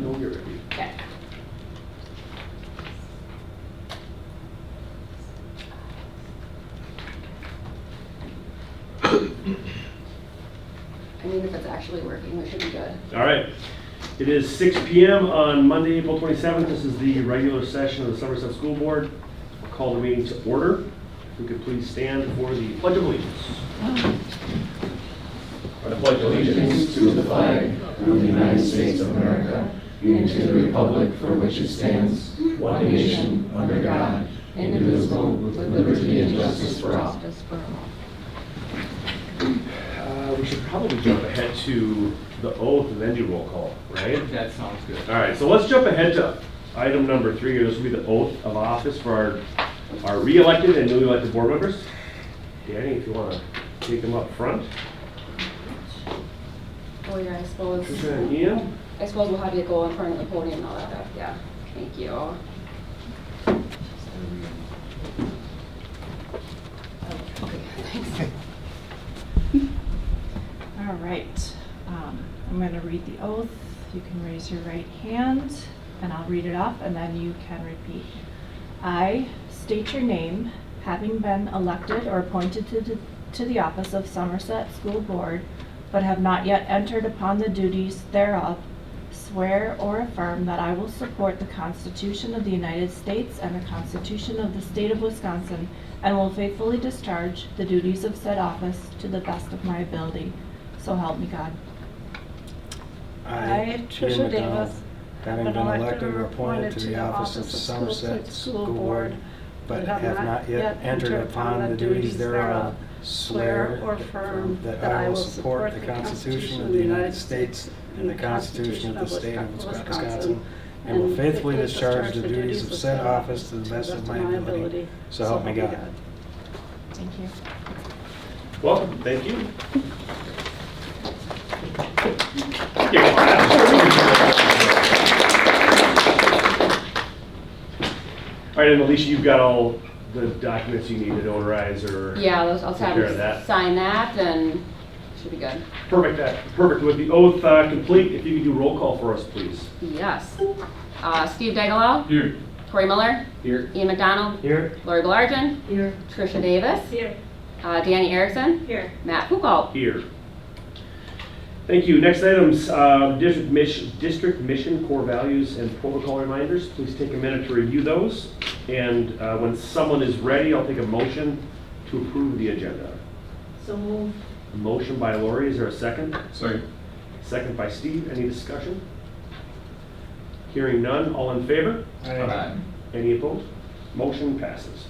know when you're ready. Okay. I mean, if it's actually working, we should be good. All right. It is 6 p.m. on Monday, April 27th. This is the regular session of the Somerset School Board. I'll call the meeting to order. If we could please stand for the Pledge of Allegiance. I pledge allegiance to the flag of the United States of America and to the republic for which it stands, one nation, under God, indivisible, with liberty and justice for all. We should probably jump ahead to the oath and then do roll call, right? That sounds good. All right, so let's jump ahead to item number 3 here. This will be the oath of office for our re-elected and newly elected board members. Danny, if you want to take them up front. Oh yeah, Trisha and Ian. I suppose we'll have you go in front of the podium and all that stuff. Yeah. Thank you. Okay, thanks. All right, I'm going to read the oath. You can raise your right hand and I'll read it off and then you can repeat. I state your name, having been elected or appointed to the office of Somerset School Board, but have not yet entered upon the duties thereof, swear or affirm that I will support the Constitution of the United States and the Constitution of the State of Wisconsin, and will faithfully discharge the duties of said office to the best of my ability. So help me God. I, Trisha Davis, having been elected or appointed to the office of Somerset School Board, but have not yet entered upon the duties thereof, swear or affirm that I will support the Constitution of the United States and the Constitution of the State of Wisconsin, and will faithfully discharge the duties of said office to the best of my ability. So help me God. Thank you. Welcome, thank you. All right, and Alicia, you've got all the documents you need to notarize or Yeah, I'll take care of have that. you sign that and should be good. Perfect. Perfect. With the oath complete, if you could do roll call for us, please. Yes. Steve Degelow. Here. Corey Miller. Here. Ian McDonald. Here. Lori Belargin. Here. Trisha Davis. Here. Danny Erickson. Here. Matt Foucault. Here. Thank you. Next items, district mission, core values, and protocol reminders. Please take a minute to review those. And when someone is ready, I'll take a motion to approve the agenda. So move. A motion by Lori. Is there a second? Sorry. Second by Steve. Any discussion? Hearing none. All in favor? Aye. Any opposed? Motion passes.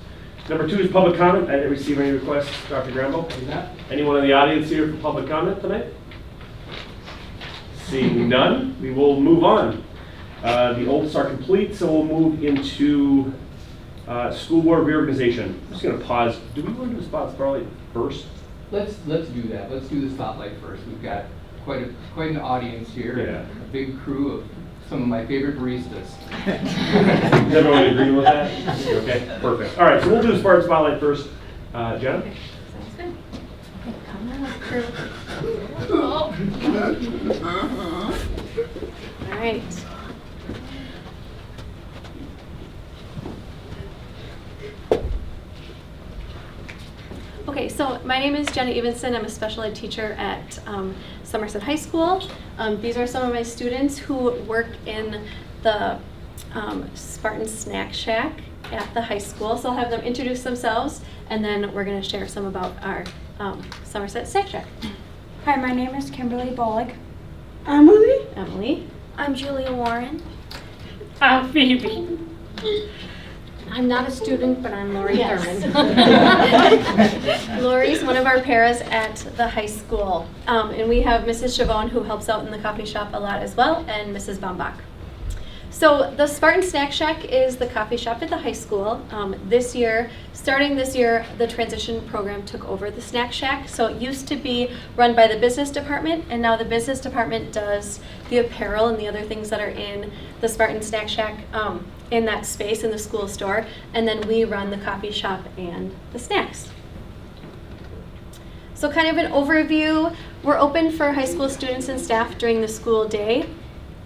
Number 2 is public comment. I didn't receive any requests. Dr. Grambo? Anyone in the audience here for public comment tonight? Seeing none, we will move on. The oaths are complete, so we'll move into school board reorganization. I'm just going to pause. Do we want to do the spotlight first? Let's do that. Let's do the spotlight first. We've got quite an audience here, Yeah. and a big crew of some of my favorite baristas. Does everyone agree with that? Okay, perfect. All right, so we'll do the spotlight first. Jenna? Sounds good. Okay, come on up, crew. All right. Okay, so my name is Jenna Evenson. I'm a special ed teacher at Somerset High School. These are some of my students who work in the Spartan Snack Shack at the high school. So I'll have them introduce themselves, and then we're going to share some about our Somerset Snack Shack. Hi, my name is Kimberly Bollig. Emily. I'm Julia Warren. I'm Phoebe. I'm not a student, but I'm Lori Thurman. Lori's one of our paras at the high school. And we have Mrs. Chavon, who helps out in the coffee shop a lot as well, and Mrs. Baumbach. So the Spartan Snack Shack is the coffee shop at the high school. Starting this year, the transition program took over the Snack Shack. So it used to be run by the business department, and now the business department does the apparel and the other things that are in the Spartan Snack Shack in that space in the school store. And then we run the coffee shop and the snacks. So kind of an overview, we're open for high school students and staff during the school day.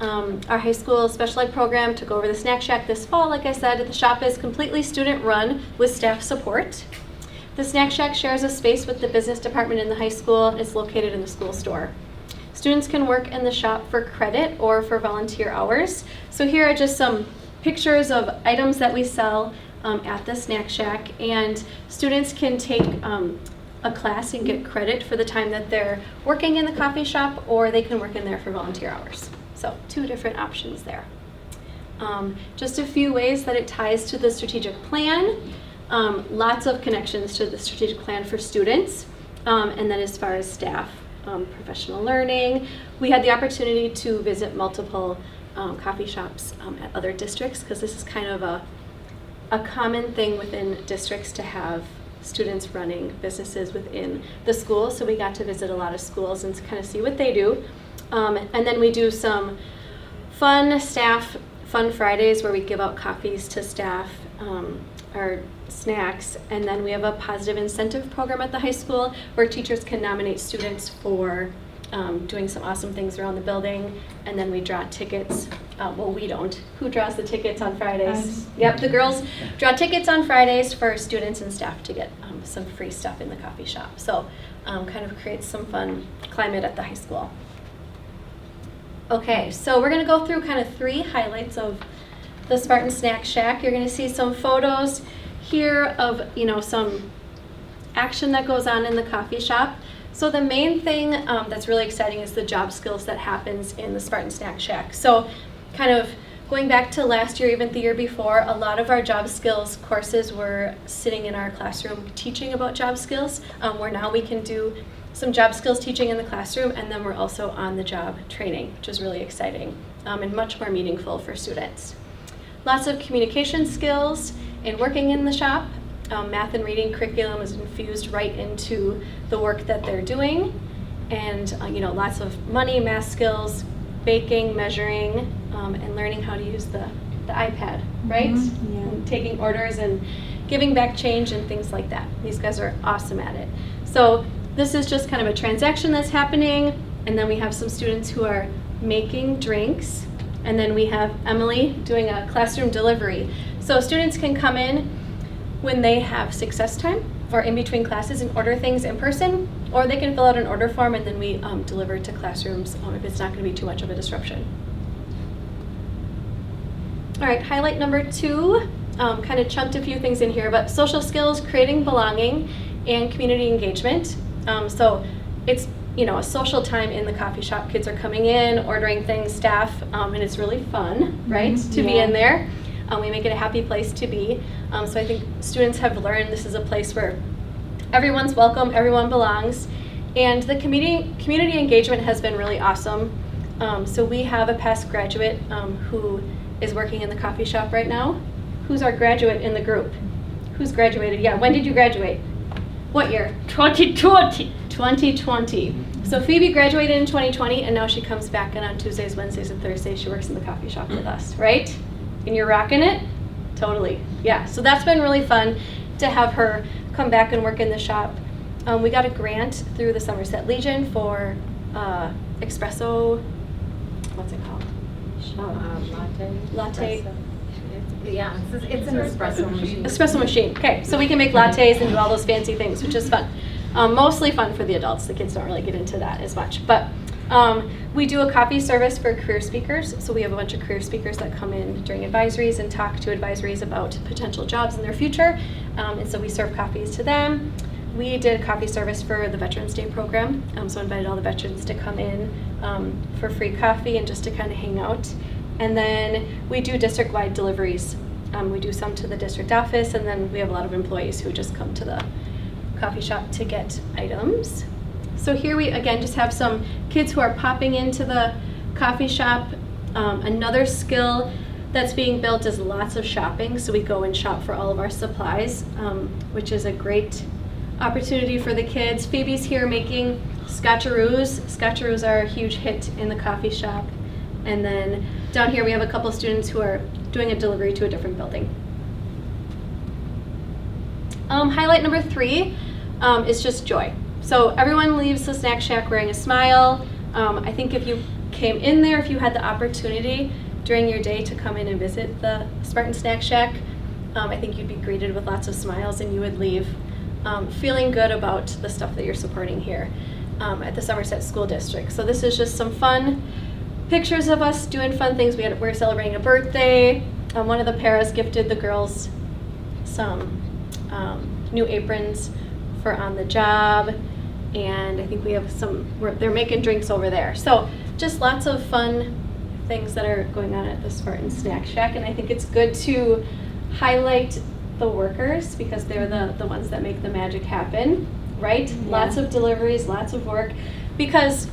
Our high school special ed program took over the Snack Shack this fall. Like I said, the shop is completely student-run with staff support. The Snack Shack shares a space with the business department in the high school. It's located in the school store. Students can work in the shop for credit or for volunteer hours. So here are just some pictures of items that we sell at the Snack Shack, and students can take a class and get credit for the time that they're working in the coffee shop, or they can work in there for volunteer hours. So 2 different options there. Just a few ways that it ties to the strategic plan. Lots of connections to the strategic plan for students. And then as far as staff, professional learning, we had the opportunity to visit multiple coffee shops at other districts, because this is kind of a common thing within districts to have students running businesses within the school. So we got to visit a lot of schools and kind of see what they do. And then we do some fun Fridays where we give out coffees to staff, or snacks. And then we have a positive incentive program at the high school where teachers can nominate students for doing some awesome things around the building. And then we draw tickets. Well, we don't. Who draws the tickets on Fridays? Us. Yep, the girls draw tickets on Fridays for students and staff to get some free stuff in the coffee shop. So kind of creates some fun climate at the high school. Okay, so we're going to go through kind of 3 highlights of the Spartan Snack Shack. You're going to see some photos here of, some action that goes on in the coffee shop. So the main thing that's really exciting is the job skills that happens in the Spartan Snack Shack. So kind of going back to last year, even the year before, a lot of our job skills courses were sitting in our classroom teaching about job skills, where now we can do some job skills teaching in the classroom, and then we're also on the job training, which is really exciting and much more meaningful for students. Lots of communication skills in working in the shop. Math and reading curriculum is infused right into the work that they're doing, and lots of money, math skills, baking, measuring, and learning how to use the iPad, right? Mm-hmm. Yeah. And taking orders and giving back change and things like that. These guys are awesome at it. So this is just kind of a transaction that's happening, and then we have some students who are making drinks, and then we have Emily doing a classroom delivery. So students can come in when they have success time or in between classes and order things in person, or they can fill out an order form and then we deliver it to classrooms if it's not going to be too much of a disruption. All right, highlight number 2, kind of chunked a few things in here, but social skills, creating belonging, and community engagement. So it's a social time in the coffee shop. Kids are coming in, ordering things, staff, and it's really fun, right, to be in there. We make it a happy place to be. So I think students have learned this is a place where everyone's welcome, everyone belongs, and the community engagement has been really awesome. So we have a past graduate who is working in the coffee shop right now. Who's our graduate in the group? Who's graduated? Yeah, when did you graduate? What year? 2020. 2020. So Phoebe graduated in 2020, and now she comes back, and on Tuesdays, Wednesdays, and Thursdays, she works in the coffee shop with us, right? And you're rocking it? Totally. Yeah, so that's been really fun to have her come back and work in the shop. We got a grant through the Somerset Legion for espresso, what's it called? Latte. Yeah, it's an espresso machine. Espresso machine. Okay, so we can make lattes and do all those fancy things, which is fun. Mostly fun for the adults. The kids don't really get into that as much. But we do a coffee service for career speakers. So we have a bunch of career speakers that come in during advisories and talk to advisories about potential jobs in their future. And so we serve coffees to them. We did a coffee service for the Veterans Day program. So invited all the veterans to come in for free coffee and just to kind of hang out. And then we do district-wide deliveries. We do some to the district office, and then we have a lot of employees who just come to the coffee shop to get items. So here we again just have some kids who are popping into the coffee shop. Another skill that's being built is lots of shopping. So we go and shop for all of our supplies, which is a great opportunity for the kids. Phoebe's here making scotcheroos. Scotcheroos are a huge hit in the coffee shop. And then down here we have a couple students who are doing a delivery to a different building. Highlight number 3 is just joy. So everyone leaves the Snack Shack wearing a smile. I think if you came in there, if you had the opportunity during your day to come in and visit the Spartan Snack Shack, I think you'd be greeted with lots of smiles and you would leave feeling good about the stuff that you're supporting here at the Somerset School District. So this is just some fun pictures of us doing fun things. We're celebrating a birthday. One of the paras gifted the girls some new aprons for on the job, and I think we have they're making drinks over there. So just lots of fun things that are going on at the Spartan Snack Shack, and I think it's good to highlight the workers because they're the ones that make the magic happen, right? Yeah. Lots of deliveries, lots of work, because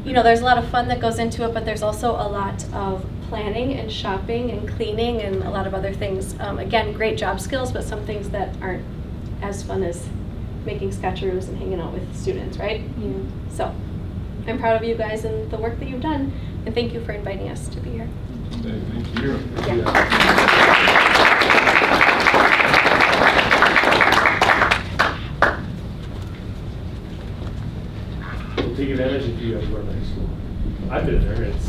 there's a lot of fun that goes into it, but there's also a lot of planning and shopping and cleaning and a lot of other things. Again, great job skills, but some things that aren't as fun as making sketchers and hanging out with students, right? Yeah. So I'm proud of you guys and the work that you've done, and thank you for inviting us to be here. Thank you. We'll take advantage if you guys go to high school. I've been there. It's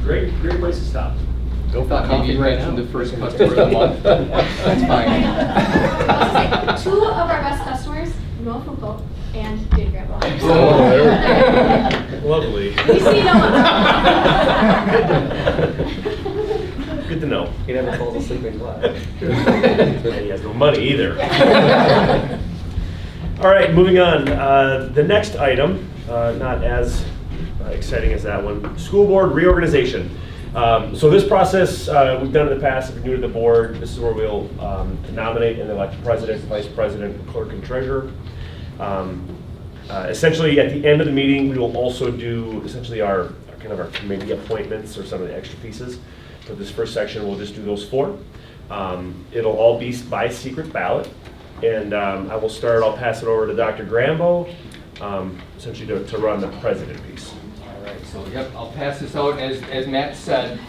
great place to stop. Go for maybe you mentioned the first customer of the month. That's fine. Two of our best customers, Noah Foucault and Dave Grandpa. Oh, there we go. Lovely. We see Noah. Good to know. He never falls asleep in class. And he has no money either. All right, moving on. The next item, not as exciting as that one, school board reorganization. So this process we've done in the past. If you're new to the board, this is where we'll nominate and elect president, vice president, clerk, and treasurer. Essentially, at the end of the meeting, we will also do essentially our committee appointments or some of the extra pieces. For this first section, we'll just do those four. It'll all be by secret ballot. And I will start, I'll pass it over to Dr. Grambo, essentially to run the president piece. All right, so I'll pass this out. As Matt said,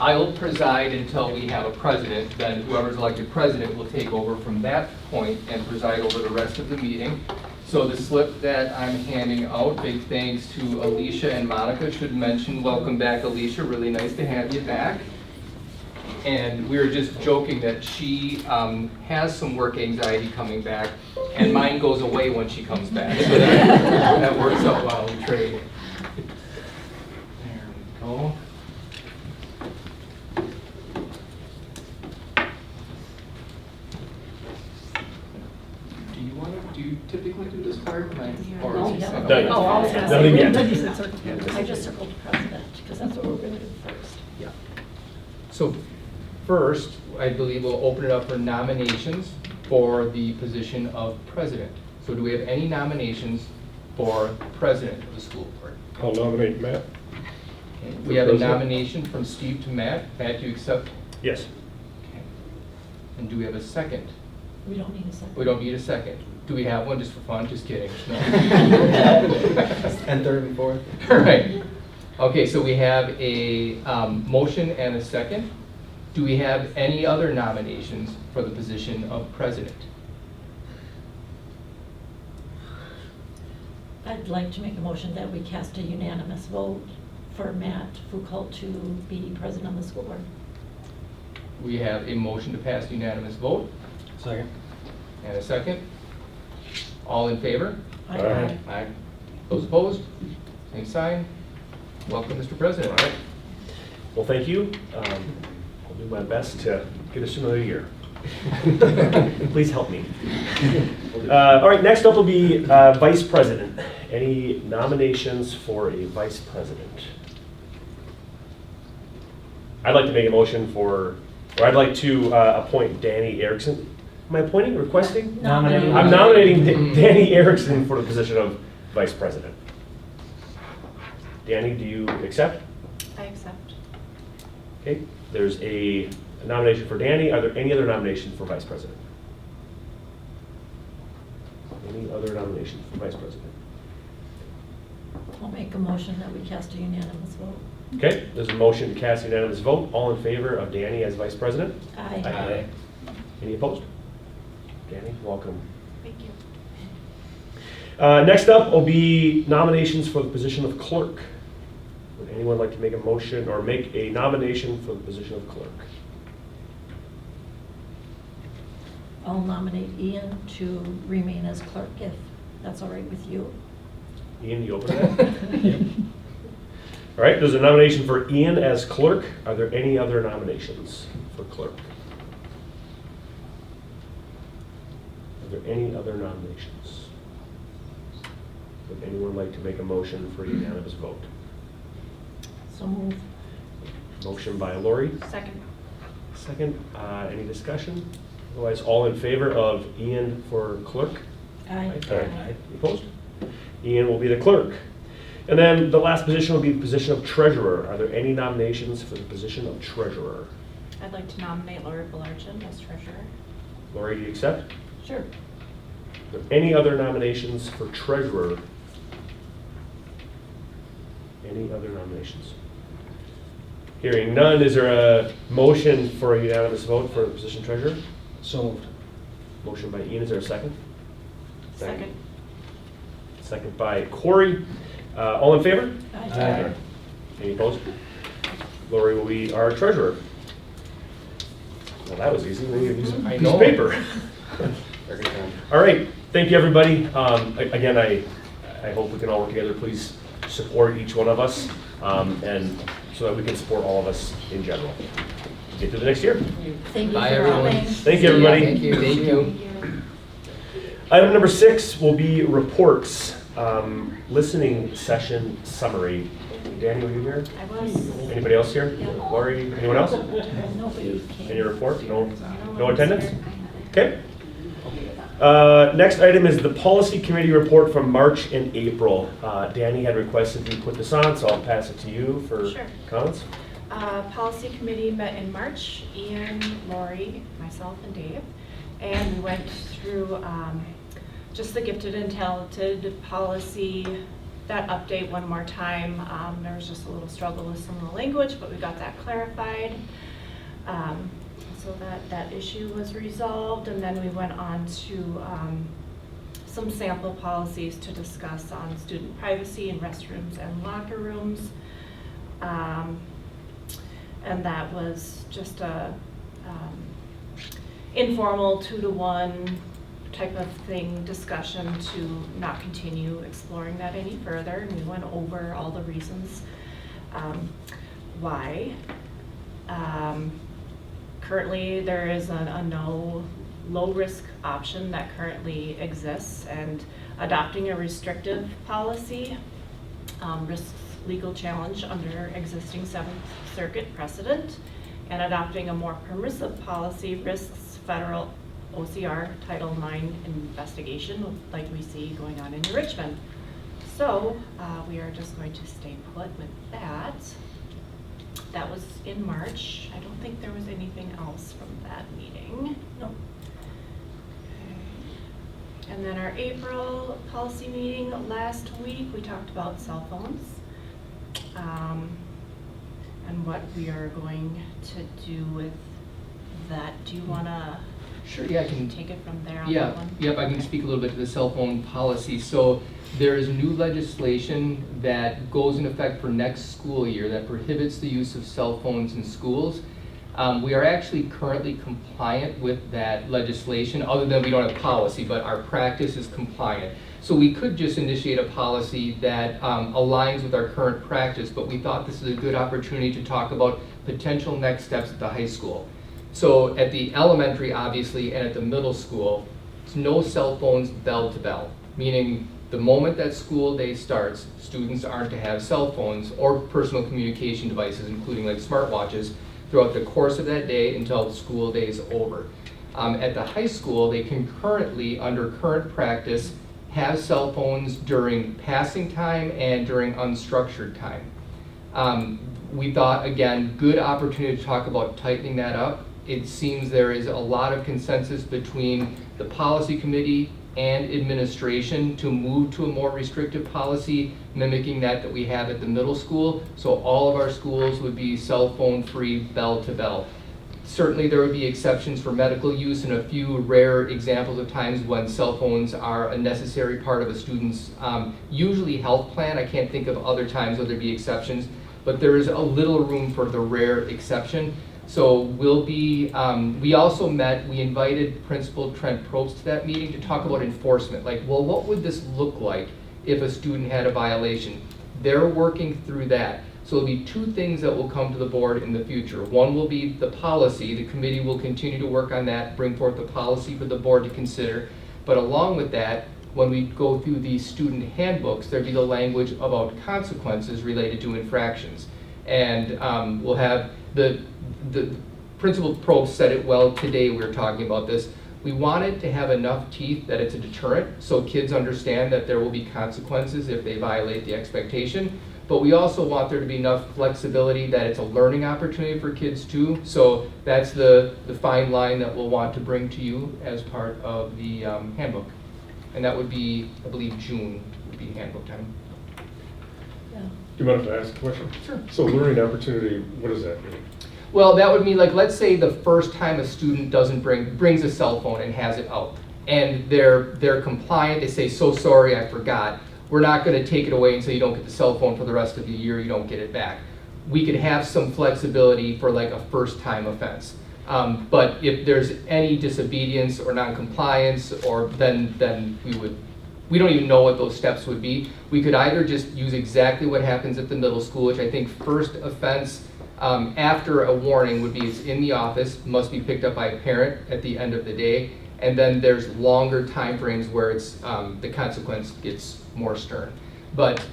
I will preside until we have a president. Then whoever's elected president will take over from that point and preside over the rest of the meeting. So the slip that I'm handing out, big thanks to Alicia and Monica. Should mention, welcome back, Alicia. Really nice to have you back. And we were just joking that she has some work anxiety coming back, and mine goes away when she comes back. So that works out well, we trade. There we go. Do you typically do this part? Or is it second? Done. Oh, I was gonna Nothing say. yet. I just circled president, because that's what we're gonna do first. Yeah. So first, I believe we'll open it up for nominations for the position of president. So do we have any nominations for president of the school board? I'll nominate Matt. Okay. We have a nomination from Steve to Matt. Matt, do you accept? Yes. Okay. And do we have a second? We don't need a second. We don't need a second. Do we have one just for fun? Just kidding. No. And third and fourth. All right. Okay, so we have a motion and a second. Do we have any other nominations for the position of president? I'd like to make a motion that we cast a unanimous vote for Matt Foucault to be president of the school board. We have a motion to pass unanimous vote Second. and a second. All in favor? Aye. Aye. Those opposed? Same sign. Welcome, Mr. President. Well, thank you. I'll do my best to get us through another year. Please help me. All right, next up will be vice president. Any nominations for a vice president? I'd like to make a motion or I'd like to appoint Danny Erickson. Am I appointing, requesting? Nominating. I'm nominating Danny Erickson for the position of vice president. Danny, do you accept? I accept. Okay, there's a nomination for Danny. Are there any other nominations for vice president? Any other nominations for vice president? I'll make a motion that we cast a unanimous vote. Okay, there's a motion to cast a unanimous vote. All in favor of Danny as vice president? Aye. Any opposed? Danny, welcome. Thank you. Next up will be nominations for the position of clerk. Would anyone like to make a motion or make a nomination for the position of clerk? I'll nominate Ian to remain as clerk if that's all right with you. Ian, you open that? All right, there's a nomination for Ian as clerk. Are there any other nominations for clerk? Are there any other nominations? Would anyone like to make a motion for a unanimous vote? So move. Motion by Lori. Second. Second, any discussion? Otherwise, all in favor of Ian for clerk? Aye. Aye. Opposed? Ian will be the clerk. And then the last position will be the position of treasurer. Are there any nominations for the position of treasurer? I'd like to nominate Lori Belargin as treasurer. Lori, do you accept? Sure. Are there any other nominations for treasurer? Any other nominations? Hearing none, is there a motion for a unanimous vote for the position of treasurer? So moved. Motion by Ian, is there a second? Second. Second by Corey. All in favor? Aye. Any opposed? Lori will be our treasurer. Well, that was easy. We need to use a I piece of know. paper. All right, thank you, everybody. Again, I hope we can all work together. Please support each one of us, and so that we can support all of us in general. Get to the next year. Thank you Bye, for everyone. coming. Thank you, everybody. Thank you. Thank you. Item number 6 will be reports. Listening session summary. Danny, were you here? I was. Anybody else here? Lori, anyone else? Nobody came. Any report? No attendance? Okay. Next item is the policy committee report from March and April. Danny had requested we put this on, so I'll pass it to you for Sure. comments. Policy committee met in March, Ian, Lori, myself, and Dave, and we went through just the gifted and talented policy, that update one more time. There was just a little struggle with some of the language, but we got that clarified. So that issue was resolved, and then we went on to some sample policies to discuss on student privacy in restrooms and locker rooms. And that was just a informal 2-to-1 type of thing, discussion to not continue exploring that any further. And we went over all the reasons why. Currently, there is a no low-risk option that currently exists, and adopting a restrictive policy risks legal challenge under existing Seventh Circuit precedent, and adopting a more permissive policy risks federal OCR Title IX investigation like we see going on in New Richmond. So we are just going to stay put with that. That was in March. I don't think there was anything else from that meeting. No. Okay. And then our April policy meeting last week, we talked about cell phones and what we are going to do with that. Do you want to Sure, yeah, I can take it from there on Yeah, that one? yep, I can speak a little bit to the cell phone policy. So there is new legislation that goes in effect for next school year that prohibits the use of cell phones in schools. We are actually currently compliant with that legislation, other than we don't have policy, but our practice is compliant. So we could just initiate a policy that aligns with our current practice, but we thought this is a good opportunity to talk about potential next steps at the high school. So at the elementary, obviously, and at the middle school, it's no cell phones bell to bell, meaning the moment that school day starts, students aren't to have cell phones or personal communication devices, including like smartwatches, throughout the course of that day until the school day is over. At the high school, they can currently, under current practice, have cell phones during passing time and during unstructured time. We thought, again, good opportunity to talk about tightening that up. It seems there is a lot of consensus between the policy committee and administration to move to a more restrictive policy, mimicking that we have at the middle school. So all of our schools would be cell phone free, bell to bell. Certainly, there would be exceptions for medical use and a few rare examples of times when cell phones are a necessary part of a student's usually health plan. I can't think of other times where there'd be exceptions, but there is a little room for the rare exception. So we also met, we invited Principal Trent Probst to that meeting to talk about enforcement. Like, well, what would this look like if a student had a violation? They're working through that. So there'll be two things that will come to the board in the future. One will be the policy. The committee will continue to work on that, bring forth the policy for the board to consider. But along with that, when we go through these student handbooks, there'll be the language about consequences related to infractions. And we'll have the Principal Probst said it well today, we were talking about this. We want it to have enough teeth that it's a deterrent, so kids understand that there will be consequences if they violate the expectation. But we also want there to be enough flexibility that it's a learning opportunity for kids too. So that's the fine line that we'll want to bring to you as part of the handbook. And that would be, I believe, June would be handbook time. Yeah. Do you mind if I ask a question? Sure. So learning opportunity, what does that mean? Well, that would mean, like, let's say the first time a student brings a cell phone and has it out, and they're compliant. They say, "So sorry, I forgot." We're not going to take it away and say you don't get the cell phone for the rest of the year. You don't get it back. We could have some flexibility for like a first-time offense. But if there's any disobedience or non-compliance, or then we don't even know what those steps would be. We could either just use exactly what happens at the middle school, which I think first offense after a warning would be it's in the office, must be picked up by a parent at the end of the day, and then there's longer time frames where it's the consequence gets more stern. But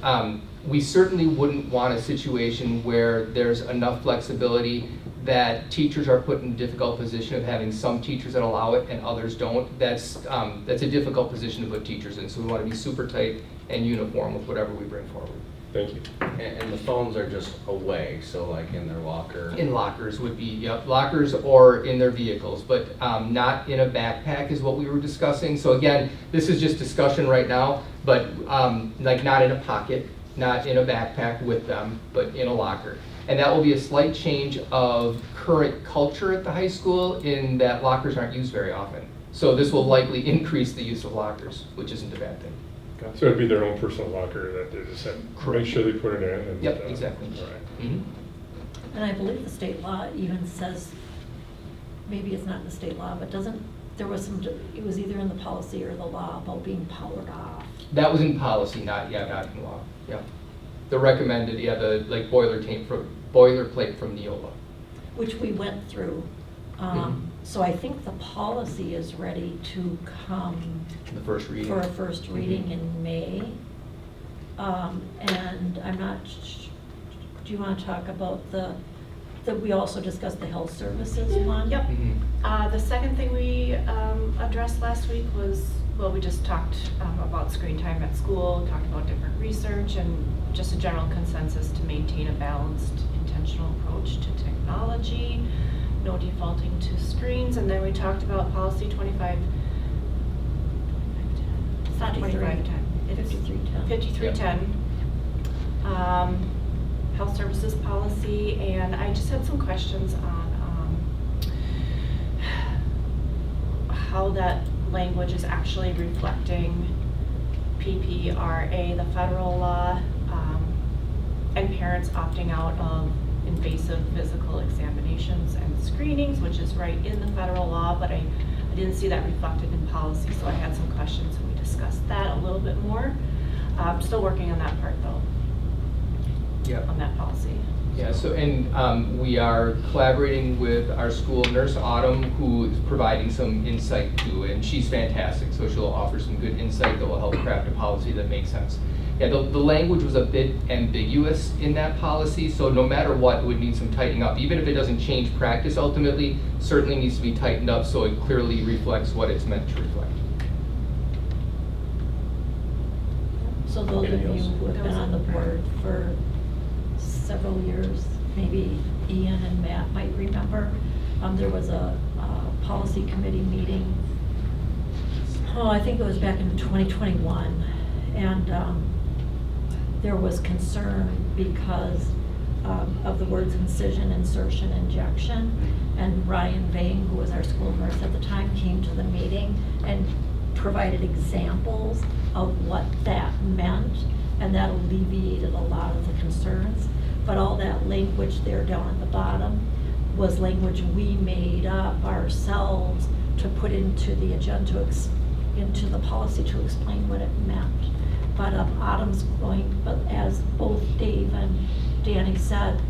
we certainly wouldn't want a situation where there's enough flexibility that teachers are put in a difficult position of having some teachers that allow it and others don't. That's a difficult position to put teachers in, so we want to be super tight and uniform with whatever we bring forward. Thank you. And the phones are just away, so like in their locker? In lockers would be, yep, lockers or in their vehicles, but not in a backpack is what we were discussing. So again, this is just discussion right now, but like not in a pocket, not in a backpack with them, but in a locker. And that will be a slight change of current culture at the high school in that lockers aren't used very often. So this will likely increase the use of lockers, which isn't a bad thing. So it'd be their own personal locker that they just have, make sure they put it in. And, Yep, exactly. All right. Mhm. And I believe the state law even says, maybe it's not in the state law, but there was it was either in the policy or the law about being powered off. That was in policy, not in law. Yeah. The recommended, the like boilerplate from Neola. Which we went through. So I think the policy is ready to come The first reading. for a first reading in May. And I'm not, do you want to talk about that we also discussed the health services one? Yep. Mhm. The second thing we addressed last week was, well, we just talked about screen time at school, talked about different research, and just a general consensus to maintain a balanced, intentional approach to technology, no defaulting to screens. And then we talked about policy 2510. It's not 2510. It's 5310. 5310. Health services policy, and I just had some questions on how that language is actually reflecting PPRA, the federal law, and parents opting out of invasive physical examinations and screenings, which is right in the federal law, but I didn't see that reflected in policy, so I had some questions and we discussed that a little bit more. I'm still working on that part though, Yep. on that policy. Yeah, so, and we are collaborating with our school nurse, Autumn, who is providing some insight too, and she's fantastic, so she'll offer some good insight that will help craft a policy that makes sense. Yeah, the language was a bit ambiguous in that policy, so no matter what, it would need some tightening up. Even if it doesn't change practice ultimately, certainly needs to be tightened up so it clearly reflects what it's meant to reflect. So those of you who have been on the board for several years, maybe Ian and Matt might remember, there was a policy committee meeting, I think it was back in 2021, and there was concern because of the words incision, insertion, injection. And Ryan Vang, who was our school nurse at the time, came to the meeting and provided examples of what that meant, and that alleviated a lot of the concerns. But all that language there down at the bottom was language we made up ourselves to put into the agenda, into the policy to explain what it meant. But Autumn's going, but as both Dave and Danny said,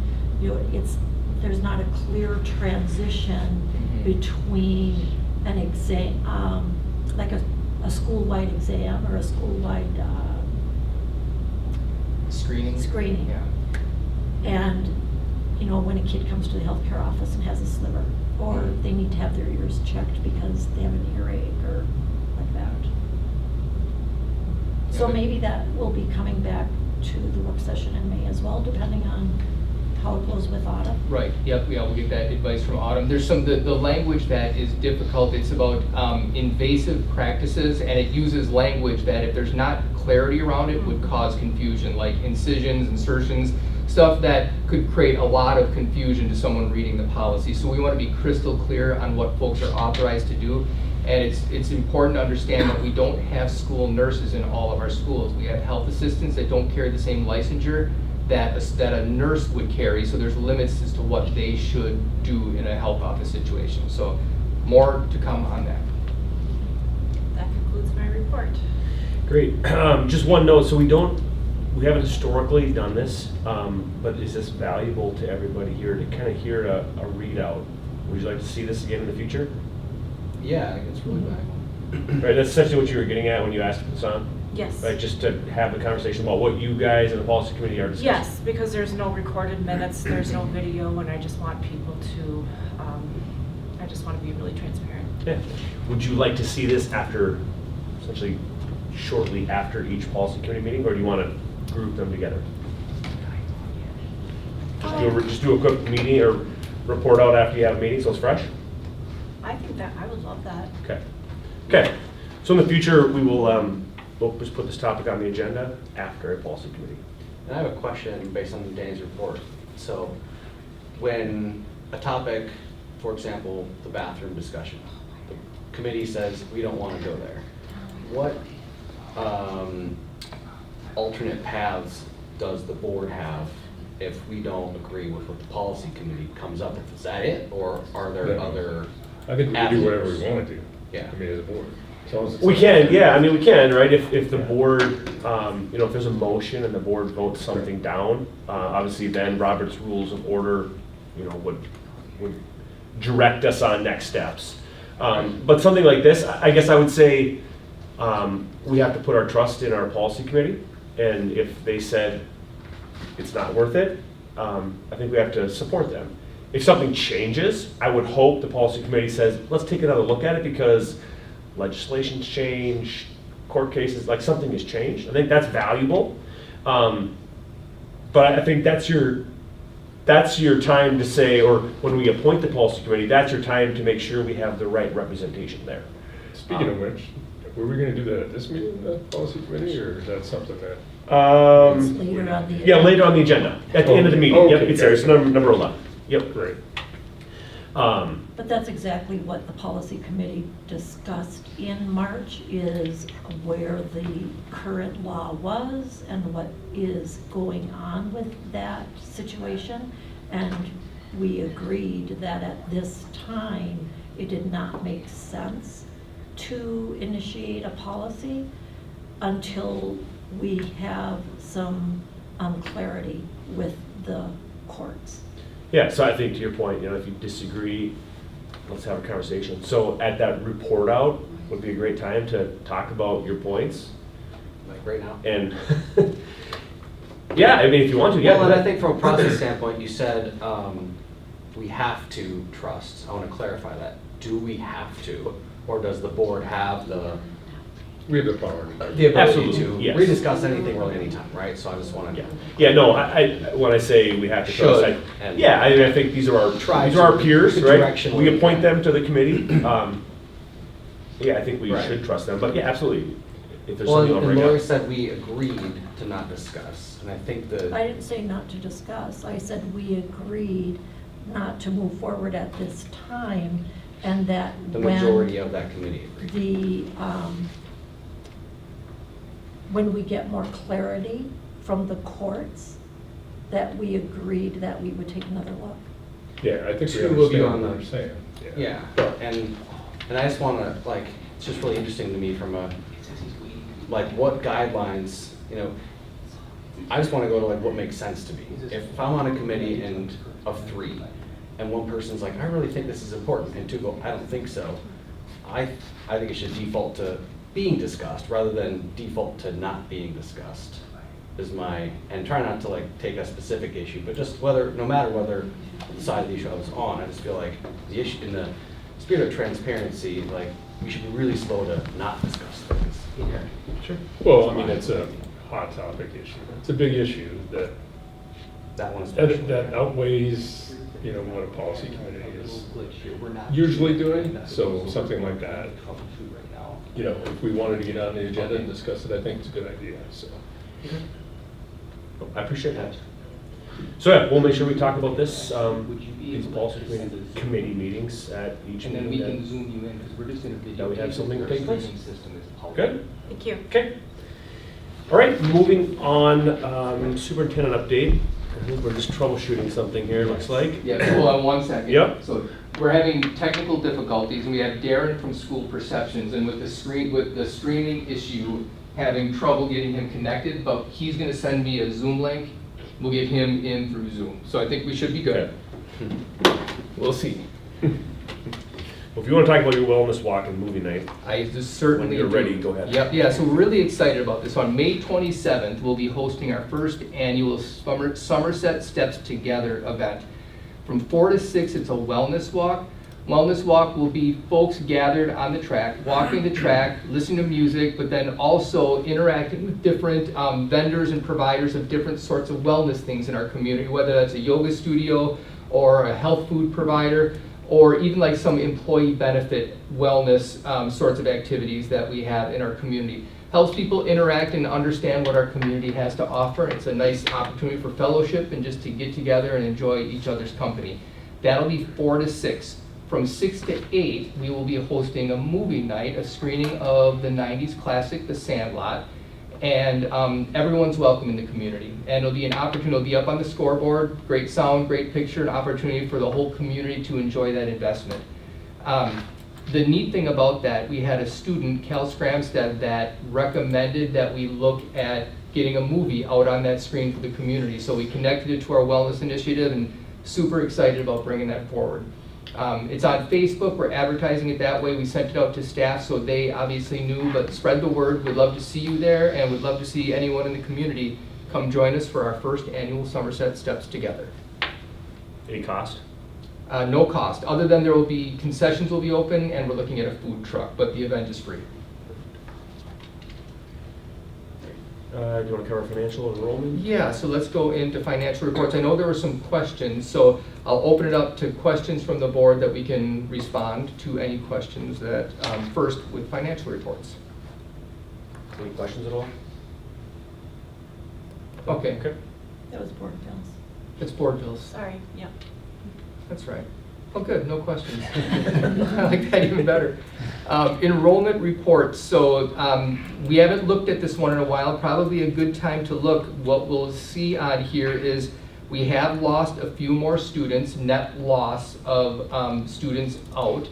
there's not a clear transition between an exam, like a school-wide exam or a school-wide Screening? Yeah. And, when a kid comes to the healthcare office and has a sliver, or they need to have their ears checked because they have an earache or like that. So Yeah. maybe that will be coming back to the work session in May as well, depending on how it goes with Autumn. Right, yep, yeah, we'll get that advice from Autumn. There's the language that is difficult, it's about invasive practices, and it uses language that if there's not clarity around it would cause confusion, like incisions, insertions, stuff that could create a lot of confusion to someone reading the policy. So we want to be crystal clear on what folks are authorized to do. And it's important to understand that we don't have school nurses in all of our schools. We have health assistants that don't carry the same licensure that a nurse would carry, so there's limits as to what they should do in a health office situation. So more to come on that. That concludes my report. Great. Just one note, so we haven't historically done this, but is this valuable to everybody here to kind of hear a readout? Would you like to see this again in the future? Yeah, I think it's really valuable. Right, that's essentially what you were getting at when you asked to put this on? Yes. Right, just to have a conversation about what you guys and the policy committee are discussing? Yes, because there's no recorded minutes, there's no video, and I just want people to, I just want to be really transparent. Yeah. Would you like to see this after, essentially shortly after each policy committee meeting, or do you want to group them together? Just do a quick meeting or report out after you have a meeting, so it's fresh? I think that, I would love that. Okay. Okay. So in the future, we will we'll just put this topic on the agenda after a policy committee. And I have a question based on Danny's report. So when a topic, for example, the bathroom discussion, the committee says we don't want to go there. What alternate paths does the board have if we don't agree with what the policy committee comes up with? Is that it, or are there No. other I think we can do whatever we avenues? want to do. Yeah. I mean, as a board. As long as it's We not- can, yeah, I mean, we can, right? If the board, if there's a motion and the board votes something down, obviously then Robert's Rules of Order, would direct us on next steps. But something like this, I guess I would say, we have to put our trust in our policy committee, and if they said it's not worth it, I think we have to support them. If something changes, I would hope the policy committee says, let's take another look at it because legislation's changed, court cases, like something has changed. I think that's valuable. But I think that's your time to say, or when we appoint the policy committee, that's your time to make sure we have the right representation there. Speaking of which, were we going to do that at this meeting, the policy committee, or is that something that? It's later on the. Yeah, later on the agenda, at the end of the meeting. Yep, Okay, it's there, it's gotcha. number 11. Yep. Great. But that's exactly what the policy committee discussed in March, is where the current law was and what is going on with that situation. And we agreed that at this time, it did not make sense to initiate a policy until we have some clarity with the courts. Yeah, so I think to your point, if you disagree, let's have a conversation. So at that report out would be a great time to talk about your points. Like right now? And, yeah, I mean, if you want to, yeah. Well, and I think from a process standpoint, you said we have to trust. I want to clarify that. Do we have to, or does the board have the We have the power. ability Absolutely, to yes. rediscuss anything really anytime, right? So I just want to. Yeah, no, when I say we have to trust, Should, and- yeah, I think these are our Try peers, to right? directionally, We appoint yeah. them to the committee. Yeah, I think we Right. should trust them, but yeah, absolutely. if there's Well, something I'll and bring Lori up. said we agreed to not discuss, and I think the. I didn't say not to discuss. I said we agreed not to move forward at this time, and that The when majority of that committee agreed. When we get more clarity from the courts, that we agreed that we would take another look. Yeah, I think we Two of you understand on what the- you're saying. Yeah, and I just wanna, like, it's just really interesting to me from a, like, what guidelines, you know, I just wanna go to like what makes sense to me. If I'm on a committee and of 3, and one person's like, I really think this is important, and 2 go, I don't think so, I think it should default to being discussed rather than default to not being discussed. Is my, and try not to like take a specific issue, but just whether, no matter whether the side of the issue I was on, I just feel like the issue, in the spirit of transparency, like, we should be really slow to not discuss things. Yeah, sure. Well, I mean, it's a hot topic issue. It's a big issue That one especially. that outweighs, you know, what a policy committee is usually doing. So something like that, you know, if we wanted to get on the agenda and discuss it, I think it's a good idea, so. I appreciate that. So yeah, we'll make sure we talk about this, these policy committee meetings at each And then meeting. we can zoom you in, because we're just in a video. That we have something to Our take place. streaming system is public. Good? Thank you. Okay. All right, moving on, superintendent update. I think we're just troubleshooting something here, looks like. Yeah, hold on 1 second. Yep. So we're having technical difficulties, and we have Darren from School Perceptions, and with the streaming issue, having trouble getting him connected, but he's gonna send me a Zoom link. We'll get him in through Zoom. So I think we should be good. We'll see. Well, if you want to talk about your wellness walk and movie night, I just certainly when you're do. ready, go ahead. Yep, yeah, so we're really excited about this. On May 27th, we'll be hosting our first annual Somerset Steps Together event. From 4 to 6, it's a wellness walk. Wellness walk will be folks gathered on the track, walking the track, listening to music, but then also interacting with different vendors and providers of different sorts of wellness things in our community, whether that's a yoga studio or a health food provider, or even like some employee benefit wellness sorts of activities that we have in our community. Helps people interact and understand what our community has to offer. It's a nice opportunity for fellowship and just to get together and enjoy each other's company. That'll be 4 to 6. From 6 to 8, we will be hosting a movie night, a screening of the 90s classic, The Sandlot. And everyone's welcome in the community. And it'll be an opportunity, it'll be up on the scoreboard, great sound, great picture, an opportunity for the whole community to enjoy that investment. The neat thing about that, we had a student, Cal Scramstead, that recommended that we look at getting a movie out on that screen for the community. So we connected it to our wellness initiative and super excited about bringing that forward. It's on Facebook, we're advertising it that way. We sent it out to staff so they obviously knew, but spread the word. We'd love to see you there, and we'd love to see anyone in the community come join us for our first annual Somerset Steps Together. Any cost? No cost, other than there will be, concessions will be open, and we're looking at a food truck, but the event is free. Do you want to cover financial enrollment? Yeah, so let's go into financial reports. I know there were some questions, so I'll open it up to questions from the board that we can respond to any questions that, first with financial reports. Any questions at all? Okay, That was board bills. it's board bills. Sorry, yeah. That's right. Oh, good, no questions. I like that even better. Enrollment reports, so we haven't looked at this one in a while, probably a good time to look. What we'll see on here is we have lost a few more students, net loss of students out.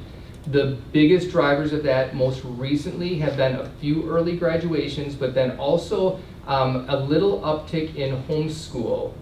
The biggest drivers of that most recently have been a few early graduations, but then also a little uptick in homeschool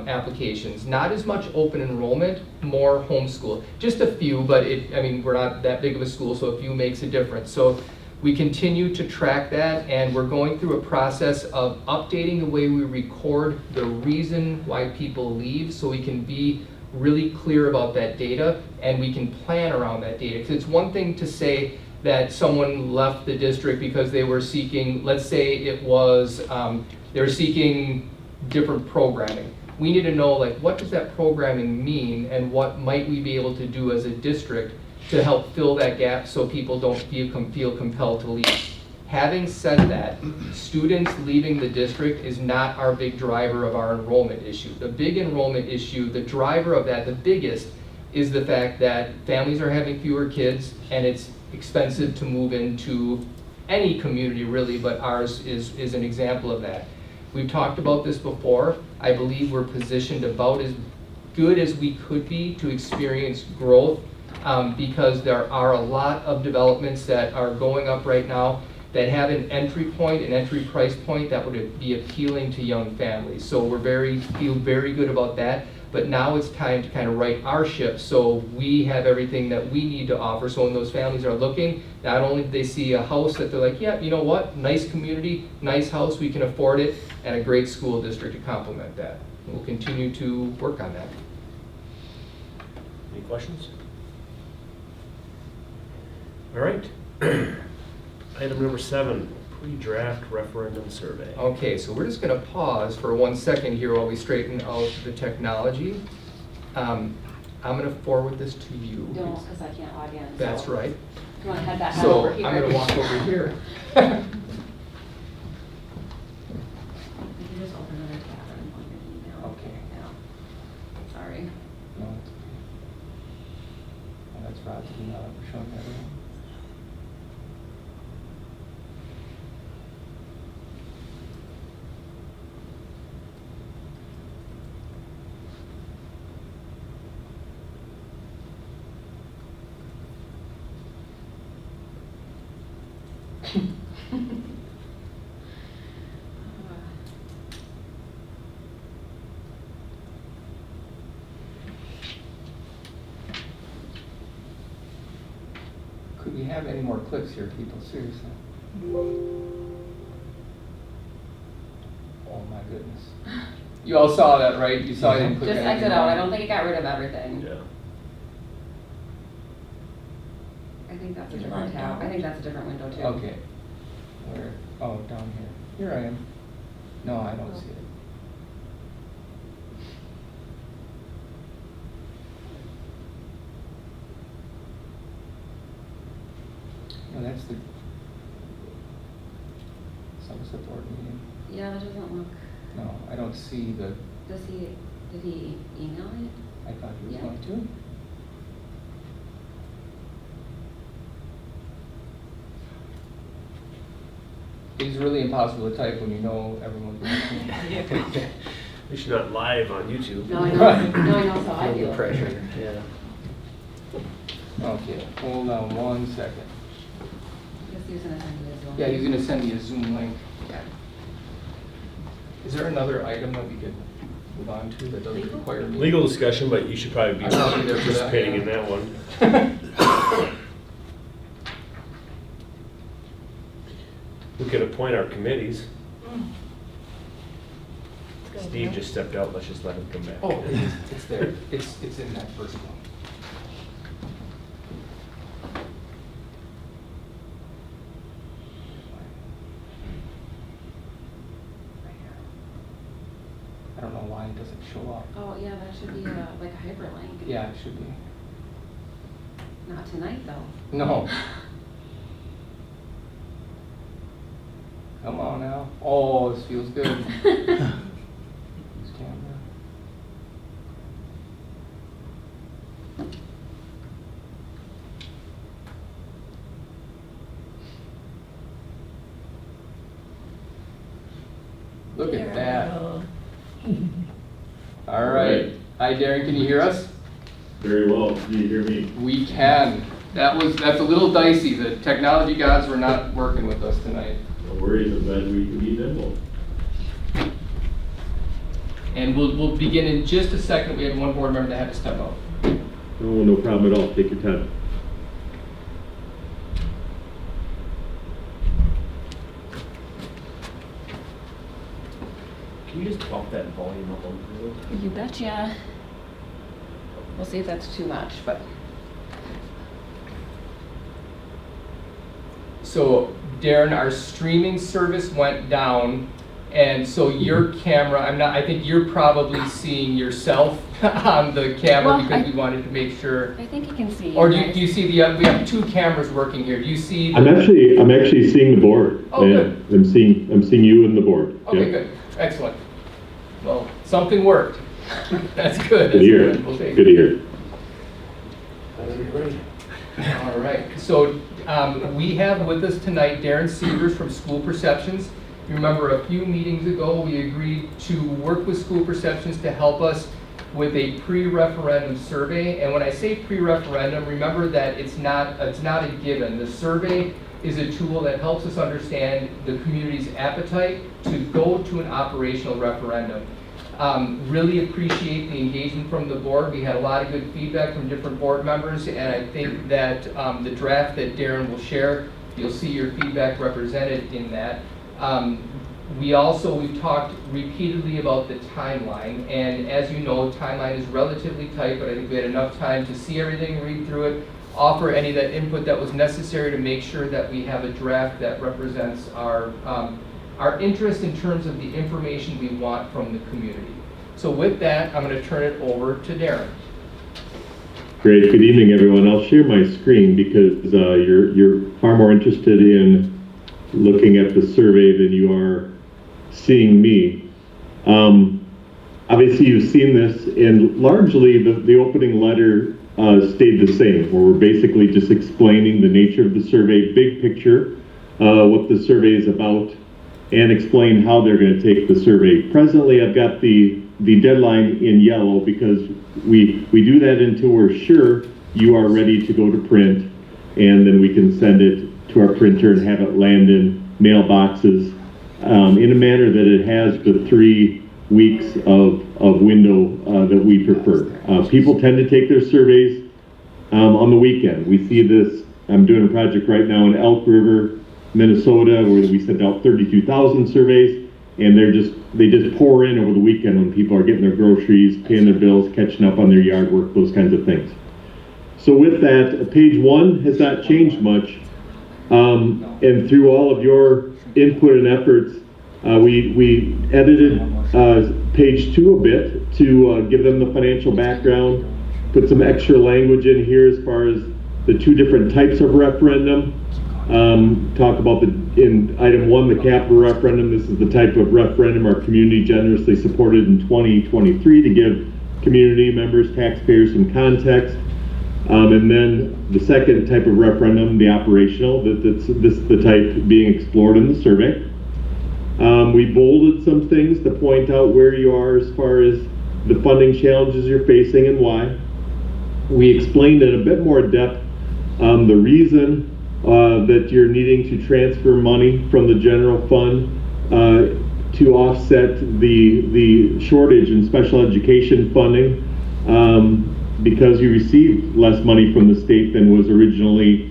applications. Not as much open enrollment, more homeschool. Just a few, but I mean, we're not that big of a school, so a few makes a difference. So we continue to track that, and we're going through a process of updating the way we record the reason why people leave, so we can be really clear about that data, and we can plan around that data. Because it's one thing to say that someone left the district because they were seeking, let's say it was, they were seeking different programming. We need to know, like, what does that programming mean, and what might we be able to do as a district to help fill that gap so people don't feel compelled to leave. Having said that, students leaving the district is not our big driver of our enrollment issue. The big enrollment issue, the driver of that, the biggest, is the fact that families are having fewer kids and it's expensive to move into any community really, but ours is an example of that. We've talked about this before. I believe we're positioned about as good as we could be to experience growth because there are a lot of developments that are going up right now that have an entry point, an entry price point that would be appealing to young families. So we're feel very good about that. But now it's time to kind of right our ship so we have everything that we need to offer. So when those families are looking, not only do they see a house that they're like, yeah, you know what, nice community, nice house, we can afford it, and a great school district to complement that. We'll continue to work on that. Any questions? All right. Item number 7, pre-draft referendum survey. Okay, so we're just going to pause for 1 second here while we straighten out the technology. I'm going to forward this to you. Don't, because I can't log in. That's so right. If you want to head that head So over here. I'm going to walk over here. You can just open another tab and plug your email. Okay. Yeah. Sorry. No, it's okay. Oh, that's Rod's email that we're showing everyone. Could we have any more clicks here, people? Seriously. Oh my goodness. You all saw that, right? You saw I didn't click Just anything exit out. I on it. don't think it got rid of everything. Yeah. I think that's a You different want tab. down? I think that's a different window too. Okay. Where? Oh, down here. Here I am. No, I don't see it. No, that's the Somerset board meeting. Yeah, that doesn't look. No, I don't see the, Did he email it? I thought you were Yeah. going to. It's really impossible to type when you know everyone's watching. We should not live on YouTube. No, I know. Right. No, I know how I Feel feel. the pressure, yeah. Okay, hold on 1 second. Guess he was gonna send you a Zoom. Yeah, he's gonna send me a Zoom link. Yeah. Is there another item that we could move on to that doesn't require me? Legal discussion, but you should probably be I'll be there for that, participating yeah. in that one. We could appoint our committees. Steve just stepped out, let's just let him come back. Oh, it's there. It's in that first one. I don't know why it doesn't show up. Oh, yeah, that should be like a hyperlink. Yeah, it should be. Not tonight, though. No. Come on now. Oh, this feels good. Use camera. Look at that. All right. Hi, Darren, can you hear us? Very well. Can you hear me? We can. That's a little dicey. The technology gods were not working with us tonight. No worries. I'm glad we can be nimble. And we'll begin in just a second. We have one board member that had to step out. Oh, no problem at all. Take your time. Can you just bump that volume up a little? You betcha. We'll see if that's too much, but. So, Darren, our streaming service went down, And so your camera, I think you're probably seeing yourself on the camera Well, because we wanted to make sure. I think you can see. Or you do you see we have two cameras working here. Do you see? I'm actually seeing the board. Oh, Yeah, good. I'm seeing you and the board. Okay, Yeah. good. Excellent. Well, something worked. That's good. Good to hear. That's we'll take Good to hear. All right, so we have with us tonight Darren Sievers from School Perceptions. You remember a few meetings ago, we agreed to work with School Perceptions to help us with a pre-referendum survey. And when I say pre-referendum, remember that it's not a given. The survey is a tool that helps us understand the community's appetite to go to an operational referendum. Really appreciate the engagement from the board. We had a lot of good feedback from different board members, and I think that the draft that Darren will share, you'll see your feedback represented in that. We've talked repeatedly about the timeline, and as you know, timeline is relatively tight, but I think we had enough time to see everything, read through it, offer any of that input that was necessary to make sure that we have a draft that represents our interest in terms of the information we want from the community. So with that, I'm going to turn it over to Darren. Great. Good evening, everyone. I'll share my screen because you're far more interested in looking at the survey than you are seeing me. Obviously, you've seen this, and largely the opening letter stayed the same, where we're basically just explaining the nature of the survey, big picture, what the survey is about, and explain how they're going to take the survey. Presently, I've got the deadline in yellow because we do that until we're sure you are ready to go to print, and then we can send it to our printer and have it land in mailboxes in a manner that it has the 3 weeks of window that we prefer. People tend to take their surveys on the weekend. We see this. I'm doing a project right now in Elk River, Minnesota, where we sent out 32,000 surveys, and they just pour in over the weekend when people are getting their groceries, paying their bills, catching up on their yard work, those kinds of things. So with that, page 1 has not changed much, and through all of your input and efforts, we edited page 2 a bit to give them the financial background, put some extra language in here as far as the 2 different types of referendum. Talk about in item 1, the capital referendum. This is the type of referendum our community generously supported in 2023 to give community members, taxpayers some context. And then the second type of referendum, the operational, this is the type being explored in the survey. We bolded some things to point out where you are as far as the funding challenges you're facing and why. We explained in a bit more depth the reason that you're needing to transfer money from the general fund to offset the shortage in special education funding because you received less money from the state than was originally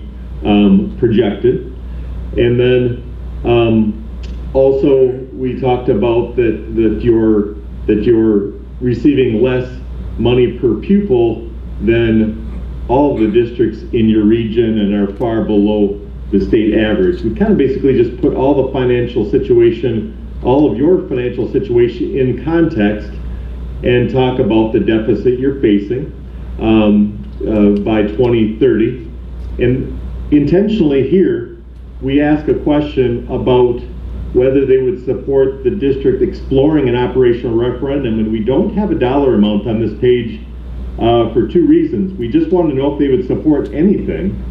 projected. And then also we talked about that you're receiving less money per pupil than all the districts in your region and are far below the state average. We kind of basically just put all the financial situation, all of your financial situation in context and talk about the deficit you're facing by 2030. And intentionally here, we ask a question about whether they would support the district exploring an operational referendum, and we don't have a dollar amount on this page for 2 reasons. We just want to know if they would support anything,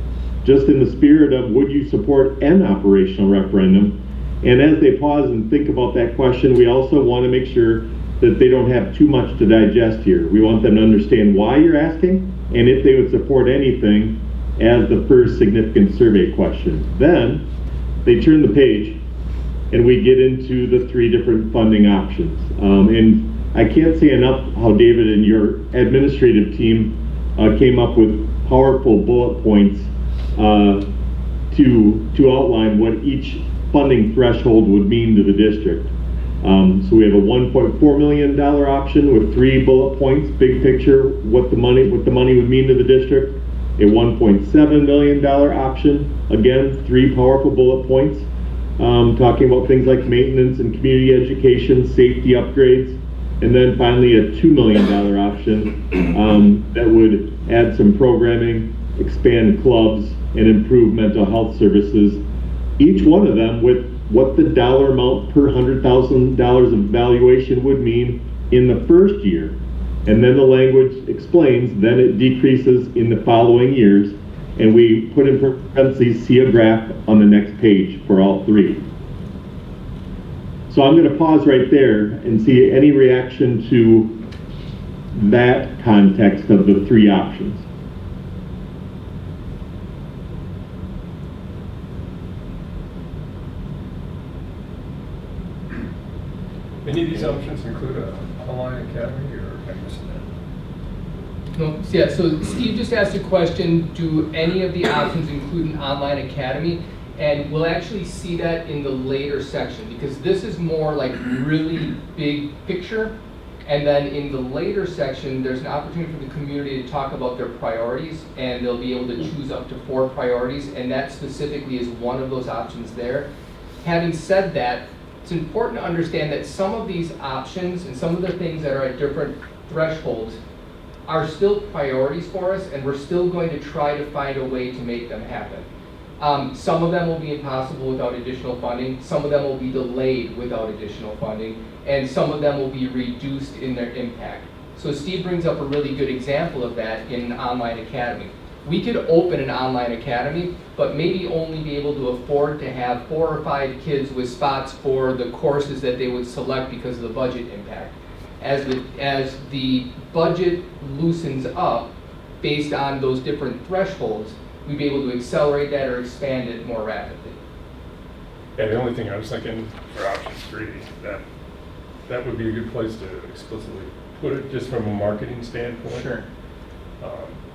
just in the spirit of would you support an operational referendum? And as they pause and think about that question, we also want to make sure that they don't have too much to digest here. We want them to understand why you're asking and if they would support anything as the first significant survey question. Then they turn the page and we get into the 3 different funding options. And I can't say enough how David and your administrative team came up with powerful bullet points to outline what each funding threshold would mean to the district. So we have a $1.4 million option with 3 bullet points, big picture, what the money would mean to the district. A $1.7 million option, again, 3 powerful bullet points. talking about things like maintenance and community education, safety upgrades, and then finally a $2 million option that would add some programming, expand clubs, and improve mental health services. Each one of them with what the dollar amount per $100,000 of valuation would mean in the first year. And then the language explains, then it decreases in the following years. And we put in parentheses, see a graph on the next page for all three. So I'm going to pause right there and see any reaction to that context of the three options. Any of these options include an online academy, or am I missing that? No, yeah, so Steve just asked a question, do any of the options include an online academy? And we'll actually see that in the later section, because this is more like really big picture. And then in the later section, there's an opportunity for the community to talk about their priorities, and they'll be able to choose up to 4 priorities, and that specifically is one of those options there. Having said that, it's important to understand that some of these options and some of the things that are at different thresholds are still priorities for us, and we're still going to try to find a way to make them happen. Some of them will be impossible without additional funding, some of them will be delayed without additional funding, and some of them will be reduced in their impact. So Steve brings up a really good example of that in Online Academy. We could open an online academy, but maybe only be able to afford to have 4 or 5 kids with spots for the courses that they would select because of the budget impact. As the budget loosens up based on those different thresholds, we'd be able to accelerate that or expand it more rapidly. Yeah, the only thing I was thinking for option 3, that would be a good place to explicitly put it, just from a marketing standpoint. Sure.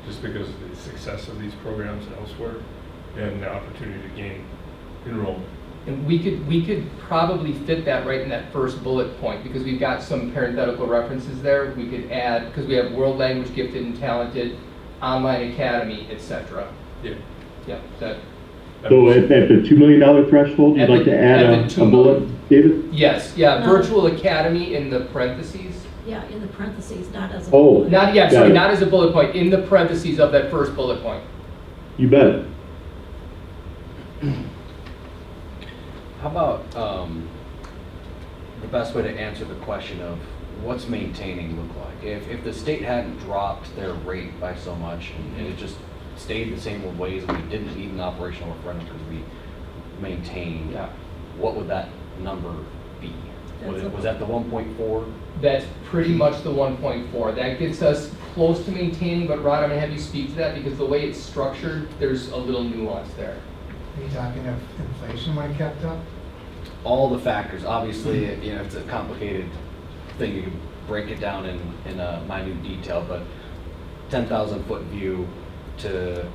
Just because of the success of these programs elsewhere and the opportunity to gain enrollment. And we could probably fit that right in that first bullet point, because we've got some parenthetical references there. We could add, because we have world language gifted and talented, online academy, etc. Yeah. Yeah. So at the $2 million threshold, you'd like to add a bullet, David? Yes. Yeah. No. Virtual academy in the parentheses. Yeah, in the parentheses, not as a. Oh. Not Got sorry, it. not as a bullet point. In the parentheses of that first bullet point. You bet. How about the best way to answer the question of what's maintaining look like? If the state hadn't dropped their rate by so much and it just stayed the same ways and we didn't need an operational referendum because we maintained, what would that number be? Was that the 1.4? That's pretty much the 1.4. That gets us close to maintaining, but Rod, I'm going to have you speak to that because the way it's structured, there's a little nuance there. Are you talking of inflation when it kept up? All the factors, obviously, it's a complicated thing. You can break it down in a minute detail, but 10,000 foot view to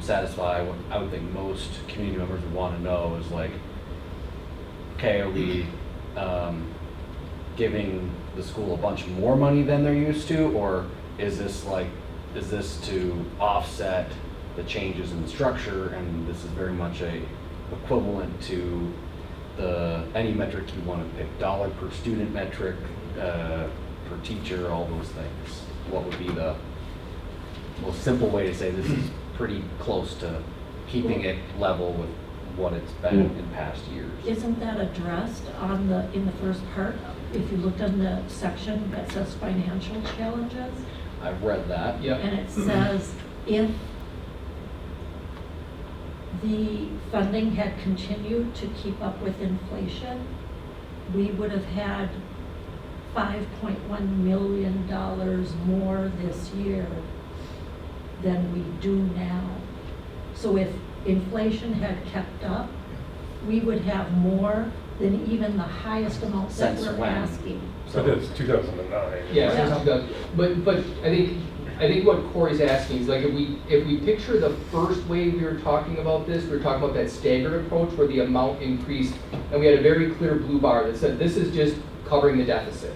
satisfy what I would think most community members would want to know is like, okay, are we giving the school a bunch more money than they're used to, or is this to offset the changes in the structure, and this is very much equivalent to any metric you want to pick, dollar per student metric, per teacher, all those things. What would be the most simple way to say this is pretty close to keeping it level with what it's been in past years? Isn't that addressed in the first part? If you looked on the section that says financial challenges? I've read that. Yep. And it says if the funding had continued to keep up with inflation, we would have had $5.1 million more this year than we do now. So if inflation had kept up, we would have more than even the highest amount that Since we're when? asking. So that's 2009. Yeah. But I think what Corey's asking is like if we picture the first way we were talking about this, we were talking about that staggered approach where the amount increased, and we had a very clear blue bar that said this is just covering the deficit.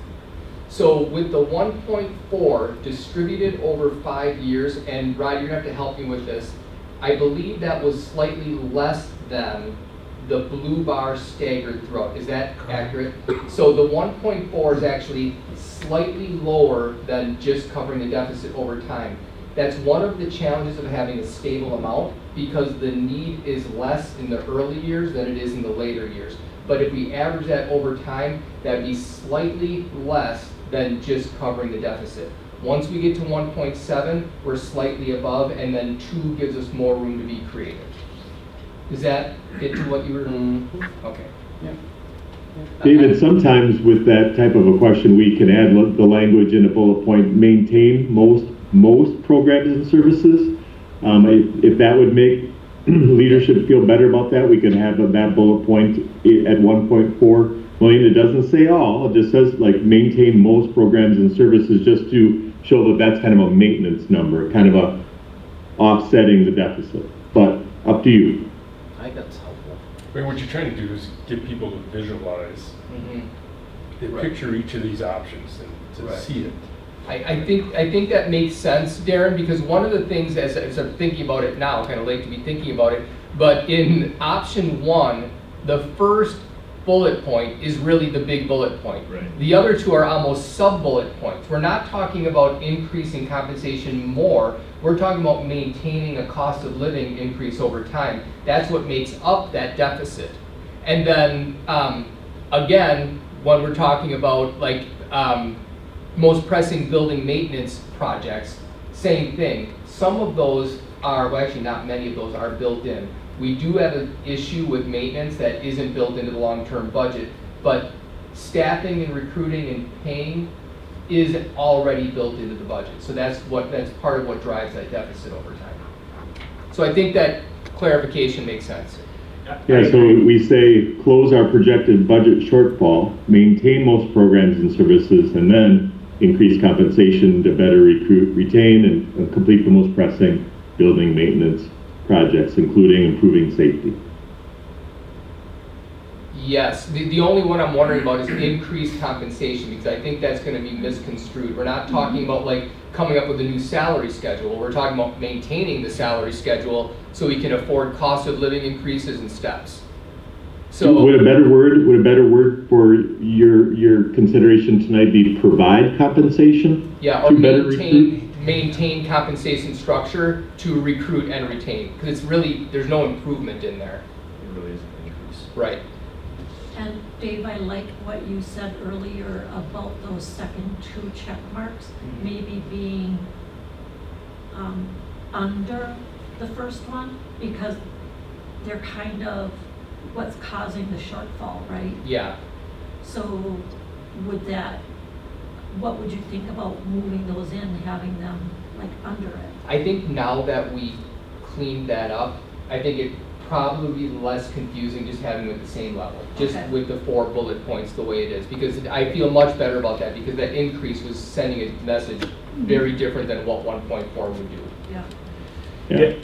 So with the 1.4 distributed over 5 years, and Rod, you're gonna have to help me with this, I believe that was slightly less than the blue bar staggered throughout. Is that accurate? So the 1.4 is actually slightly lower than just covering the deficit over time. That's one of the challenges of having a stable amount, because the need is less in the early years than it is in the later years. But if we average that over time, that'd be slightly less than just covering the deficit. Once we get to 1.7, we're slightly above, and then 2 gives us more room to be creative. Does that get to what you were? Okay. David, sometimes with that type of a question, we can add the language in a bullet point, maintain most programs and services. If that would make leadership feel better about that, we could have that bullet point at 1.4 million. It doesn't say all, it just says like maintain most programs and services, just to show that that's kind of a maintenance number, kind of a offsetting the deficit. But up to you. I think that's helpful. I mean, what you're trying to do is get people to visualize, they picture each of these options and to see it. I think that makes sense, Darren, because one of the things, as I'm thinking about it now, kind of late to be thinking about it, but in option 1, the first bullet point is really the big bullet point. Right. The other 2 are almost sub-bullet points. We're not talking about increasing compensation more. We're talking about maintaining a cost of living increase over time. That's what makes up that deficit. And then, again, when we're talking about like most pressing building maintenance projects, same thing. Some of those are, well, actually not many of those are built in. We do have an issue with maintenance that isn't built into the long-term budget, but staffing and recruiting and paying is already built into the budget. So that's part of what drives that deficit over time. So I think that clarification makes sense. Yeah, so we say close our projected budget shortfall, maintain most programs and services, and then increase compensation to better recruit, retain, and complete the most pressing building maintenance projects, including improving safety. Yes, the only one I'm wondering about is increased compensation, because I think that's going to be misconstrued. We're not talking about like coming up with a new salary schedule. We're talking about maintaining the salary schedule so we can afford cost of living increases and steps. So would a better word for your consideration tonight be provide compensation? Yeah, or maintain compensation structure to recruit and retain, because it's really, there's no improvement in there. It really is an increase. Right. And Dave, I like what you said earlier about those second 2 check marks, maybe being under the first one, because they're kind of what's causing the shortfall, right? Yeah. So what would you think about moving those in, having them like under it? I think now that we cleaned that up, I think it probably be less confusing just having it at the same level, just with the 4 bullet points the way it is, because I feel much better about that, because that increase was sending a message very different than what 1.4 would do. Yeah.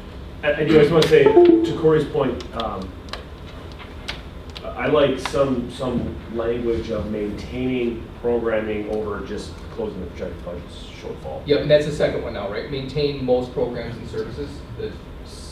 I just want to say, to Corey's point, I like some language of maintaining programming over just closing the projected budget shortfall. Yep, and that's the second one now, right? Maintain most programs and services.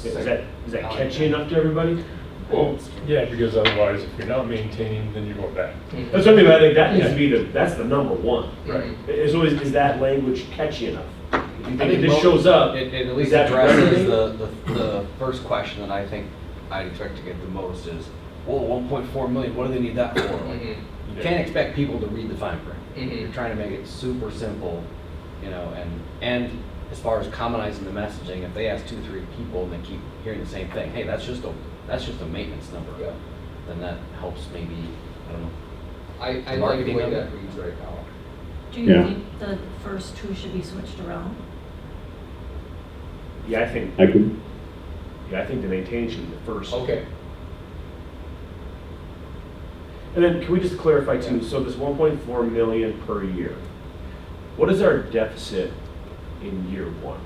Is that catchy enough to everybody? Well, yeah, because otherwise, if you're not maintaining, then you're going back. That's what I mean. I think that needs to be that's the number one. Right. Is that language catchy enough? If you think if this shows up, it at least is that addresses resonating? the first question that I think I'd expect to get the most is, well, 1.4 million, what do they need that for? Like, you can't expect people to read the fine print. You're trying to make it super simple, you know, and as far as commonizing the messaging, if they ask 2-3 people and they keep hearing the same thing, hey, that's just a maintenance number, then that helps maybe, I don't know. I like the way that reads right now. Do you think the first 2 should be switched around? Yeah, I think the maintain should be the first. Okay. And then can we just clarify too, so this 1.4 million per year, what is our deficit in year 1?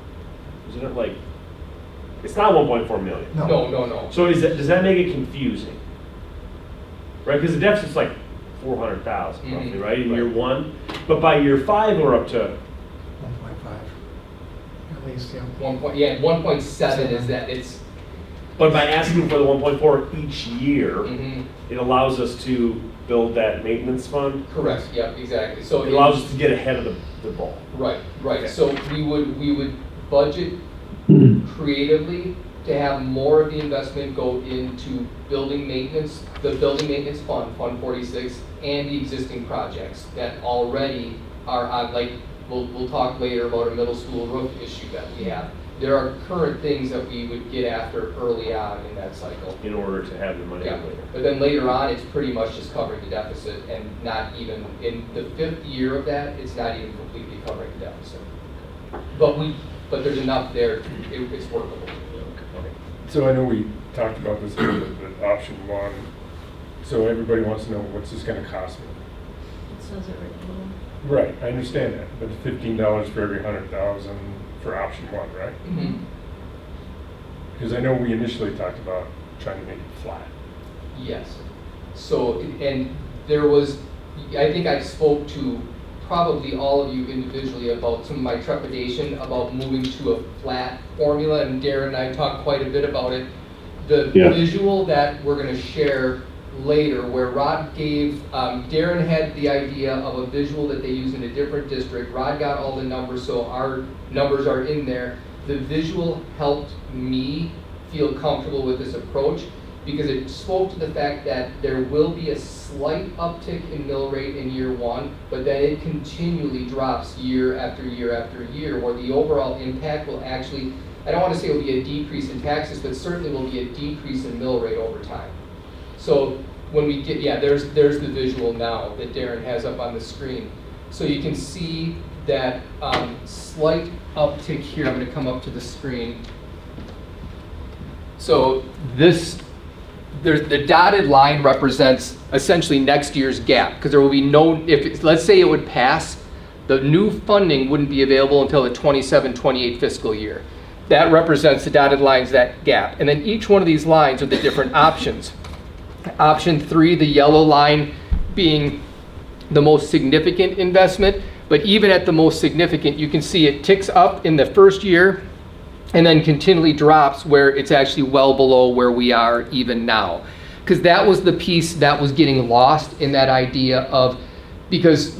Isn't it like, it's not 1.4 million? No. So does that make it confusing? Right, because the deficit's like 400,000 roughly, right, in year 1? But by year 5, we're up to 1.5, at least, yeah. 1.7 is that it's. But by asking for the 1.4 each year, Mhm. it allows us to build that maintenance fund. Correct, yeah, exactly. So It allows us to get ahead of the ball. Right, right. So we would budget creatively to have more of the investment go into building maintenance, the building maintenance fund, Fund 46, and the existing projects that already are on, like, we'll talk later about a middle school roof issue that we have. There are current things that we would get after early on in that cycle. In order to have the money Yeah, later. but then later on, it's pretty much just covering the deficit and not even, in the 5th year of that, it's not even completely covering the deficit. But there's enough there, it's workable. So I know we talked about this a little bit, but option one, so everybody wants to know, what's this gonna cost me? It says it right below. Right, I understand that, but $15 for every 100,000 for option one, right? Mhm. Because I know we initially talked about trying to make it flat. Yes. So, and there was, I think I spoke to probably all of you individually about some of my trepidation about moving to a flat formula, and Darren and I talked quite a bit about it. The Yeah. visual that we're gonna share later, where Rod gave, Darren had the idea of a visual that they use in a different district. Rod got all the numbers, so our numbers are in there. The visual helped me feel comfortable with this approach because it spoke to the fact that there will be a slight uptick in mill rate in year one, but then it continually drops year after year after year, where the overall impact will actually, I don't want to say it will be a decrease in taxes, but certainly will be a decrease in mill rate over time. So when we get, yeah, there's the visual now that Darren has up on the screen. So you can see that slight uptick here. I'm going to come up to the screen. So the dotted line represents essentially next year's gap, because there will be no, let's say it would pass, the new funding wouldn't be available until the 27-28 fiscal year. That represents the dotted lines, that gap. And then each one of these lines are the different options. Option 3, the yellow line being the most significant investment, but even at the most significant, you can see it ticks up in the first year and then continually drops where it's actually well below where we are even now. Because that was the piece that was getting lost in that idea of, because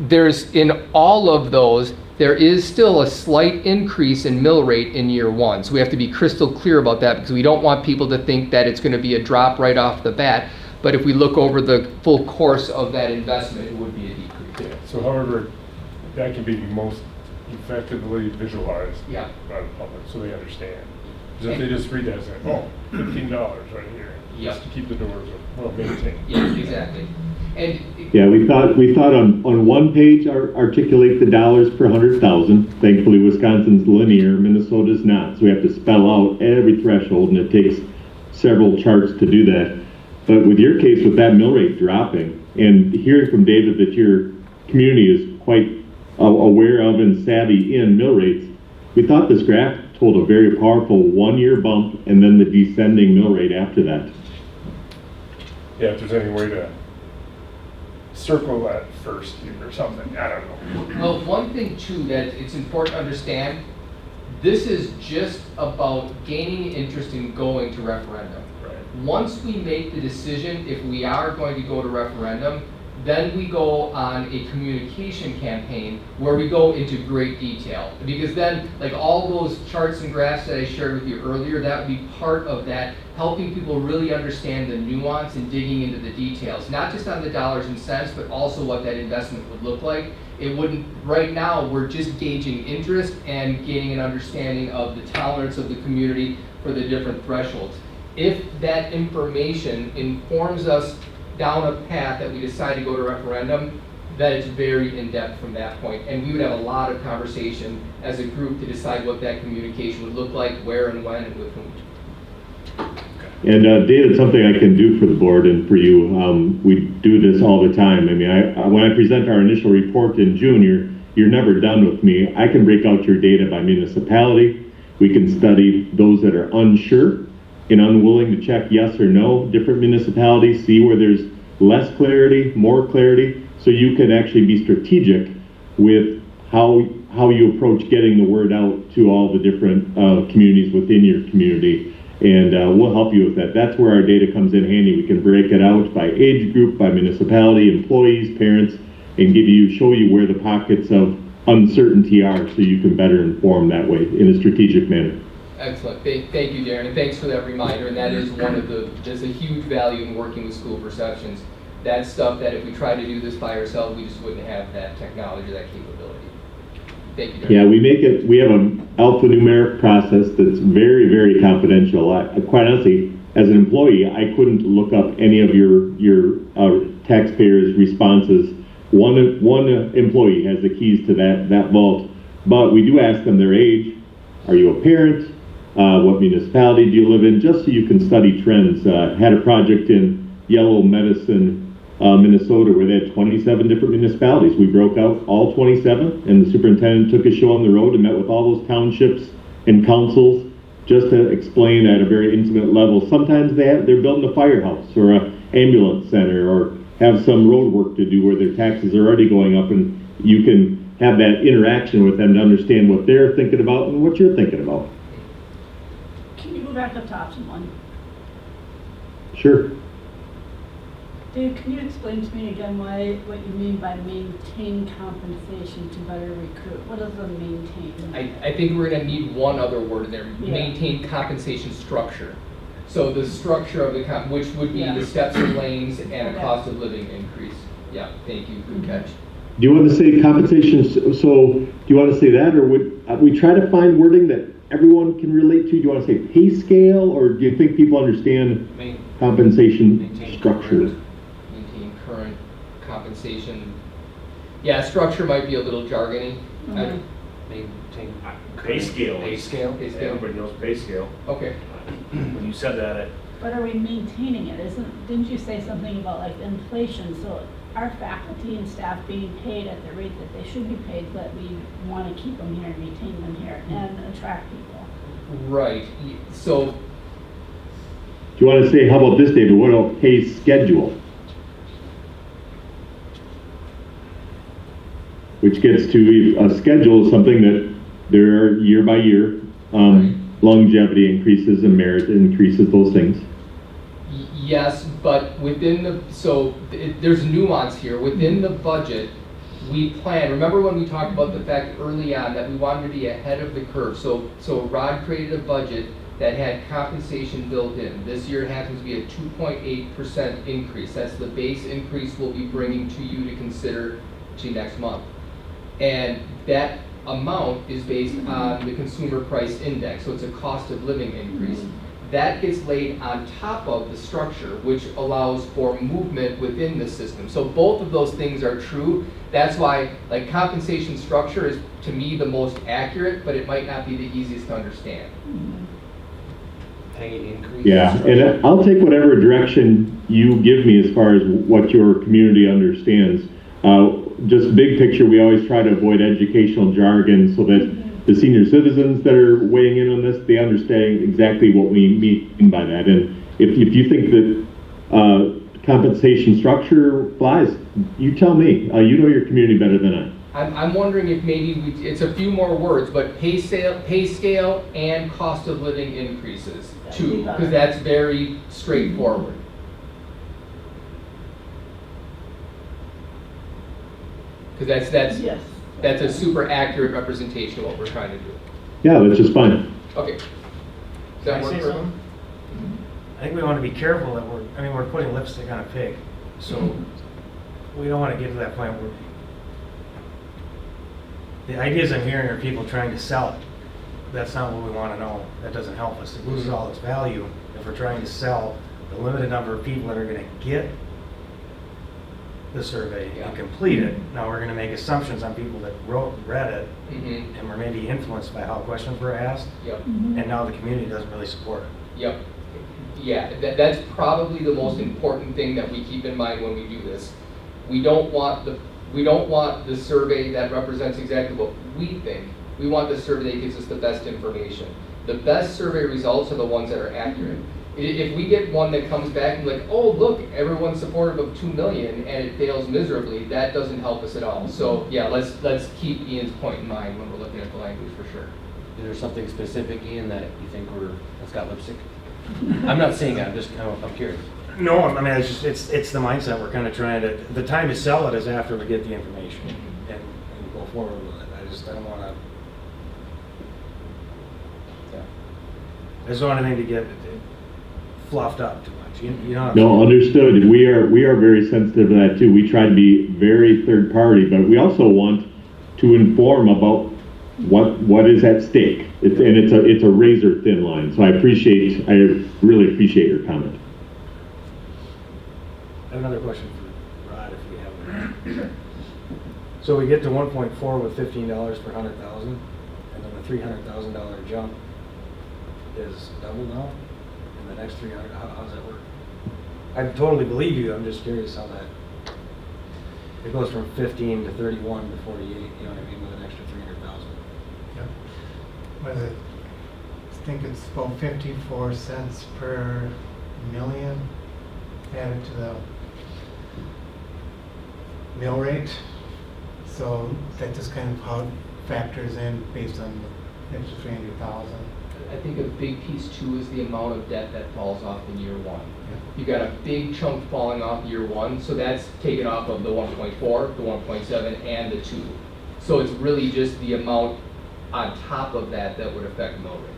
there's in all of those, there is still a slight increase in mill rate in year one. So we have to be crystal clear about that, because we don't want people to think that it's going to be a drop right off the bat. But if we look over the full course of that investment, it would be a decrease. Yeah, so however, that can be most effectively visualized Yeah. by the public, so they understand. Because if they just read that, it's like, oh, $15 right here, Yeah. just to keep the doors well maintained. Yeah, exactly. And Yeah, we thought on one page articulate the dollars per 100,000. Thankfully, Wisconsin's linear, Minnesota's not. So we have to spell out every threshold, and it takes several charts to do that. But with your case, with that mill rate dropping, and hearing from David that your community is quite aware of and savvy in mill rates, we thought this graph told a very powerful 1-year bump and then the descending mill rate after that. Yeah, if there's any way to circle that first year or something, I don't know. well, one thing too that it's important to understand, this is just about gaining interest in going to referendum. Right. Once we make the decision, if we are going to go to referendum, then we go on a communication campaign where we go into great detail. Because then, like all those charts and graphs that I shared with you earlier, that would be part of that, helping people really understand the nuance and digging into the details. Not just on the dollars and cents, but also what that investment would look like. It wouldn't, right now, we're just gauging interest and gaining an understanding of the tolerance of the community for the different thresholds. If that information informs us down a path that we decide to go to referendum, that it's very in-depth from that point. And we would have a lot of conversation as a group to decide what that communication would look like, where and when and with whom. And David, something I can do for the board and for you, we do this all the time. I mean, when I present our initial report in June, you're never done with me. I can break out your data by municipality. We can study those that are unsure and unwilling to check yes or no, different municipalities, see where there's less clarity, more clarity, so you can actually be strategic with how you approach getting the word out to all the different communities within your community. And we'll help you with that. That's where our data comes in handy. We can break it out by age group, by municipality, employees, parents, and show you where the pockets of uncertainty are so you can better inform that way in a strategic manner. Excellent. Thank you, Darren, and thanks for that reminder. And that is there's a huge value in working with school perceptions. That's stuff that if we tried to do this by ourselves, we just wouldn't have that technology, that capability. Thank you, Darren. Yeah, we have an alphanumeric process that's very, very confidential. Quite honestly, as an employee, I couldn't look up any of your taxpayers' responses. One employee has the keys to that vault, but we do ask them their age. Are you a parent? What municipality do you live in? Just so you can study trends. Had a project in Yellow Medicine, Minnesota, where they had 27 different municipalities. We broke out all 27, and the superintendent took a show on the road and met with all those townships and councils just to explain at a very intimate level. Sometimes they're building a firehouse or an ambulance center or have some road work to do where their taxes are already going up, and you can have that interaction with them to understand what they're thinking about and what you're thinking about. Can you go back up to option 1? Sure. Dave, can you explain to me again what you mean by maintain compensation to better recruit? What does the maintain mean? I think we're going to need one other word in there, Yeah. maintain compensation structure. So the structure of the which would be the steps and lanes and a cost of living increase. Yeah, thank you, good catch. Do you want to say compensation, so do you want to say that, or would we try to find wording that everyone can relate to? Do you want to say pay scale, or do you think people understand compensation structure? Maintain current compensation. Yeah, structure might be a little jargony. Maintain Pay scale. Pay scale. Pay scale. Everybody knows pay scale. Okay. When you said that, But are we maintaining it? Didn't you say something about like inflation? So our faculty and staff being paid at the rate that they should be paid, but we want to keep them here and retain them here and attract people. Right. So Do you want to say, how about this, David? What about pay schedule? Which gets to a schedule, something that there are year by year, longevity increases and merit increases, those things. Yes, but within there's nuance here. Within the budget, we plan, remember when we talked about the fact early on that we wanted to be ahead of the curve. So Rod created a budget that had compensation built in. This year it happens to be a 2.8% increase. That's the base increase we'll be bringing to you to consider to next month. And that amount is based on the consumer price index, so it's a cost of living increase. That gets laid on top of the structure, which allows for movement within the system. So both of those things are true. That's why, like, compensation structure is, to me, the most accurate, but it might not be the easiest to understand. Pay increase. Yeah, and I'll take whatever direction you give me as far as what your community understands. Just big picture, we always try to avoid educational jargon so that the senior citizens that are weighing in on this, they understand exactly what we mean by that. And if you think that compensation structure flies, you tell me. You know your community better than I. I'm wondering if maybe it's a few more words, but pay scale and cost of living increases too, because that's very straightforward. Because that's a super accurate representation of what we're trying to do. Yeah, that's just fine. Okay. Does that Can I work say for something? I think we want to be careful that we're putting lipstick on a pig. So we don't want to get to that point where the ideas I'm hearing are people trying to sell it. That's not what we want to know. That doesn't help us. It loses all its value if we're trying to sell the limited number of people that are going to get the survey and complete it. Now we're going to make assumptions on people that read it, and were maybe influenced by how questions were asked, and now the community doesn't really support it. Yep. Yeah, that's probably the most important thing that we keep in mind when we do this. We don't want the survey that represents exactly what we think. We want the survey that gives us the best information. The best survey results are the ones that are accurate. If we get one that comes back and like, oh, look, everyone's supportive of 2 million and it fails miserably, that doesn't help us at all. So yeah, let's keep Ian's point in mind when we're looking at the language for sure. Is there something specific, Ian, that you think that's got lipstick? I'm not saying that, I'm curious. No, I mean, it's the mindset we're kind of trying to, the time to sell it is after we get the information and go forward with it. I don't want to, I just don't want anything to get fluffed up too much. You know. No, understood. We are very sensitive to that too. We try to be very third party, but we also want to inform about what is at stake. It's a razor thin line. So I really appreciate your comment. I have another question for Rod, if we have one. So we get to 1.4 with $15 per 100,000, and then the $300,000 jump is double now, and the next 300. How does that work? I totally believe you. I'm just curious how that. It goes from 15 to 31 to 48. You know what I mean, with an extra 300,000. Yep. What is it? I think it's about 54 cents per million added to the mill rate. So that just kind of how it factors in based on the extra 300,000. I think a big piece too is the amount of debt that falls off in year one. Yeah. You got a big chunk falling off year one, so that's taken off of the 1.4, the 1.7, and the 2. So it's really just the amount on top of that would affect the mill rate.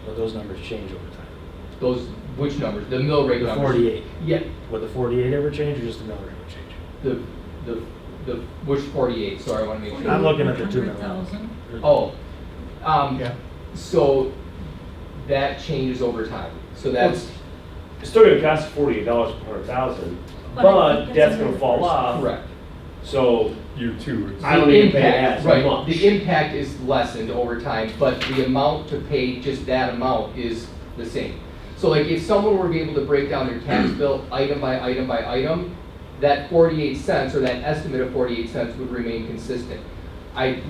But those numbers change over time. Those, which numbers? The mill rate The numbers. 48. Yeah. Would the 48 ever change, or just the mill rate would change? The which 48? Sorry, I want to make sure. I'm looking at the 2 million. 100,000. Oh, Yeah. so that changes over time. So that's It's still gonna cost $48 per 100,000, But I but think that's it's gonna in fall the off. correct. So Year 2 is. I don't The need to pay impact, as right, much. the impact is lessened over time, but the amount to pay, just that amount, is the same. So like if someone were to be able to break down their tax bill item by item by item, that 48 cents or that estimate of 48 cents would remain consistent.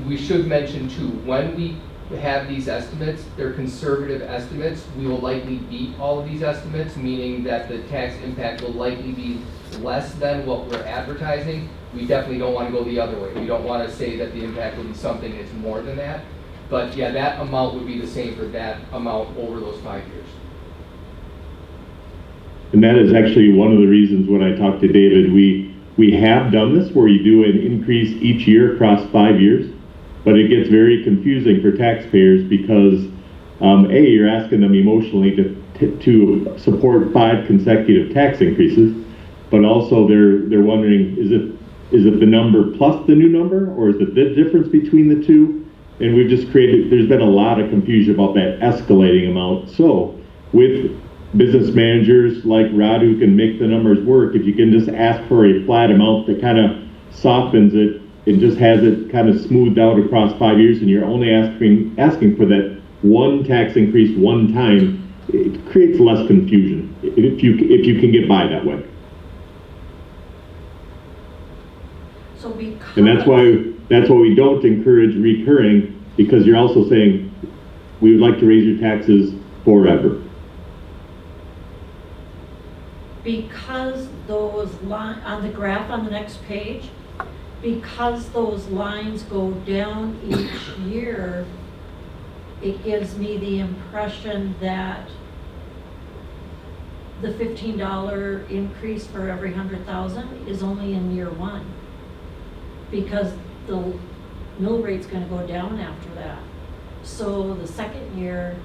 We should mention too, when we have these estimates, they're conservative estimates. We will likely beat all of these estimates, meaning that the tax impact will likely be less than what we're advertising. We definitely don't want to go the other way. We don't want to say that the impact will be something that's more than that. But yeah, that amount would be the same for that amount over those 5 years. And that is actually one of the reasons when I talked to David, we have done this where you do an increase each year across 5 years, but it gets very confusing for taxpayers because you're asking them emotionally to support 5 consecutive tax increases, but also they're wondering, is it the number plus the new number, or is it the difference between the two? And we've just there's been a lot of confusion about that escalating amount. So with business managers like Rod who can make the numbers work, if you can just ask for a flat amount that kind of softens it and just has it kind of smoothed out across 5 years, and you're only asking for that one tax increase one time, it creates less confusion if you can get by that way. So because. And that's why we don't encourage recurring, because you're also saying we would like to raise your taxes forever. Because those on the graph on the next page, because those lines go down each year, it gives me the impression that the $15 increase for every 100,000 is only in year one. Because the mill rate's gonna go down after that. So the second year,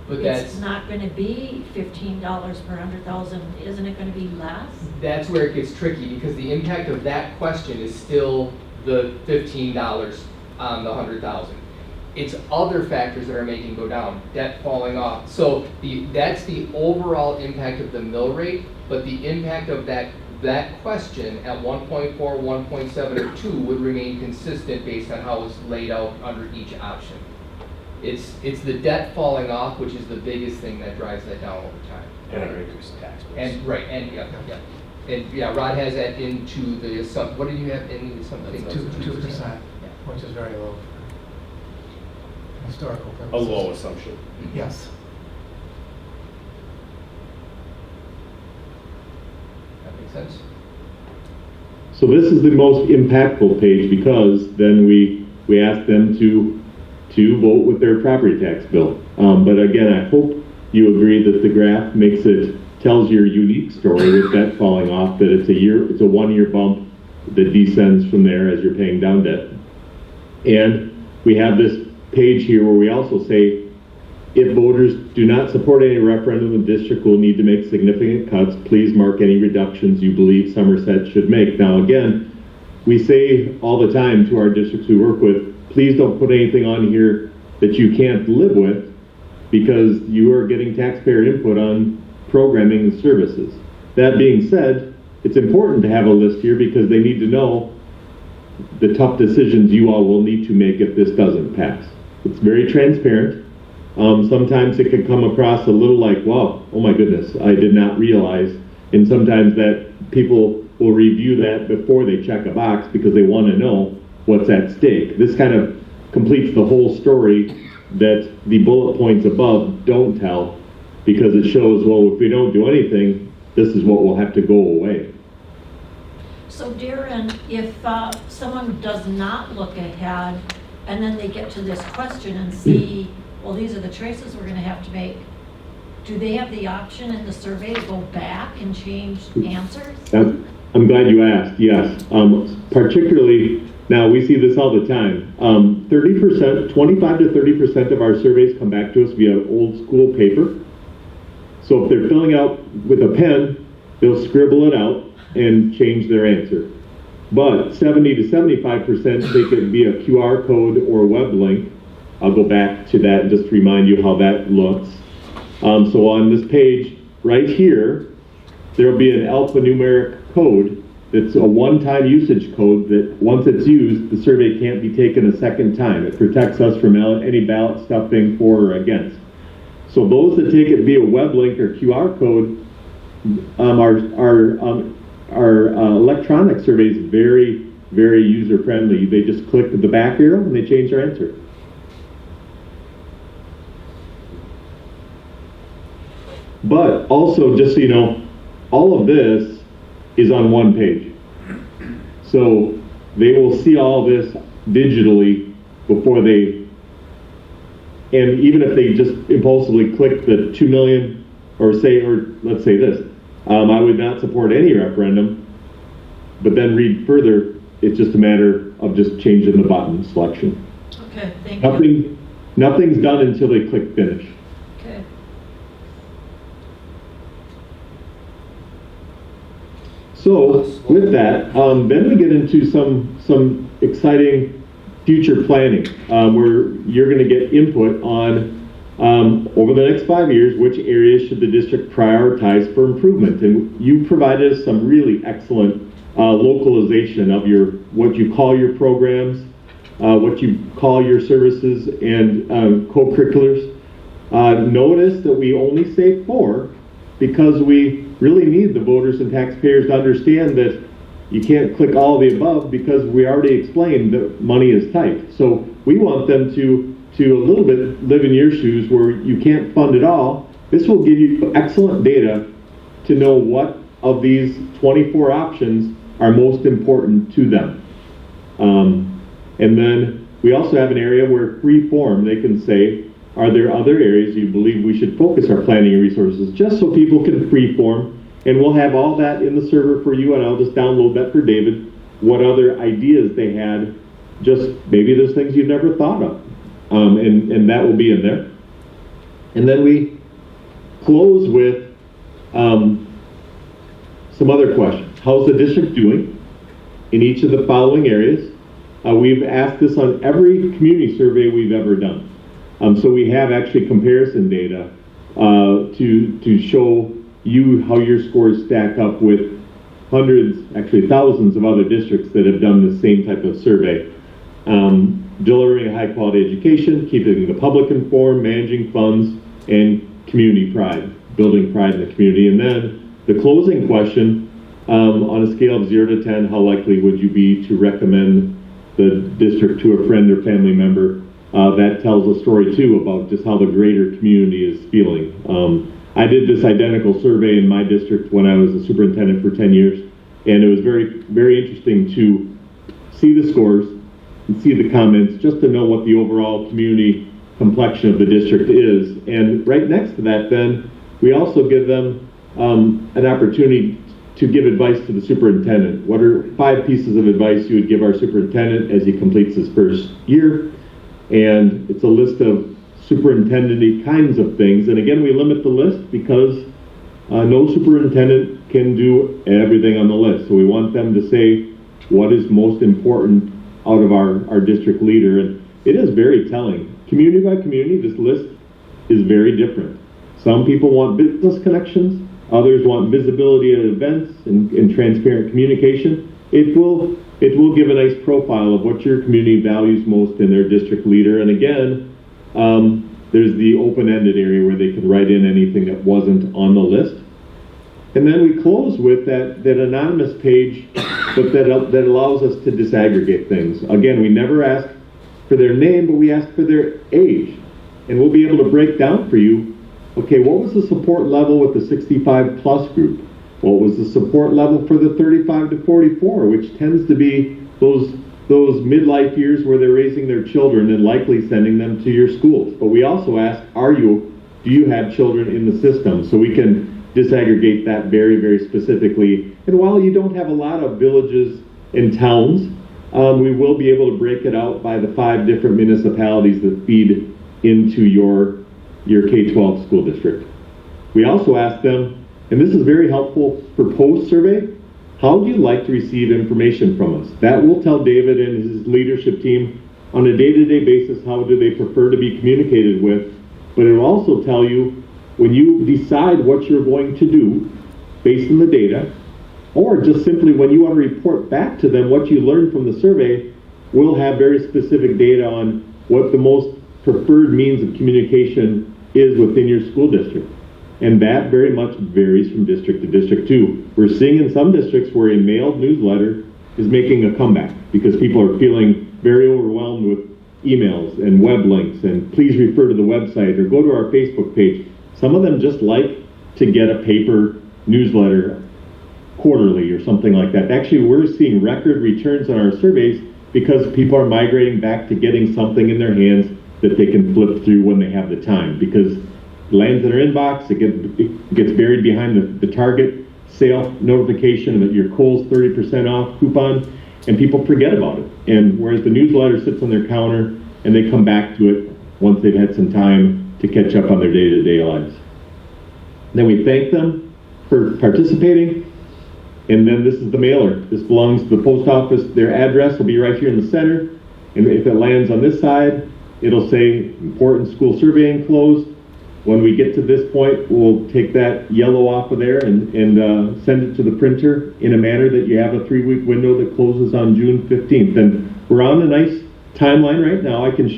But it's not gonna be $15 per 100,000, isn't it gonna be less? that's where it gets tricky, because the impact of that question is still the $15 on the 100,000. It's other factors that are making it go down, debt falling off. So that's the overall impact of the mill rate, but the impact of that question at 1.4, 1.7, or 2 would remain consistent based on how it's laid out under each option. It's the debt falling off, which is the biggest thing that drives that down over time. And our increase in tax base. And, right, and, yeah, Rod has that into the, what did you have in something? 2%, which is very low for historical purposes. A low assumption. Yes. Makes sense? So this is the most impactful page because then we ask them to vote with their property tax bill. But again, I hope you agree that the graph tells your unique story with debt falling off, that it's a 1 year bump that descends from there as you're paying down debt. And we have this page here where we also say, if voters do not support any referendum, the district will need to make significant cuts. Please mark any reductions you believe Somerset should make. Now again, we say all the time to our districts we work with, please don't put anything on here that you can't live with, because you are getting taxpayer input on programming and services. That being said, it's important to have a list here because they need to know the tough decisions you all will need to make if this doesn't pass. It's very transparent. Sometimes it can come across a little like, wow, oh my goodness, I did not realize. And sometimes that people will review that before they check a box because they want to know what's at stake. This kind of completes the whole story that the bullet points above don't tell, because it shows, well, if we don't do anything, this is what will have to go away. So Darren, if someone does not look ahead and then they get to this question and see, well, these are the choices we're going to have to make, do they have the option in the survey to go back and change answers? I'm glad you asked, yes. Particularly, now we see this all the time. 30%, 25 to 30% of our surveys come back to us via old school paper. So if they're filling out with a pen, they'll scribble it out and change their answer. But 70 to 75% take it via QR code or web link. I'll go back to that and just remind you how that looks. So on this page right here, there will be an alphanumeric code that's a one-time usage code that once it's used, the survey can't be taken a second time. It protects us from any ballot stuffing for or against. So those that take it via web link or QR code, our electronic survey is very, very user-friendly. They just click the back arrow and they change their answer. But also, just so you know, all of this is on one page. So they will see all this digitally before they, and even if they just impulsively click the 2 million, or let's say this, I would not support any referendum, but then read further, it's just a matter of just changing the button selection. Okay, thank you. Nothing's done until they click finish. Okay. So with that, then we get into some exciting future planning, where you're going to get input on over the next 5 years, which areas should the district prioritize for improvement. And you provided us some really excellent localization of what you call your programs, what you call your services and co-curriculars. Notice that we only say 4 because we really need the voters and taxpayers to understand that you can't click all of the above because we already explained that money is tight. So we want them to a little bit live in your shoes where you can't fund it all. This will give you excellent data to know what of these 24 options are most important to them. And then we also have an area where free form, they can say, are there other areas you believe we should focus our planning and resources, just so people can free form. And we'll have all that in the server for you, and I'll just download that for David, what other ideas they had, just maybe there's things you've never thought of. And that will be in there. And then we close with some other questions. How's the district doing in each of the following areas? We've asked this on every community survey we've ever done. So we have actually comparison data to show you how your scores stack up with hundreds, actually thousands of other districts that have done the same type of survey. Delivering a high quality education, keeping the public informed, managing funds, and community pride, building pride in the community. And then the closing question, on a scale of 0 to 10, how likely would you be to recommend the district to a friend or family member? That tells a story too about just how the greater community is feeling. I did this identical survey in my district when I was a superintendent for 10 years, and it was very, very interesting to see the scores and see the comments, just to know what the overall community complexion of the district is. And right next to that, then, we also give them an opportunity to give advice to the superintendent. What are 5 pieces of advice you would give our superintendent as he completes his first year? And it's a list of superintendent-y kinds of things. And again, we limit the list because no superintendent can do everything on the list. So we want them to say what is most important out of our district leader. And it is very telling. Community by community, this list is very different. Some people want business connections. Others want visibility at events and transparent communication. It will give a nice profile of what your community values most in their district leader. And again, there's the open-ended area where they can write in anything that wasn't on the list. And then we close with that anonymous page, but that allows us to disaggregate things. Again, we never ask for their name, but we ask for their age. And we'll be able to break down for you, okay, what was the support level with the 65 plus group? What was the support level for the 35 to 44, which tends to be those midlife years where they're raising their children and likely sending them to your schools. But we also ask, do you have children in the system? So we can disaggregate that very, very specifically. And while you don't have a lot of villages and towns, we will be able to break it out by the 5 different municipalities that feed into your K-12 school district. We also ask them, and this is very helpful for post-survey, how do you like to receive information from us? That will tell David and his leadership team on a day-to-day basis how do they prefer to be communicated with, but it will also tell you when you decide what you're going to do based on the data, or just simply when you want to report back to them what you learned from the survey, we'll have very specific data on what the most preferred means of communication is within your school district. And that very much varies from district to district too. We're seeing in some districts where a mailed newsletter is making a comeback because people are feeling very overwhelmed with emails and web links and please refer to the website or go to our Facebook page. Some of them just like to get a paper newsletter quarterly or something like that. Actually, we're seeing record returns on our surveys because people are migrating back to getting something in their hands that they can flip through when they have the time, because it lands in their inbox, it gets buried behind the Target sale notification that your Kohl's 30% off coupon, and people forget about it. And whereas the newsletter sits on their counter and they come back to it once they've had some time to catch up on their day-to-day lives. Then we thank them for participating, and then this is the mailer. This belongs to the post office. Their address will be right here in the center, and if it lands on this side, it'll say important school survey enclosed. When we get to this point, we'll take that yellow off of there and send it to the printer in a manner that you have a 3-week window that closes on June 15th. And we're on a nice timeline right now. I can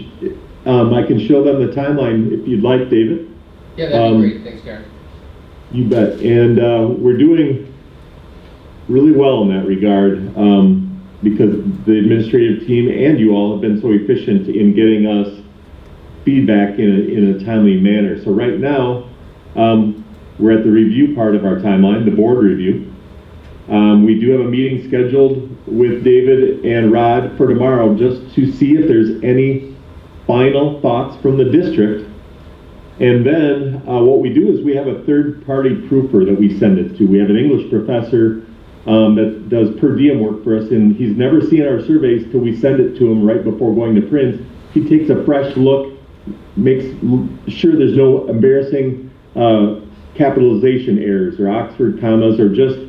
show them the timeline if you'd like, David. Yeah, that'd be great. Thanks, Karen. You bet. And we're doing really well in that regard because the administrative team and you all have been so efficient in getting us feedback in a timely manner. So right now, we're at the review part of our timeline, the board review. We do have a meeting scheduled with David and Rod for tomorrow just to see if there's any final thoughts from the district. And then what we do is we have a third-party proofer that we send it to. We have an English professor that does per diem work for us, and he's never seen our surveys till we send it to him right before going to print. He takes a fresh look, makes sure there's no embarrassing capitalization errors or Oxford commas, or just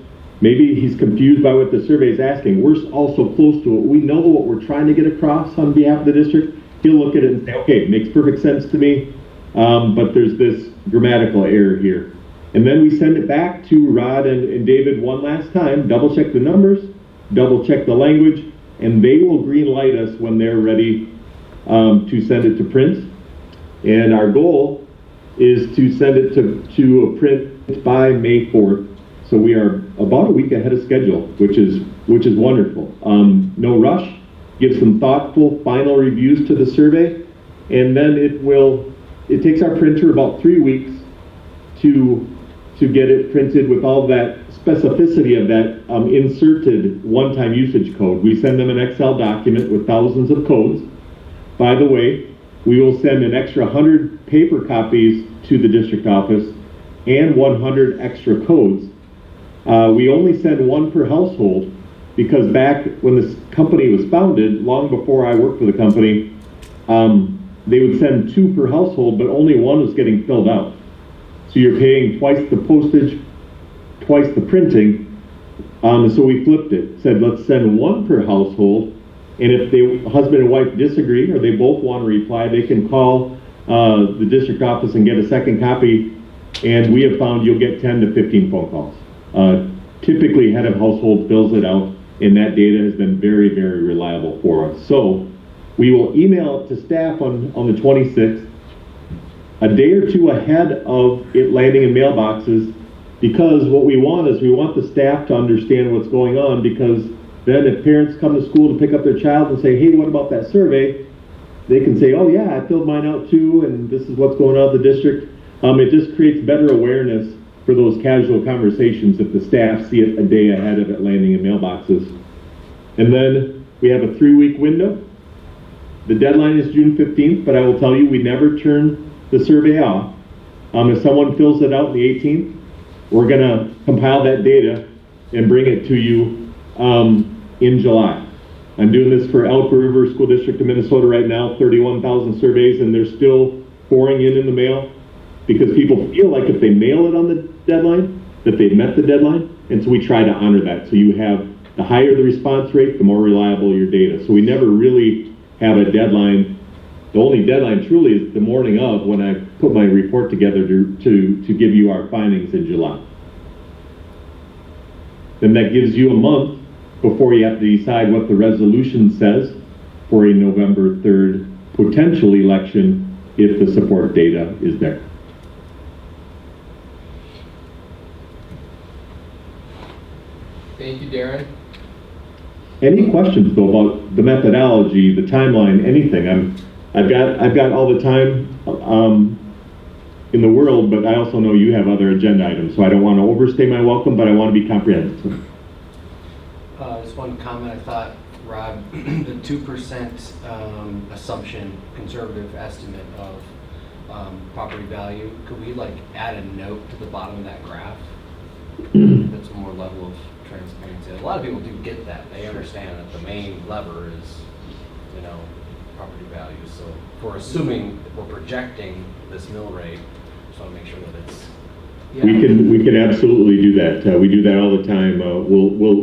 maybe he's confused by what the survey is asking. We're also close to it. We know what we're trying to get across on behalf of the district. He'll look at it and say, okay, it makes perfect sense to me, but there's this grammatical error here. And then we send it back to Rod and David one last time, double check the numbers, double check the language, and they will green light us when they're ready to send it to print. And our goal is to send it to a print by May 4th. So we are about a week ahead of schedule, which is wonderful. No rush. Give some thoughtful final reviews to the survey, and then it takes our printer about 3 weeks to get it printed with all that specificity of that inserted one-time usage code. We send them an Excel document with thousands of codes. By the way, we will send an extra 100 paper copies to the district office and 100 extra codes. We only send one per household because back when this company was founded, long before I worked for the company, they would send 2 per household, but only 1 was getting filled out. So you're paying twice the postage, twice the printing. So we flipped it, said let's send 1 per household, and if the husband and wife disagree or they both want to reply, they can call the district office and get a second copy, and we have found you'll get 10 to 15 phone calls. Typically, head of household fills it out, and that data has been very, very reliable for us. So we will email it to staff on the 26th, a day or two ahead of it landing in mailboxes, because what we want is we want the staff to understand what's going on, because then if parents come to school to pick up their child and say, hey, what about that survey? They can say, oh yeah, I filled mine out too, and this is what's going on at the district. It just creates better awareness for those casual conversations if the staff see it a day ahead of it landing in mailboxes. And then we have a 3-week window. The deadline is June 15th, but I will tell you, we never turn the survey off. If someone fills it out on the 18th, we're going to compile that data and bring it to you in July. I'm doing this for Elk River School District of Minnesota right now, 31,000 surveys, and they're still pouring in the mail because people feel like if they mail it on the deadline, that they've met the deadline, and so we try to honor that. So you have, the higher the response rate, the more reliable your data. So we never really have a deadline. The only deadline truly is the morning of, when I put my report together to give you our findings in July. Then that gives you a month before you have to decide what the resolution says for a November 3rd potential election if the support data is there. Thank you, Darren. Any questions though about the methodology, the timeline, anything? I've got all the time in the world, but I also know you have other agenda items, so I don't want to overstay my welcome, but I want to be comprehensive. Just one comment. I thought, Rob, the 2% assumption, conservative estimate of property value, could we like add a note to the bottom of that graph? That's a more level of transparency. A lot of people do get that. They understand that the main lever is, you know, property value. So if we're assuming that we're projecting this mill rate, just want to make sure that it's. Yeah. We can absolutely do that. We do that all the time.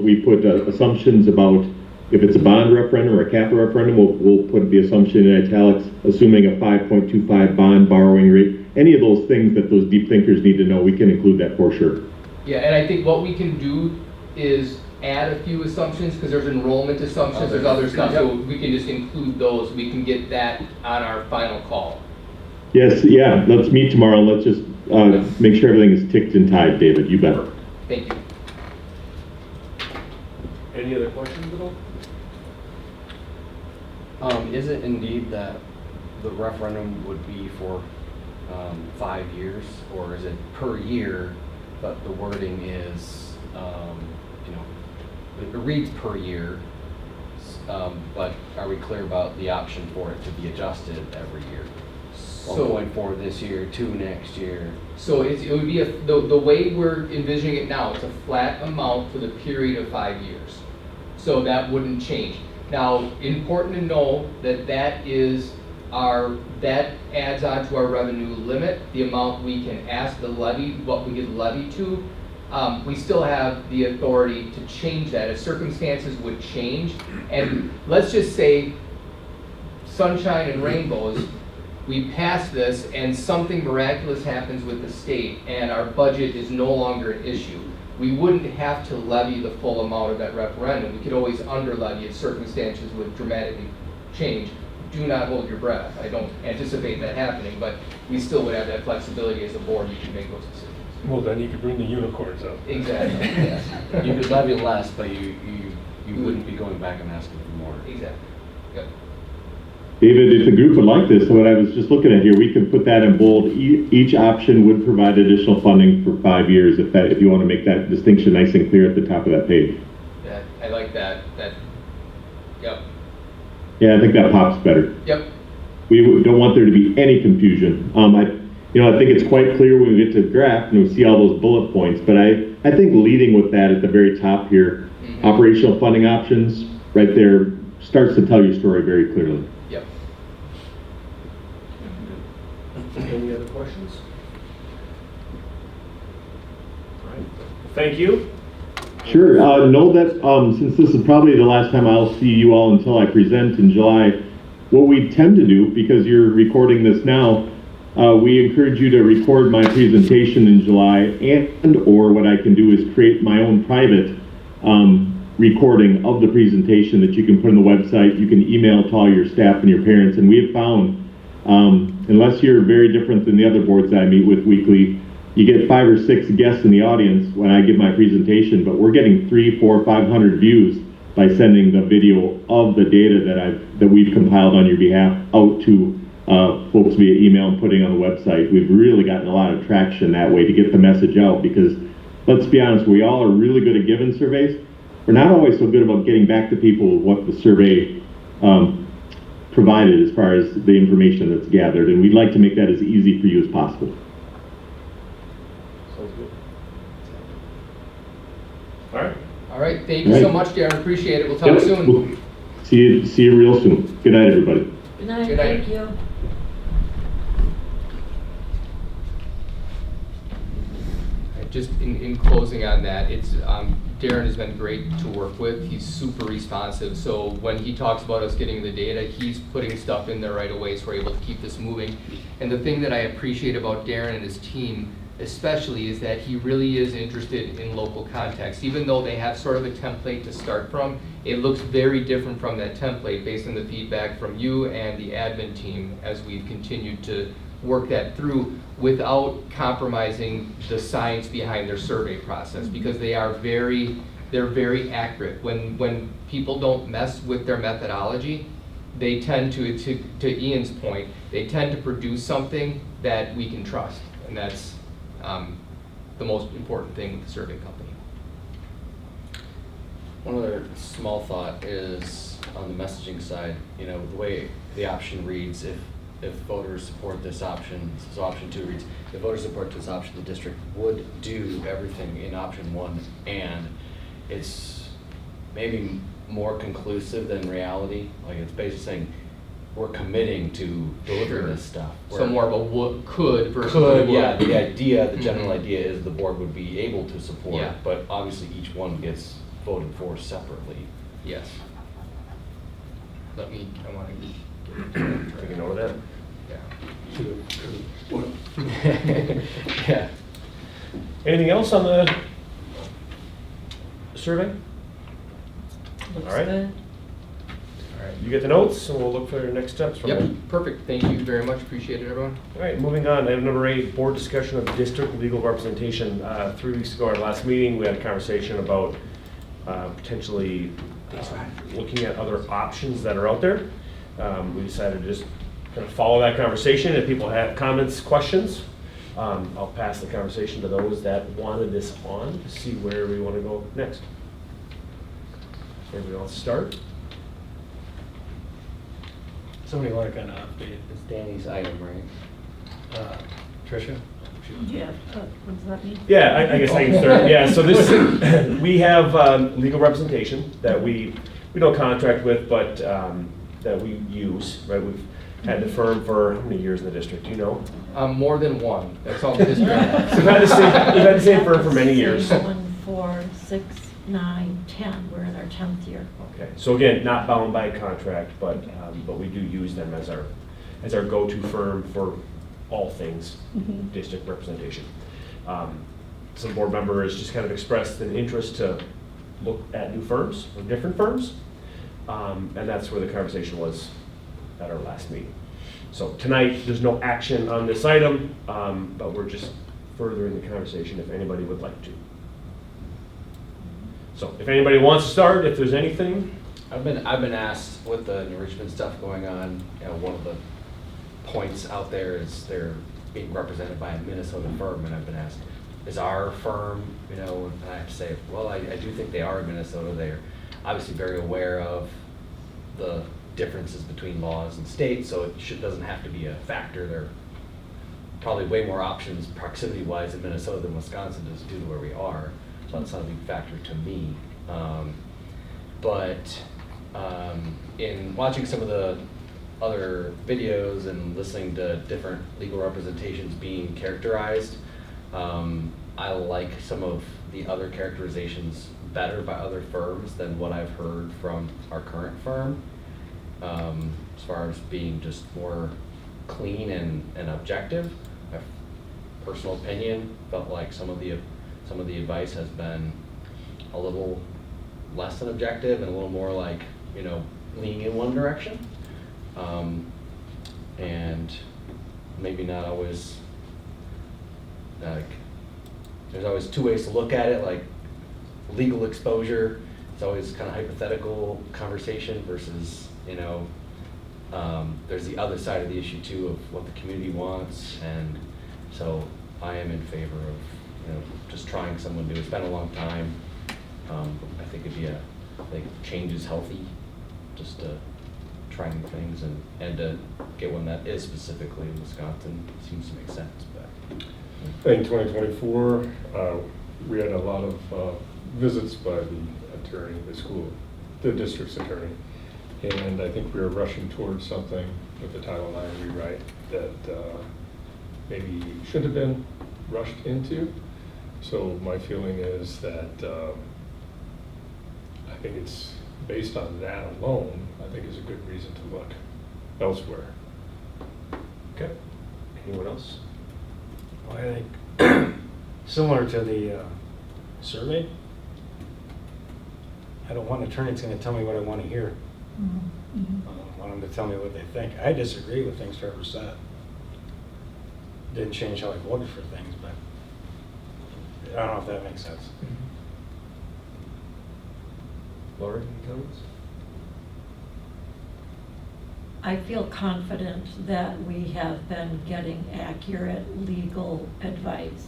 We put assumptions about if it's a bond referendum or a capital referendum. We'll put the assumption in italics, assuming a 5.25 bond borrowing rate. Any of those things that those deep thinkers need to know, we can include that for sure. Yeah, and I think what we can do is add a few assumptions, because there's enrollment assumptions, there's other stuff, so we can just include those. We can get that on our final call. Yes, yeah, let's meet tomorrow. Let's just make sure everything is ticked and tied, David. You bet. Thank you. Any other questions at all? Is it indeed that the referendum would be for 5 years, or is it per year, but the wording is, you know, it reads per year, but are we clear about the option for it to be adjusted every year? So going forward this year, to next year. So it would be the way we're envisioning it now, it's a flat amount for the period of 5 years. So that wouldn't change. Now, important to know that that adds on to our revenue limit, the amount we can ask the levy, what we get levied to. We still have the authority to change that as circumstances would change. And let's just say sunshine and rainbows, we pass this and something miraculous happens with the state and our budget is no longer an issue. We wouldn't have to levy the full amount of that referendum. We could always under levy if circumstances would dramatically change. Do not hold your breath. I don't anticipate that happening, but we still would have that flexibility as a board. You can make those decisions. Well, then you could bring the unicorns up. Exactly. Yes. You could levy less, but you wouldn't be going back and asking for more. Exactly. Yep. David, if the group would like this, what I was just looking at here, we could put that in bold. Each option would provide additional funding for 5 years if you want to make that distinction nice and clear at the top of that page. Yeah, I like that, yep, Yeah, I think that pops better. yep. Don't want there to be any confusion. I think it's quite clear when we get to the graph and we see all those bullet points, but I think leading with that at the very top here, operational funding options, right there, starts to tell your story very clearly. Yep. Any other questions? All right. Thank you. Sure. Know that since this is probably the last time I'll see you all until I present in July, what we tend to do, because you're recording this now, we encourage you to record my presentation in July, and or what I can do is create my own private recording of the presentation that you can put on the website. You can email to all your staff and your parents, and we have found, unless you're very different than the other boards that I meet with weekly, you get 5 or 6 guests in the audience when I give my presentation, but we're getting 300, 400, 500 views by sending the video of the data that we've compiled on your behalf out to folks via email and putting on the website. We've really gotten a lot of traction that way to get the message out, because let's be honest, we all are really good at giving surveys. We're not always so good about getting back to people what the survey provided as far as the information that's gathered, and we'd like to make that as easy for you as possible. Sounds good. All right. All right, thank you so much, Darren, appreciate it, we'll talk soon. We'll see you real soon. Good night, everybody. Good night, Good night. thank you. Just in closing on that, Darren has been great to work with. He's super responsive. So when he talks about us getting the data, he's putting stuff in there right away, so we're able to keep this moving. And the thing that I appreciate about Darren and his team especially is that he really is interested in local context. Even though they have sort of a template to start from, it looks very different from that template based on the feedback from you and the admin team as we've continued to work that through without compromising the science behind their survey process, because they're very accurate. When people don't mess with their methodology, they tend to Ian's point, they tend to produce something that we can trust, and that's the most important thing with the survey company. One other small thought is on the messaging side, the way the option reads, if voters support this option, so option 2 reads, if voters support this option, the district would do everything in option 1, and it's maybe more conclusive than reality. Like, it's basically saying, we're committing to delivering this stuff. So more of a could versus could, would. yeah, the general idea is the board would be able to support, Yeah. but obviously each one gets voted for separately. Yes. I want to Take a note of that. Yeah. Anything else on the survey? Looks All right. good. All right, you get the notes, and we'll look for your next steps from Yep, there. perfect. Thank you very much. Appreciate it, everyone. All right, moving on. Item number 8, board discussion of district legal representation. 3 weeks ago, our last meeting, we had a conversation about potentially looking at other options that are out there. We decided to just kind of follow that conversation. If people have comments, questions, I'll pass the conversation to those that wanted this on to see where we want to go next. Anybody else start? Somebody want to kind of update this Danny's item, right? Tricia? Yeah, what does that mean? Yeah, I guess I can start. Yeah, so this, we have legal representation that we don't contract with, but that we use, right? We've had the firm for how many years in the district, do you know? More than one. That's all the district. So we've had the same firm for many years. 1, 4, 6, 9, 10. We're in our 10th year. Okay, so again, not bound by contract, but we do use them as our go-to firm for all things district representation. Some board members just kind of expressed an interest to look at new firms or different firms, and that's where the conversation was at our last meeting. So tonight, there's no action on this item, but we're just furthering the conversation if anybody would like to. So if anybody wants to start, if there's anything, I've been asked with the enrichment stuff going on, one of the points out there is they're being represented by a Minnesota firm, and I've been asked, is our firm, and I have to say, well, I do think they are in Minnesota. They're obviously very aware of the differences between laws and states, so it doesn't have to be a factor. There are probably way more options proximity-wise in Minnesota than Wisconsin does due to where we are, so that's not a big factor to me. But in watching some of the other videos and listening to different legal representations being characterized, I like some of the other characterizations better by other firms than what I've heard from our current firm, as far as being just more clean and objective. My personal opinion felt like some of the advice has been a little less than objective and a little more like, leaning in one direction, and maybe not always, there's always two ways to look at it, like legal exposure, it's always kind of hypothetical conversation versus, there's the other side of the issue too of what the community wants, and so I am in favor of, just trying someone new. It's been a long time. I think change is healthy, just to try new things and to get one that is specifically in Wisconsin seems to make sense. But In 2024, we had a lot of visits by the attorney, the district's attorney, and I think we were rushing towards something with the Title IX rewrite that maybe shouldn't have been rushed into. So my feeling is that I think it's based on that alone, I think is a good reason to look elsewhere. Okay. Anyone else? Well, I think similar to the survey, I don't want an attorney that's going to tell me what I want to hear. I want them to tell me what they think. I disagree with things Trevor said. Didn't change how I voted for things, but I don't know if that makes sense. Laura, any comments? I feel confident that we have been getting accurate legal advice.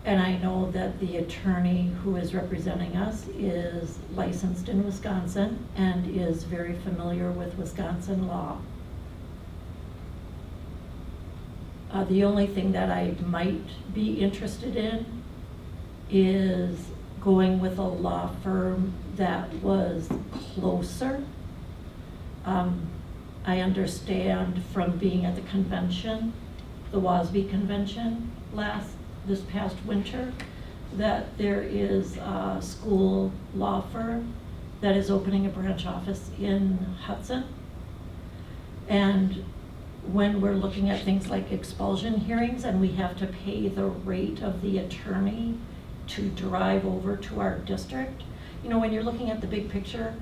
And I know that the attorney who is representing us is licensed in Wisconsin and is very familiar with Wisconsin law. The only thing that I might be interested in is going with a law firm that was closer. I understand from being at the convention, the WASB convention this past winter, that there is a school law firm that is opening a branch office in Hudson. And when we're looking at things like expulsion hearings and we have to pay the rate of the attorney to drive over to our district, when you're looking at the big picture,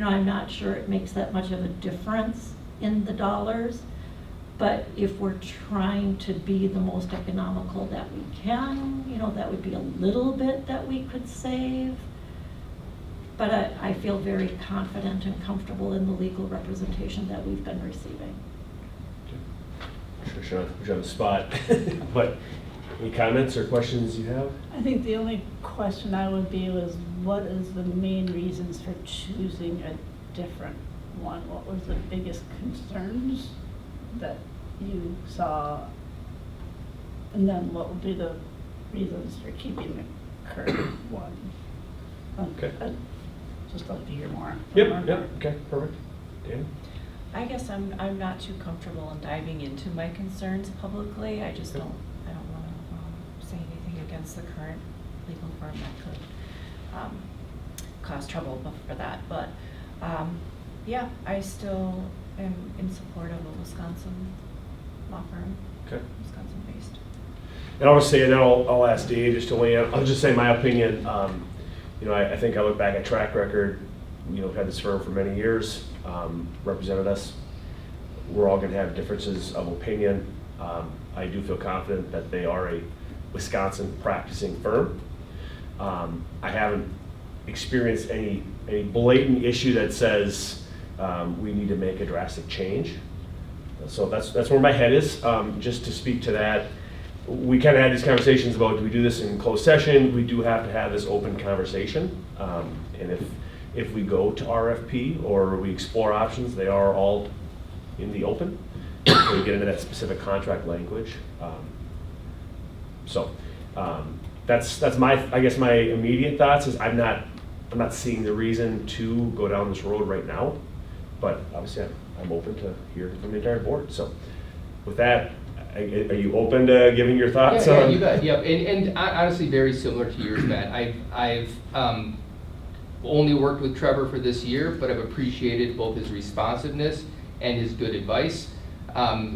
I'm not sure it makes that much of a difference in the dollars. But if we're trying to be the most economical that we can, that would be a little bit that we could save. But I feel very confident and comfortable in the legal representation that we've been receiving. Sure, put you on the spot. But any comments or questions you have? I think the only question I would be was, what is the main reasons for choosing a different one? What was the biggest concerns that you saw? And then what would be the reasons for keeping the current one? Okay. I'd just like to hear more. Yep, okay, perfect. Dan? I guess I'm not too comfortable in diving into my concerns publicly. I just don't want to say anything against the current legal firm that could cause trouble for that. But yeah, I still am in support of a Wisconsin law firm. Okay. Wisconsin-based. And I'll just say, and then I'll ask Dave just to weigh in. I'll just say my opinion. I think I look back at track record. We've had this firm for many years, represented us. We're all going to have differences of opinion. I do feel confident that they are a Wisconsin practicing firm. I haven't experienced any blatant issue that says we need to make a drastic change. So that's where my head is. Just to speak to that, we kind of had these conversations about, do we do this in closed session? We do have to have this open conversation. And if we go to RFP or we explore options, they are all in the open. So we get into that specific contract language. That's my, I guess my immediate thoughts is I'm not seeing the reason to go down this road right now, but obviously I'm open to hearing from the entire board. So with that, are you open to giving your thoughts Yeah, on? you bet, yep, and honestly, very similar to yours, Matt. I've only worked with Trevor for this year, but I've appreciated both his responsiveness and his good advice.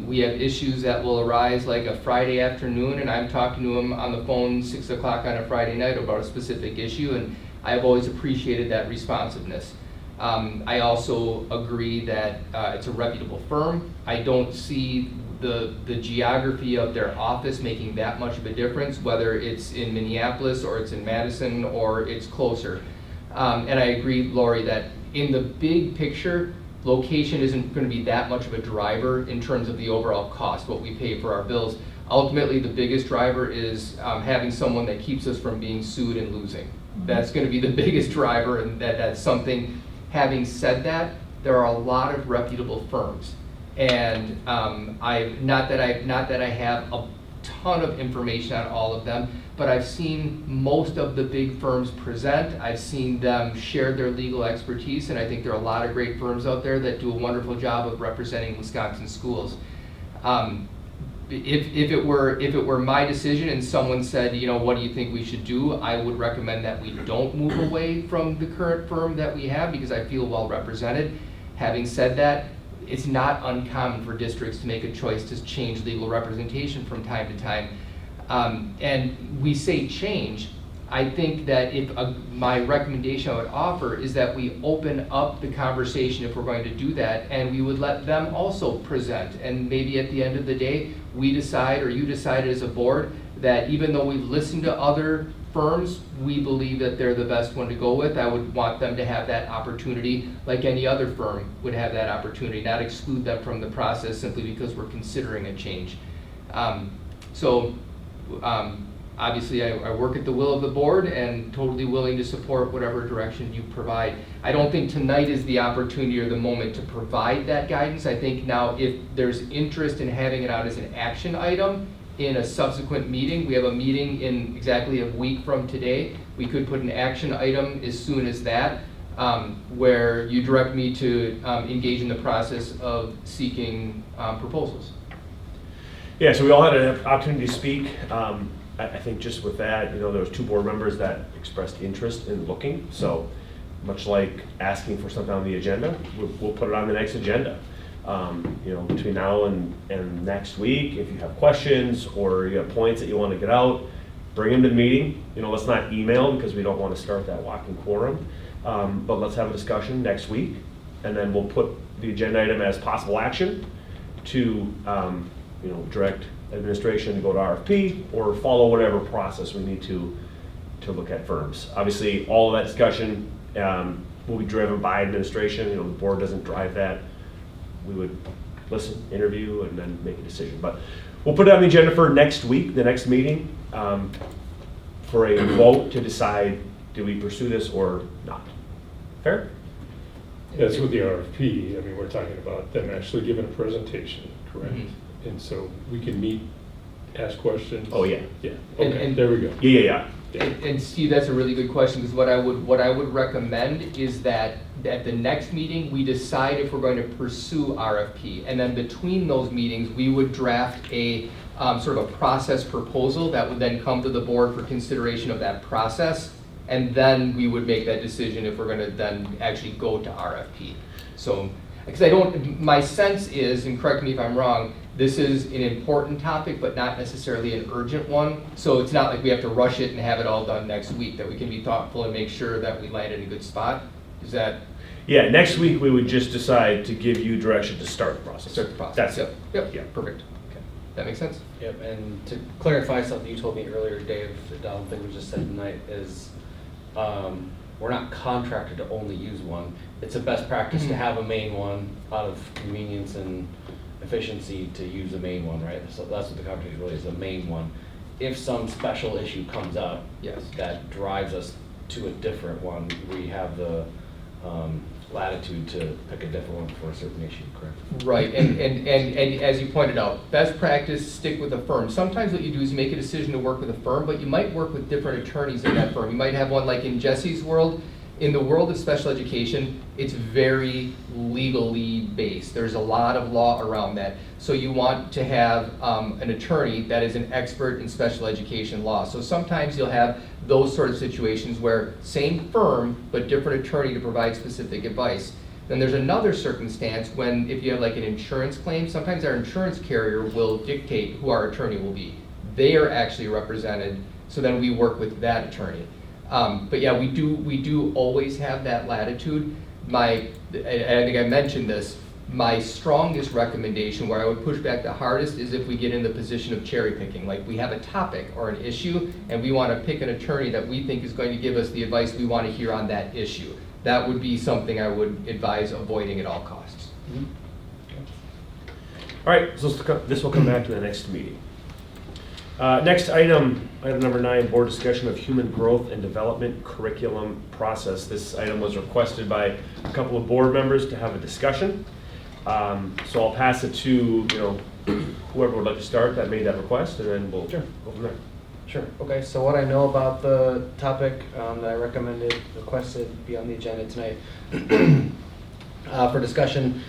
We have issues that will arise like a Friday afternoon, and I'm talking to him on the phone 6 o'clock on a Friday night about a specific issue, and I've always appreciated that responsiveness. I also agree that it's a reputable firm. I don't see the geography of their office making that much of a difference, whether it's in Minneapolis or it's in Madison or it's closer. And I agree, Lori, that in the big picture, location isn't going to be that much of a driver in terms of the overall cost, what we pay for our bills. Ultimately, the biggest driver is having someone that keeps us from being sued and losing. That's going to be the biggest driver, and that's something. Having said that, there are a lot of reputable firms, and not that I have a ton of information on all of them, but I've seen most of the big firms present. I've seen them share their legal expertise, and I think there are a lot of great firms out there that do a wonderful job of representing Wisconsin schools. If it were my decision and someone said, you know, what do you think we should do? I would recommend that we don't move away from the current firm that we have, because I feel well represented. Having said that, it's not uncommon for districts to make a choice to change legal representation from time to time. And we say change. I think that my recommendation I would offer is that we open up the conversation if we're going to do that, and we would let them also present. And maybe at the end of the day, we decide, or you decide as a board, that even though we've listened to other firms, we believe that they're the best one to go with. I would want them to have that opportunity like any other firm would have that opportunity, not exclude them from the process simply because we're considering a change. Obviously, I work at the will of the board and totally willing to support whatever direction you provide. I don't think tonight is the opportunity or the moment to provide that guidance. I think now if there's interest in having it out as an action item in a subsequent meeting, we have a meeting in exactly a week from today, we could put an action item as soon as that, where you direct me to engage in the process of seeking proposals. Yeah, so we all had an opportunity to speak. I think just with that, you know, there was 2 board members that expressed interest in looking. So much like asking for something on the agenda, we'll put it on the next agenda. You know, between now and next week, if you have questions or you have points that you want to get out, bring them to the meeting. You know, let's not email because we don't want to start that walking quorum. But let's have a discussion next week, and then we'll put the agenda item as possible action to you know, direct administration to go to RFP or follow whatever process we need to look at firms. Obviously, all of that discussion will be driven by administration. You know, the board doesn't drive that. We would listen, interview, and then make a decision. But we'll put it on the agenda for next week, the next meeting, for a vote to decide, do we pursue this or not? Fair? That's with the RFP. I mean, we're talking about them actually giving a presentation, correct? Mhm. And so we can meet, ask questions. Oh, yeah. Yeah, okay, there we go. Yeah. And Steve, that's a really good question, because what I would recommend is that at the next meeting, we decide if we're going to pursue RFP. And then between those meetings, we would draft a sort of a process proposal that would then come to the board for consideration of that process. And then we would make that decision if we're going to then actually go to RFP. So, because my sense is, and correct me if I'm wrong, this is an important topic, but not necessarily an urgent one. So it's not like we have to rush it and have it all done next week, that we can be thoughtful and make sure that we land in a good spot. Is that? Yeah, next week we would just decide to give you direction to start the process. Start the process. That's it. Yep. Yeah. Perfect. Okay. That makes sense? Yep, and to clarify something you told me earlier, Dave, that I don't think was just said tonight, is we're not contracted to only use one. It's a best practice to have a main one out of convenience and efficiency to use the main one, right? So that's what the contract really is, the main one. If some special issue comes up Yes. that drives us to a different one, we have the latitude to pick a different one for a certain issue, correct? Right, and as you pointed out, best practice, stick with a firm. Sometimes what you do is you make a decision to work with a firm, but you might work with different attorneys in that firm. You might have one like in Jesse's world. In the world of special education, it's very legally based. There's a lot of law around that. So you want to have an attorney that is an expert in special education law. So sometimes you'll have those sort of situations where same firm, but different attorney to provide specific advice. Then there's another circumstance when if you have like an insurance claim, sometimes our insurance carrier will dictate who our attorney will be. They are actually represented, so then we work with that attorney. But yeah, we do always have that latitude. I think I mentioned this, my strongest recommendation, where I would push back the hardest, is if we get in the position of cherry picking. Like we have a topic or an issue, and we want to pick an attorney that we think is going to give us the advice we want to hear on that issue. That would be something I would advise avoiding at all costs. All right, so this will come back to the next meeting. Next item number 9, board discussion of human growth and development curriculum process. This item was requested by a couple of board members to have a discussion. So I'll pass it to whoever would like to start that made that request, and then we'll go from there. Sure. Okay, so what I know about the topic that I requested be on the agenda tonight for discussion,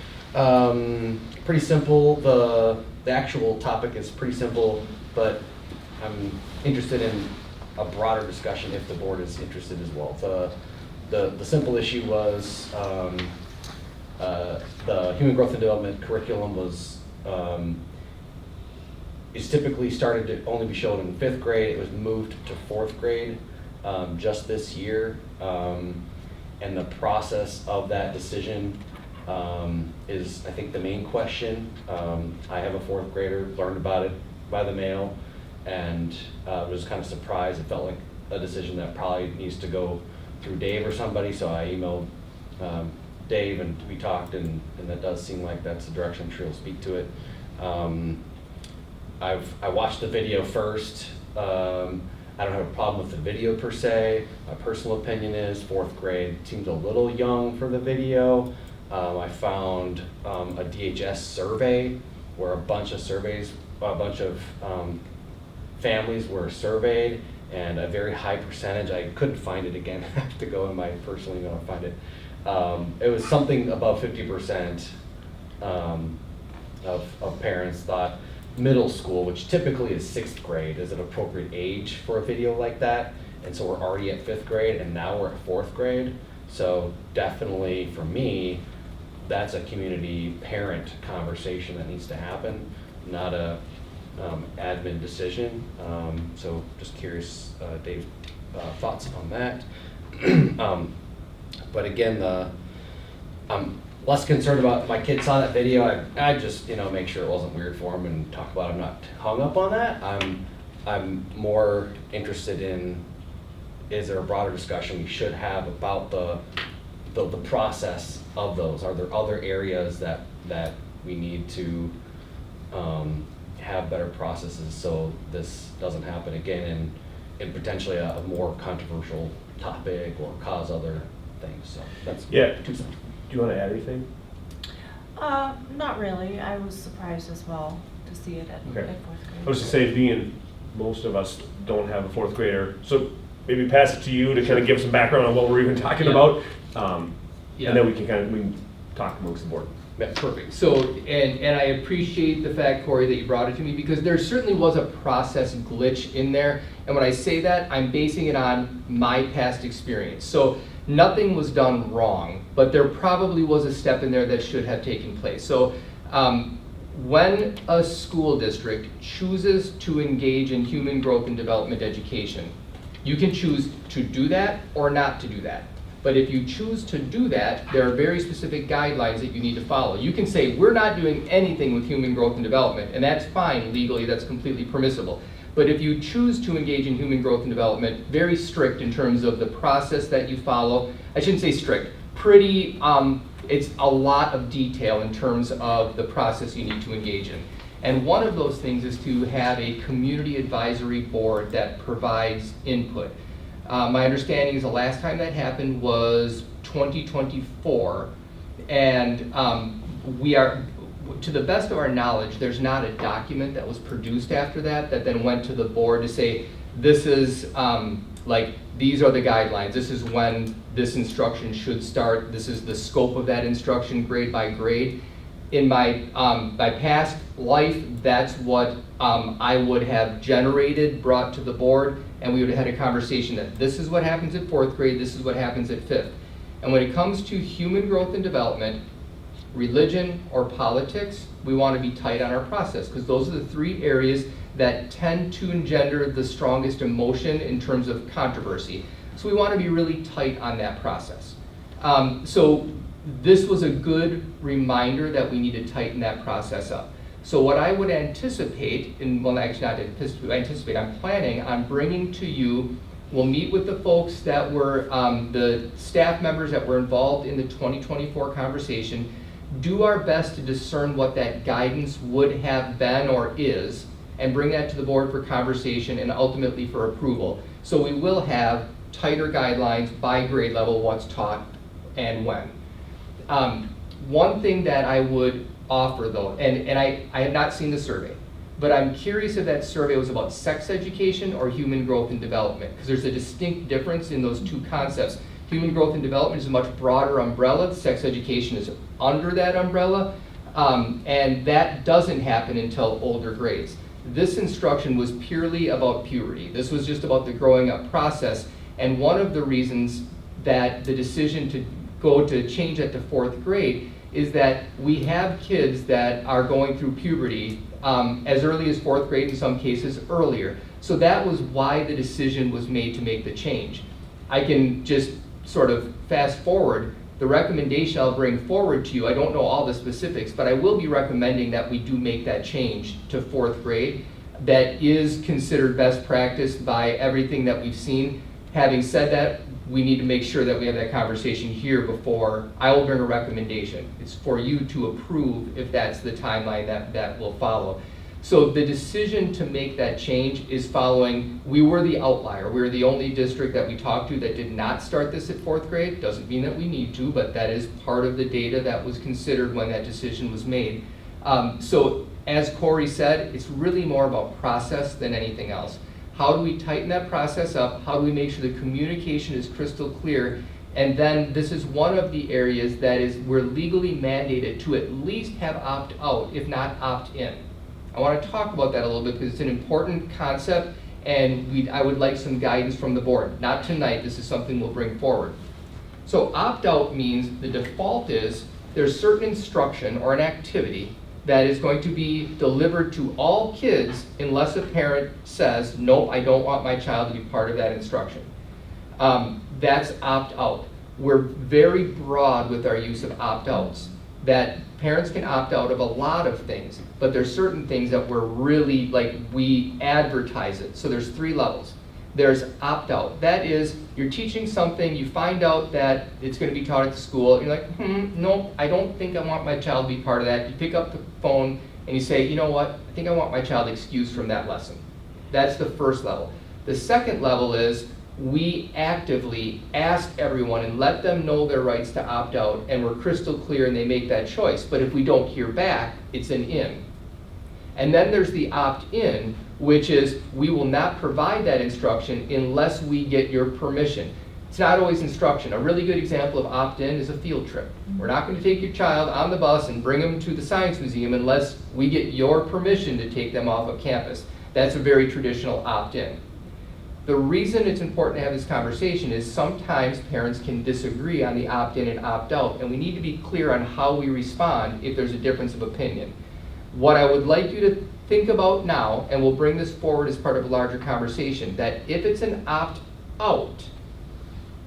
pretty simple. The actual topic is pretty simple, but I'm interested in a broader discussion if the board is interested as well. The simple issue was the human growth and development curriculum is typically started to only be shown in 5th grade. It was moved to 4th grade just this year, and the process of that decision is, I think, the main question. I have a 4th grader, learned about it by the mail, and was kind of surprised. It felt like a decision that probably needs to go through Dave or somebody, so I emailed Dave and we talked, and that does seem like that's the direction. I'm sure he'll speak to it. I watched the video first. I don't have a problem with the video per se. My personal opinion is 4th grade seems a little young for the video. I found a DHS survey where a bunch of families were surveyed, and a very high percentage, I couldn't find it again, I have to go in my personal email and find it. It was something above 50% of parents thought middle school, which typically is 6th grade, is an appropriate age for a video like that. And so we're already at 5th grade, and now we're at 4th grade. So definitely for me, that's a community parent conversation that needs to happen, not a admin decision. So just curious, Dave, thoughts on that. But again, I'm less concerned about my kid saw that video. I just make sure it wasn't weird for him and talk about it. I'm not hung up on that. I'm more interested in, is there a broader discussion we should have about the process of those? Are there other areas that we need to have better processes so this doesn't happen again in potentially a more controversial topic or cause other things? So that's 2 cents. Do you want to add anything? Not really. I was surprised as well to see it at 4th grade. I was to say, being most of us don't have a 4th grader, so maybe pass it to you to kind of give some background on what we're even talking about, and then we can talk amongst the board. Yeah, perfect. So, and I appreciate the fact, Corey, that you brought it to me, because there certainly was a process glitch in there. And when I say that, I'm basing it on my past experience. So nothing was done wrong, but there probably was a step in there that should have taken place. So when a school district chooses to engage in human growth and development education, you can choose to do that or not to do that. But if you choose to do that, there are very specific guidelines that you need to follow. You can say, we're not doing anything with human growth and development, and that's fine legally, that's completely permissible. But if you choose to engage in human growth and development, very strict in terms of the process that you follow. I shouldn't say strict, pretty, it's a lot of detail in terms of the process you need to engage in. And one of those things is to have a community advisory board that provides input. My understanding is the last time that happened was 2024, and we are, to the best of our knowledge, there's not a document that was produced after that then went to the board to say, this is, like, these are the guidelines, this is when this instruction should start, this is the scope of that instruction grade by grade. In my past life, that's what I would have generated, brought to the board, and we would have had a conversation that this is what happens at 4th grade, this is what happens at 5th. And when it comes to human growth and development, religion or politics, we want to be tight on our process, because those are the 3 areas that tend to engender the strongest emotion in terms of controversy. So we want to be really tight on that process. So this was a good reminder that we need to tighten that process up. So what I would anticipate, and well, actually not anticipate, I'm planning on bringing to you, we'll meet with the folks that were, the staff members that were involved in the 2024 conversation, do our best to discern what that guidance would have been or is, and bring that to the board for conversation and ultimately for approval. So we will have tighter guidelines by grade level, what's taught and when. One thing that I would offer though, and I have not seen the survey, but I'm curious if that survey was about sex education or human growth and development, because there's a distinct difference in those 2 concepts. Human growth and development is a much broader umbrella, sex education is under that umbrella, and that doesn't happen until older grades. This instruction was purely about puberty. This was just about the growing up process, and one of the reasons that the decision to go to change that to 4th grade is that we have kids that are going through puberty as early as 4th grade, in some cases earlier. So that was why the decision was made to make the change. I can just sort of fast forward. The recommendation I'll bring forward to you, I don't know all the specifics, but I will be recommending that we do make that change to 4th grade. That is considered best practice by everything that we've seen. Having said that, we need to make sure that we have that conversation here before I will bring a recommendation. It's for you to approve if that's the timeline that will follow. So the decision to make that change is following, we were the outlier. We were the only district that we talked to that did not start this at 4th grade. Doesn't mean that we need to, but that is part of the data that was considered when that decision was made. So as Corey said, it's really more about process than anything else. How do we tighten that process up? How do we make sure the communication is crystal clear? And then this is one of the areas that is, we're legally mandated to at least have opt-out, if not opt-in. I want to talk about that a little bit because it's an important concept, and I would like some guidance from the board. Not tonight, this is something we'll bring forward. So opt-out means the default is there's certain instruction or an activity that is going to be delivered to all kids unless a parent says, nope, I don't want my child to be part of that instruction. That's opt-out. We're very broad with our use of opt-outs, that parents can opt out of a lot of things, but there's certain things that we're really, like, we advertise it. So there's 3 levels. There's opt-out. That is, you're teaching something, you find out that it's going to be taught at the school, you're like, no, I don't think I want my child to be part of that. You pick up the phone and you say, you know what, I think I want my child excused from that lesson. That's the first level. The second level is, we actively ask everyone and let them know their rights to opt out, and we're crystal clear and they make that choice. But if we don't hear back, it's an in. And then there's the opt-in, which is we will not provide that instruction unless we get your permission. It's not always instruction. A really good example of opt-in is a field trip. We're not going to take your child on the bus and bring them to the Science Museum unless we get your permission to take them off of campus. That's a very traditional opt-in. The reason it's important to have this conversation is sometimes parents can disagree on the opt-in and opt-out, and we need to be clear on how we respond if there's a difference of opinion. What I would like you to think about now, and we'll bring this forward as part of a larger conversation, that if it's an opt-out,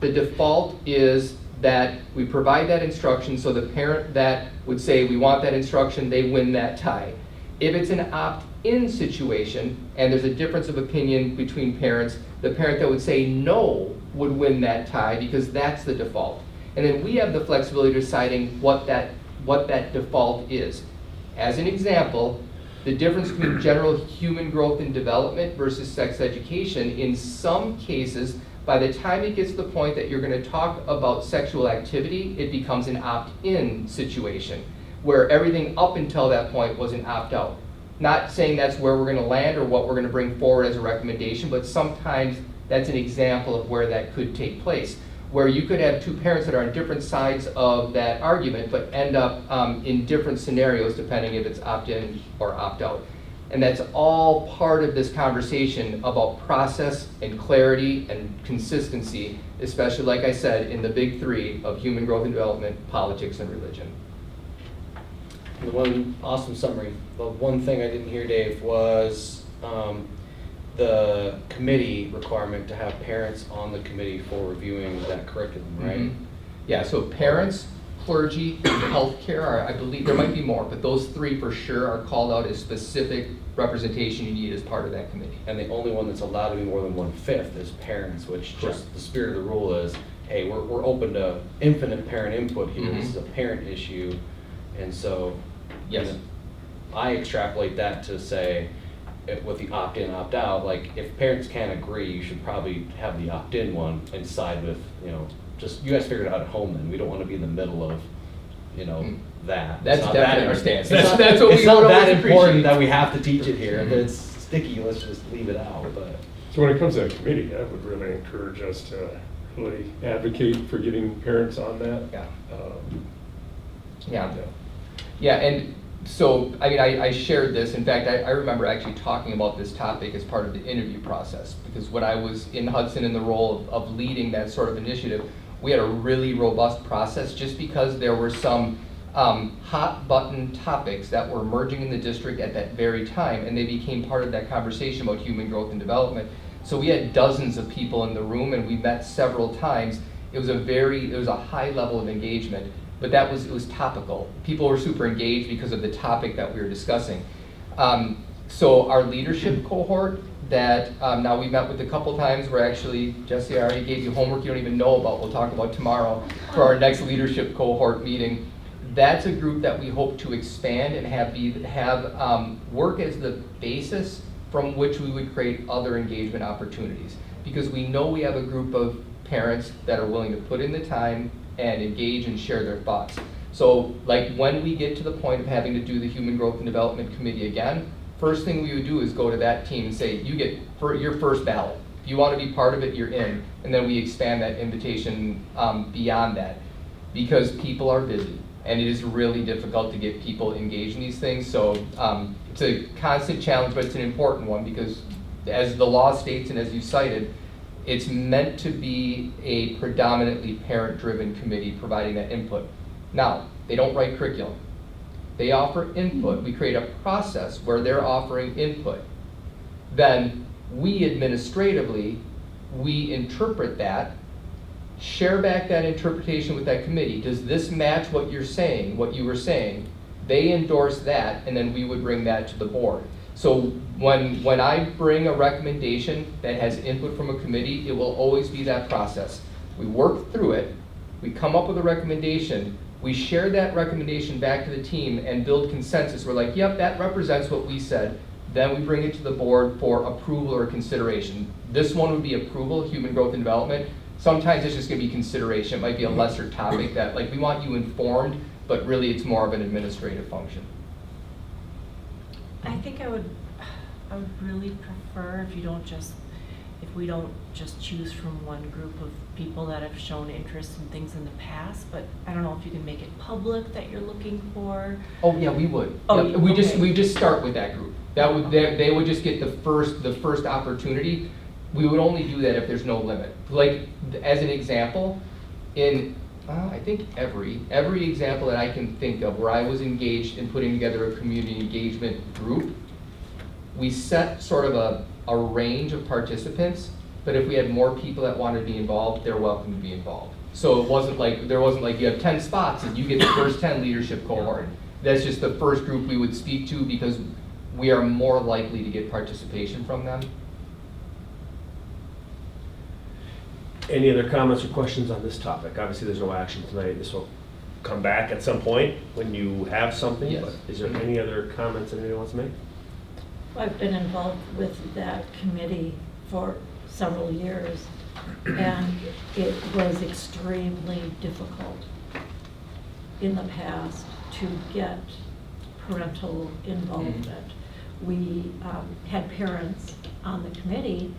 the default is that we provide that instruction, so the parent that would say we want that instruction, they win that tie. If it's an opt-in situation, and there's a difference of opinion between parents, the parent that would say no would win that tie because that's the default. And then we have the flexibility of deciding what that default is. As an example, the difference between general human growth and development versus sex education, in some cases, by the time it gets to the point that you're going to talk about sexual activity, it becomes an opt-in situation, where everything up until that point was an opt-out. Not saying that's where we're going to land or what we're going to bring forward as a recommendation, but sometimes that's an example of where that could take place, where you could have two parents that are on different sides of that argument, but end up in different scenarios depending if it's opt-in or opt-out. And that's all part of this conversation about process and clarity and consistency, especially, like I said, in the big three of human growth and development, politics, and religion. The one awesome summary. The one thing I didn't hear, Dave, was the committee requirement to have parents on the committee for reviewing that curriculum, right? Mm-hmm. Yeah, so parents, clergy, healthcare, I believe there might be more, but those three for sure are called out as specific representation you need as part of that committee. And the only one that's allowed to be more than 1/5 is parents, which just the spirit of the rule is, hey, we're open to infinite parent input here. Mm-hmm. This is a parent issue. And so Yes. I extrapolate that to say, with the opt-in, opt-out, like if parents can't agree, you should probably have the opt-in one and side with, just you guys figure it out at home then. We don't want to be in the middle of, that. That's It's not definitely that- our stance. It's not, That's what it's we not would that always important appreciate. that we have to teach it here. If it's sticky, let's just leave it out. But So when it comes to a committee, I would really encourage us to really advocate for getting parents on that. Yeah. Yeah. Yeah, and so, I mean, I shared this. In fact, I remember actually talking about this topic as part of the interview process, because when I was in Hudson in the role of leading that sort of initiative, we had a really robust process just because there were some hot button topics that were emerging in the district at that very time, and they became part of that conversation about human growth and development. So we had dozens of people in the room, and we met several times. It was a high level of engagement. But it was topical. People were super engaged because of the topic that we were discussing. So our leadership cohort that now we met with a couple times, we're actually, Jesse, I already gave you homework you don't even know about, we'll talk about tomorrow for our next leadership cohort meeting. That's a group that we hope to expand and have work as the basis from which we would create other engagement opportunities. Because we know we have a group of parents that are willing to put in the time and engage and share their thoughts. So like when we get to the point of having to do the Human Growth and Development Committee again, first thing we would do is go to that team and say, you get your first ballot. If you want to be part of it, you're in. And then we expand that invitation beyond that, because people are busy and it is really difficult to get people engaged in these things. So it's a constant challenge, but it's an important one, because as the law states and as you cited, it's meant to be a predominantly parent-driven committee providing that input. Now, they don't write curriculum. They offer input. We create a process where they're offering input. Then we administratively, we interpret that, share back that interpretation with that committee. Does this match what you're saying, what you were saying? They endorse that, and then we would bring that to the board. So when I bring a recommendation that has input from a committee, it will always be that process. We work through it, we come up with a recommendation, we share that recommendation back to the team and build consensus. We're like, yep, that represents what we said. Then we bring it to the board for approval or consideration. This one would be approval, human growth and development. Sometimes it's just gonna be consideration. It might be a lesser topic that, like, we want you informed, but really it's more of an administrative function. I think I would really prefer if we don't just choose from one group of people that have shown interest in things in the past, but I don't know if you can make it public that you're looking for. Oh yeah, we would. Oh, Yep, okay. we just start with that group. That would they would just get the first opportunity. We would only do that if there's no limit. Like as an example, in I think every example that I can think of where I was engaged in putting together a community engagement group, we set sort of a range of participants, but if we had more people that wanted to be involved, they're welcome to be involved. So it wasn't like, there wasn't like you have 10 spots and you get the first 10 leadership cohort. That's just the first group we would speak to because we are more likely to get participation from them. Any other comments or questions on this topic? Obviously, there's no action tonight. This will come back at some point when you have something. Yes. But is there any other comments that anyone wants to make? I've been involved with that committee for several years, and it was extremely difficult in the past to get parental involvement. We had parents on the committee,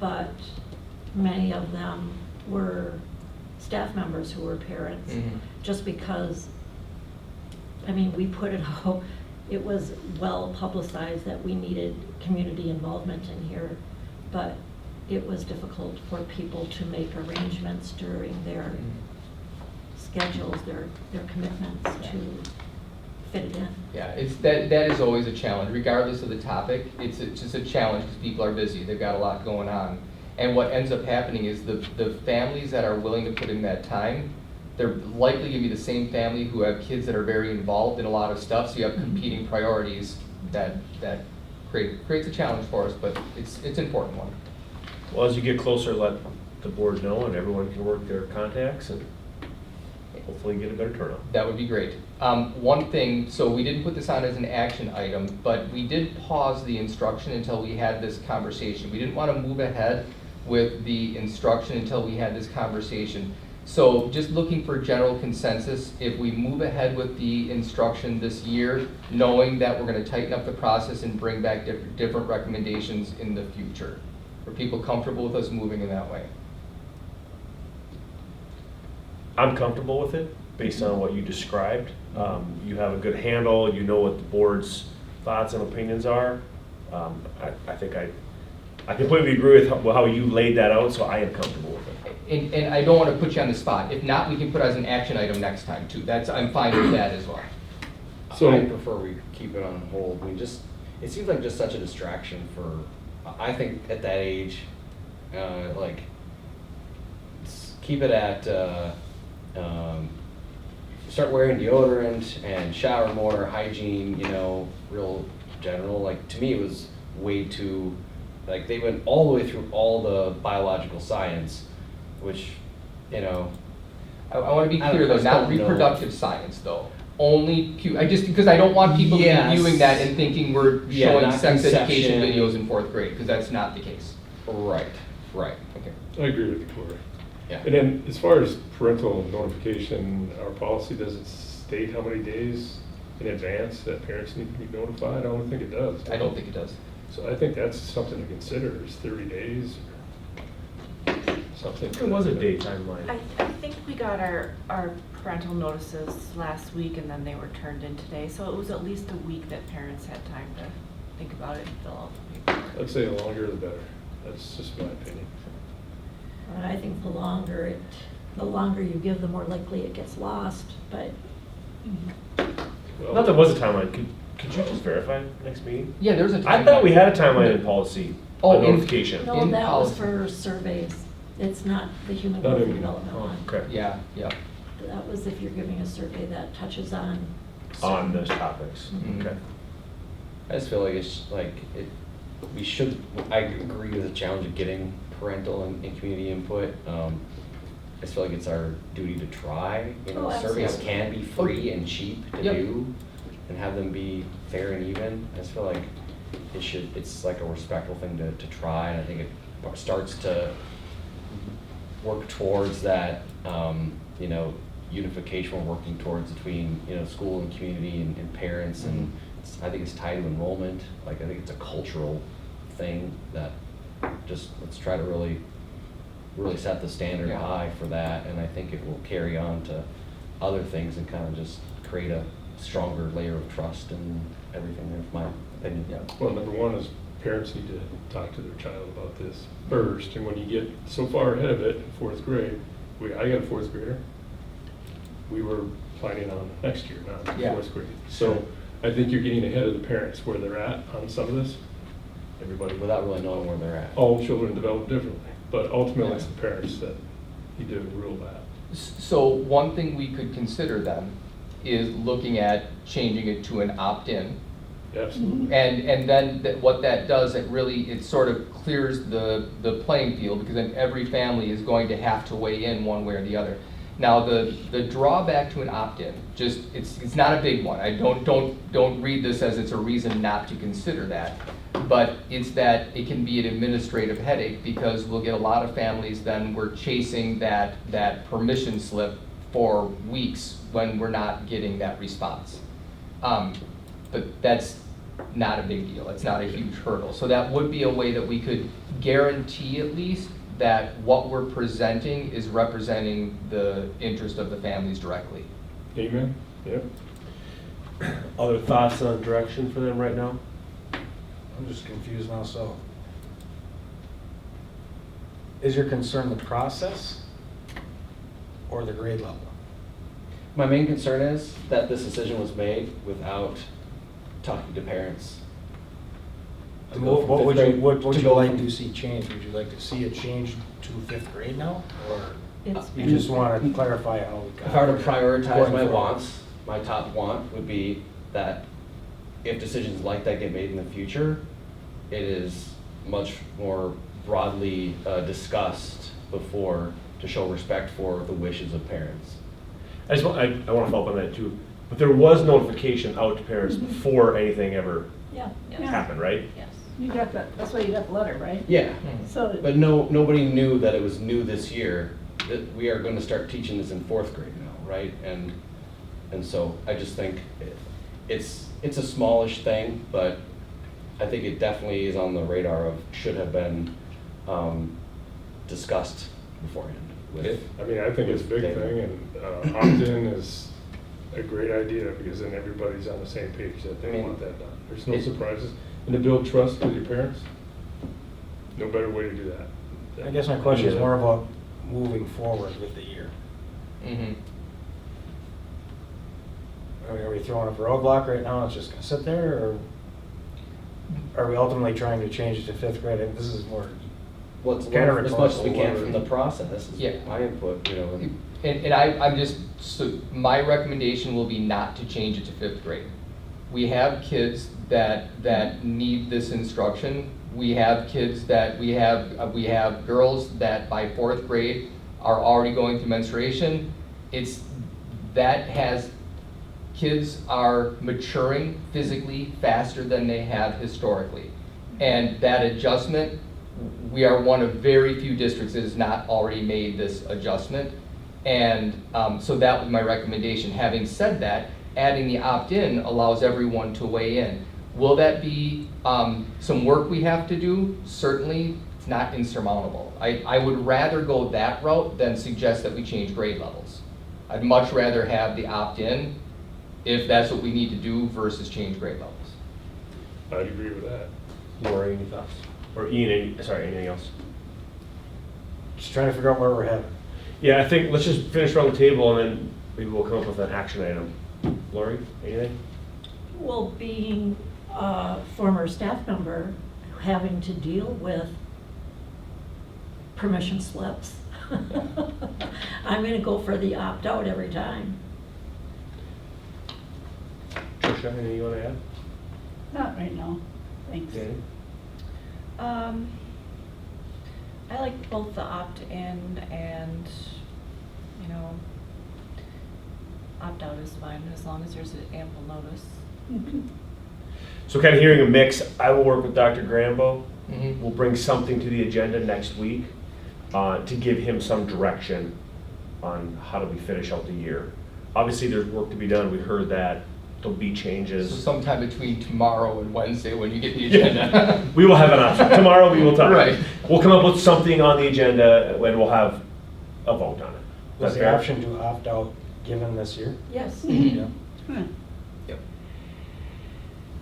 but many of them were staff members who were parents, just because, I mean, we put it out, it was well publicized that we needed community involvement in here, but it was difficult for people to make arrangements during their schedules, their commitments to fit it in. Yeah, that is always a challenge, regardless of the topic. It's just a challenge because people are busy. They've got a lot going on. And what ends up happening is the families that are willing to put in that time, they're likely going to be the same family who have kids that are very involved in a lot of stuff, so you have competing priorities that creates a challenge for us, but it's an important one. Well, as you get closer, let the board know and everyone can work their contacts and hopefully get a better turnout. That would be great. One thing, so we didn't put this on as an action item, but we did pause the instruction until we had this conversation. We didn't want to move ahead with the instruction until we had this conversation. So just looking for general consensus, if we move ahead with the instruction this year, knowing that we're going to tighten up the process and bring back different recommendations in the future. Are people comfortable with us moving in that way? I'm comfortable with it based on what you described. You have a good handle, you know what the board's thoughts and opinions are. I think I completely agree with how you laid that out, so I am comfortable with it. And I don't want to put you on the spot. If not, we can put it as an action item next time too. I'm fine with that as well. So I prefer we keep it on hold. I mean, it seems like just such a distraction for, I think at that age, like, keep it at, start wearing deodorant and shower more, hygiene, real general. Like, to me, it was way too, like, they went all the way through all the biological science, which, I want to be clear though, not reproductive science though. Only because I don't want people to be viewing that and thinking we're showing sex education videos in 4th grade, because that's not the case. Right. Okay. I agree with you, Corey. Yeah. And then as far as parental notification, our policy, does it state how many days in advance that parents need to be notified? I don't think it does. I don't think it does. So I think that's something to consider, is 30 days or something. There was a date timeline. I think we got our parental notices last week and then they were turned in today, so it was at least a week that parents had time to think about it and fill out the paperwork. I'd say the longer the better. That's just my opinion. And I think the longer you give, the more likely it gets lost, but. Well, Not there was a timeline. Could you just verify next meeting? Yeah, there's a timeline. I thought we had a timeline in policy on notification. No, that was for surveys. It's not the human growth and development one. Okay. Yeah. That was if you're giving a survey that touches on. On those topics. Mhm. Okay. I just feel like it's like I agree with the challenge of getting parental and community input. I just feel like it's our duty to try. Surveys absolutely. can be free and cheap to do and have them be fair and even. I just feel like it's like a respectful thing to try, and I think it starts to work towards that, unification we're working towards between, school and community and parents, and I think it's tied to enrollment. Like, I think it's a cultural thing that let's try to really set the standard high for that, and I think it will carry on to other things and kind of just create a stronger layer of trust and everything, in my opinion. Well, number one is parents need to talk to their child about this first, and when you get so far ahead of it in 4th grade, I got a 4th grader. We were planning on next year, not 4th grade. So I think you're getting ahead of the parents where they're at on some of this. everybody. Without really knowing where they're at. All children develop differently, but ultimately it's the parents that need to rule that. So one thing we could consider then is looking at changing it to an opt-in. Absolutely. And then what that does, it sort of clears the playing field, because then every family is going to have to weigh in one way or the other. Now, the drawback to an opt-in, it's not a big one. I don't read this as it's a reason not to consider that, but it's that it can be an administrative headache, because we'll get a lot of families then we're chasing that permission slip for weeks when we're not getting that response. But that's not a big deal. It's not a huge hurdle. So that would be a way that we could guarantee at least that what we're presenting is representing the interest of the families directly. Amen. Yep. Other thoughts on direction for them right now? I'm just confused now, so. Is your concern the process or the grade level? My main concern is that this decision was made without talking to parents. To go from What fifth would grade- you, what would to you go like from- to see change? Would you like to see it change to 5th grade now? Or It's- you just want to clarify how we got If I were to there prioritize going my forward? wants, my top want would be that if decisions like that get made in the future, it is much more broadly discussed before to show respect for the wishes of parents. I want to follow up on that too. But there was notification out to parents before anything ever Yeah. happened, right? Yes. You got that, that's why you got the letter, right? Yeah, So, but nobody knew that it was new this year, that we are going to start teaching this in 4th grade now, right? And so I just think it's a smallish thing, but I think it definitely is on the radar of should have been discussed beforehand. I mean, I think it's a big thing, and opt-in is a great idea, because then everybody's on the same page that they want that done. There's no surprises. And to build trust with your parents, no better way to do that. I guess my question is more about moving forward with the year. Mm-hmm. Are we throwing up a roadblock right now, it's just gonna sit there, or are we ultimately trying to change it to 5th grade? And this is more Well, let's kind of learn as much as we can rhetorical. from the process, is Yeah. my input, you know. And I'm just, so my recommendation will be not to change it to 5th grade. We have kids that need this instruction. We have kids we have girls that by 4th grade are already going through menstruation. Kids are maturing physically faster than they have historically. And that adjustment, we are one of very few districts that has not already made this adjustment. And so that was my recommendation. Having said that, adding the opt-in allows everyone to weigh in. Will that be some work we have to do? Certainly, it's not insurmountable. I would rather go that route than suggest that we change grade levels. I'd much rather have the opt-in if that's what we need to do versus change grade levels. I'd agree with that. Lori, any thoughts? Or Ian, anything else? just trying to figure out where we're headed. Yeah, I think let's just finish around the table and then maybe we'll come up with an action item. Lori, anything? Well, being a former staff member, having to deal with permission slips, I'm gonna go for the opt-out every time. Tricia, anything you want to add? Not right now, thanks. Danny? I like both the opt-in and, opt-out is fine, as long as there's ample notice. So kind of hearing a mix, I will work with Dr. Grambo. Mhm. We'll bring something to the agenda next week to give him some direction on how do we finish out the year. Obviously, there's work to be done. We heard that there'll be So changes. sometime between tomorrow and Wednesday when you get the agenda. We will have an option. Tomorrow we will talk. Right. We'll come up with something on the agenda and we'll have a vote on it. Was That's the fair? option to opt out given this year? Yes. Yeah. Yep.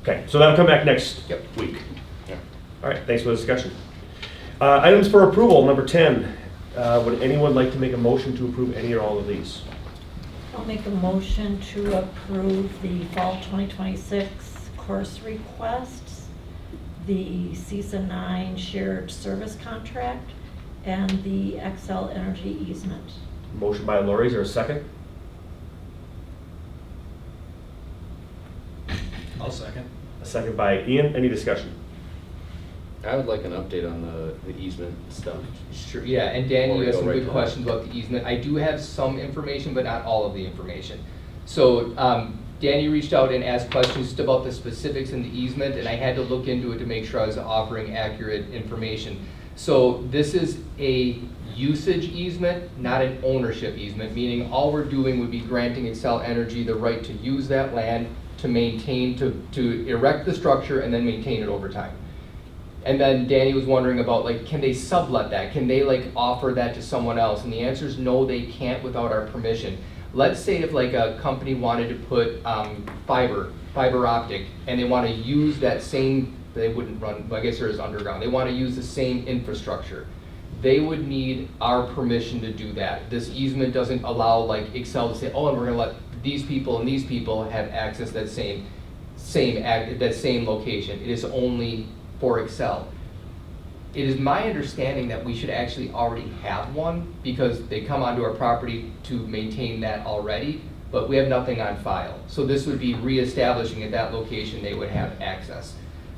Okay, so that'll come back next Yep. week. Yeah. All right, thanks for the discussion. Items for approval, number 10. Would anyone like to make a motion to approve any or all of these? I'll make a motion to approve the fall 2026 course requests, the CISA 9 shared service contract and the Xcel Energy easement. Motion by Lori, is there a second? I'll second. A second by Ian, any discussion? I would like an update on the easement stuff. Sure, yeah, and Danny, Before we you have go some right good to that. questions about the easement. I do have some information, but not all of the information. So, Danny reached out and asked questions just about the specifics in the easement, and I had to look into it to make sure I was offering accurate information. So, this is a usage easement, not an ownership easement, meaning all we're doing would be granting Xcel Energy the right to use that land to maintain, to erect the structure and then maintain it over time. And then Danny was wondering about, like, can they sublet that? Can they, like, offer that to someone else? And the answer is no, they can't without our permission. Let's say if, like, a company wanted to put fiber optic, and they want to use that same, they wouldn't run, I guess there is underground, they want to use the same infrastructure. They would need our permission to do that. This easement doesn't allow, like, Xcel to say, oh, and we're going to let these people and these people have access to that same location. It is only for Xcel. It is my understanding that we should actually already have one because they come onto our property to maintain that already, but we have nothing on file. So this would be reestablishing at that location they would have access.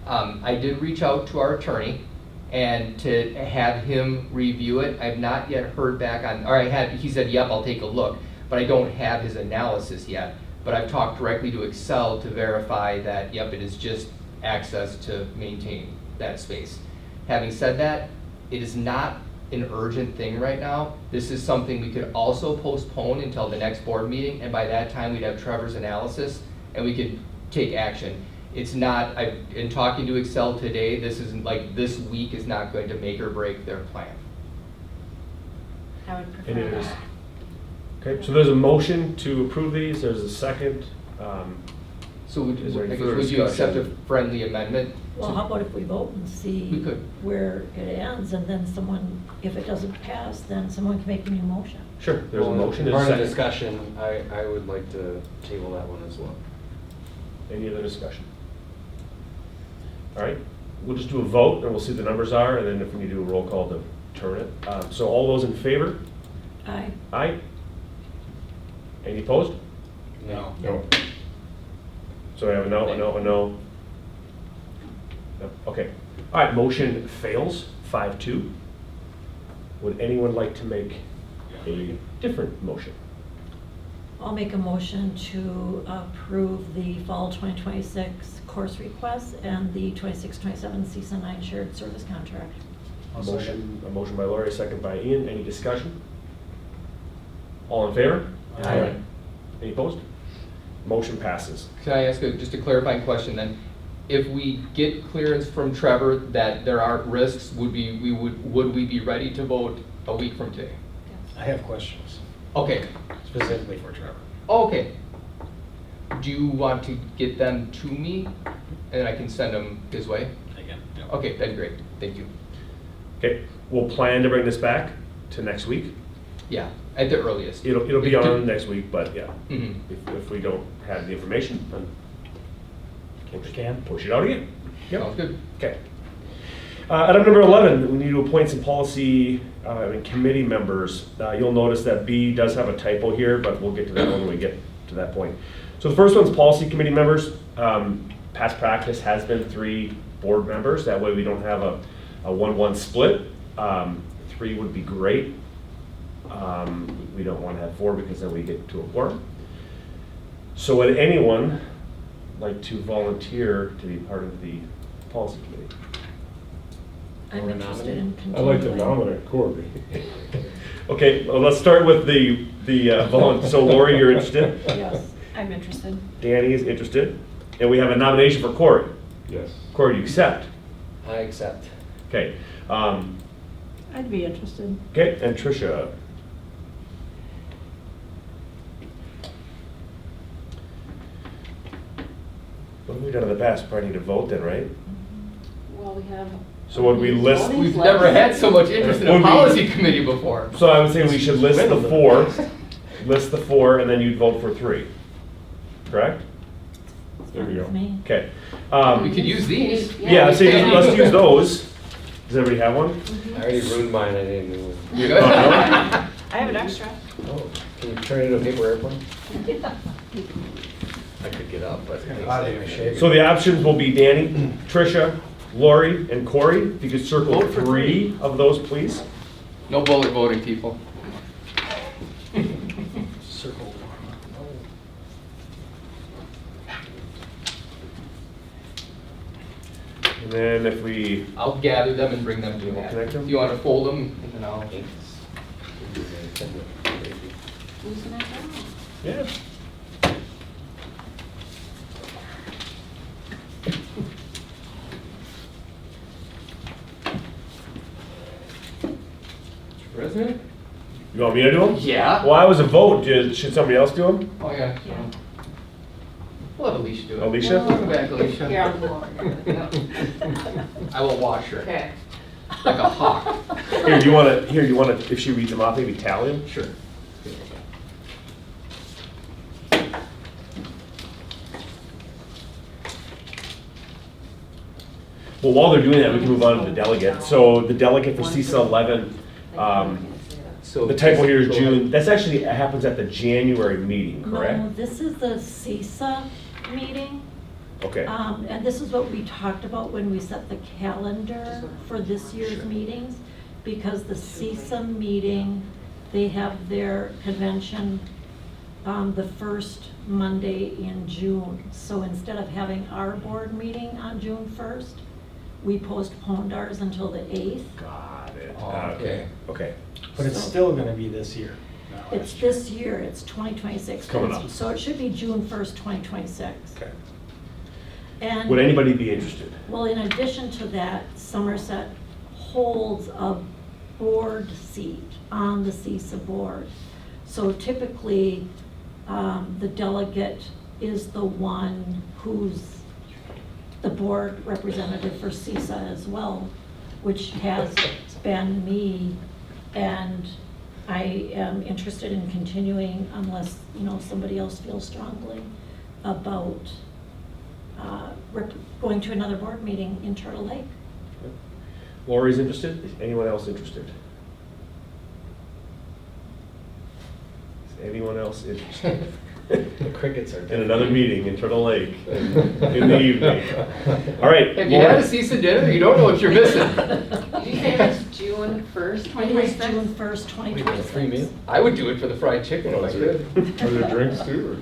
I did reach out to our attorney and to have him review it. I've not yet heard back on, he said, yep, I'll take a look, but I don't have his analysis yet. But I've talked directly to Xcel to verify that, yep, it is just access to maintain that space. Having said that, it is not an urgent thing right now. This is something we could also postpone until the next board meeting, and by that time we'd have Trevor's analysis and we could take action. It's not, in talking to Xcel today, this isn't like, this week is not going to make or break their plan. I would prefer Any others? that. Okay, so there's a motion to approve these, there's a second. So would, Is there any I guess, further would you accept a discussion? friendly amendment? Well, how about if we vote and see We could. where it ends, and then someone, if it doesn't pass, then someone can make a new motion. Sure, there's a Well, motion, there's a Part of the second. discussion, I would like to table that one as well. Any other discussion? All right, we'll just do a vote and we'll see what the numbers are, and then if we need to do a roll call to turn it. So all those in favor? Aye. Aye. Any opposed? No. No. So we have a no, a no, a no. No, okay. All right, motion fails, 5-2. Would anyone like to make a different motion? I'll make a motion to approve the fall 2026 course requests and the 26-27 CISA 9 shared service contract. A motion by Lori, a second by Ian. Any discussion? All in favor? Aye. Any opposed? Motion passes. Can I ask just a clarifying question then? If we get clearance from Trevor that there aren't risks, would we be ready to vote a week from today? I have questions, Okay. specifically for Trevor. Okay. Do you want to get them to me and I can send them his way? Again, yeah. Okay, that's great. Thank you. Okay, we'll plan to bring this back to next week. Yeah, at the earliest. It'll be on next week, but yeah, Mhm. if we don't have the information, then Can. push it out again. Sounds good. Okay. Item number 11, we need to appoint some policy and committee members. You'll notice that B does have a typo here, but we'll get to that when we get to that point. So the first one's policy committee members. Past practice has been 3 board members. That way we don't have a 1-1 split. 3 would be great. We don't want to have 4 because then we get to a quorum. So would anyone like to volunteer to be part of the policy committee? I'm Or interested in continuing. I'd like to nominate Corby. Okay, well, let's start with the so Lori, you're interested? Yes. I'm interested. Danny is interested. And we have a nomination for Corey. Yes. Corey, you accept? I accept. Okay. I'd be interested. Okay, and Tricia. What have we done in the past? Probably need to vote then, right? Well, we have. So would we list? We've never had so much interest in a Would we- policy committee before. So I would say we should list the 4, and then you'd vote for 3. Correct? There we go. With me. Okay. We could use these. Yeah, so let's use those. Does everybody have one? I already ruined mine, I didn't even. You good? I have an extra. Oh, can you turn it into a paper airplane? I could get up, but. So the options will be Danny, Tricia, Lori, and Corey. If you could circle Vote for 3 of those, please. No bullet voting, people. Circle. And then if we, I'll gather them and bring them to you. Connect them? If you want to fold them, and then I'll. Loosen that down. yeah. President? You want me to do them? Yeah. Well, I was a vote. Should somebody else do them? Oh, yeah. We'll have Alicia do it. Alicia? Welcome back, Alicia. Here, I'll go over here. I will watch her. Okay. Like a hawk. Here, you want to, if she reads them off, maybe tally them? Sure. Well, while they're doing that, we can move on to the delegate. So the delegate for CISA 11, So the typo here is June. That's actually, it happens at the January meeting, No, correct? this is the CISA meeting. Okay. And this is what we talked about when we set the calendar for this year's meetings, because the CISA meeting, they have their convention the first Monday in June. So instead of having our board meeting on June 1st, we postponed ours until the 8th. Got it. Okay. Okay. But it's still gonna be this year. not It's last year. this year, it's 2026. Coming up. So it should be June 1st, 2026. Okay. And Would anybody be interested? well, in addition to that, Somerset holds a board seat on the CISA board. So typically, the delegate is the one who's the board representative for CISA as well, which has been me. And I am interested in continuing unless, somebody else feels strongly about going to another board meeting in Turtle Lake. Lori's interested? Is anyone else interested? Is anyone else interested? The crickets are. In another meeting in Turtle Lake in the evening. All right. Have you had a CISA dinner? You don't know what you're missing. Did you say it's June 1st, It is 2026? June 1st, 2026. I would do it for the fried chicken if I could. Are there drinks too?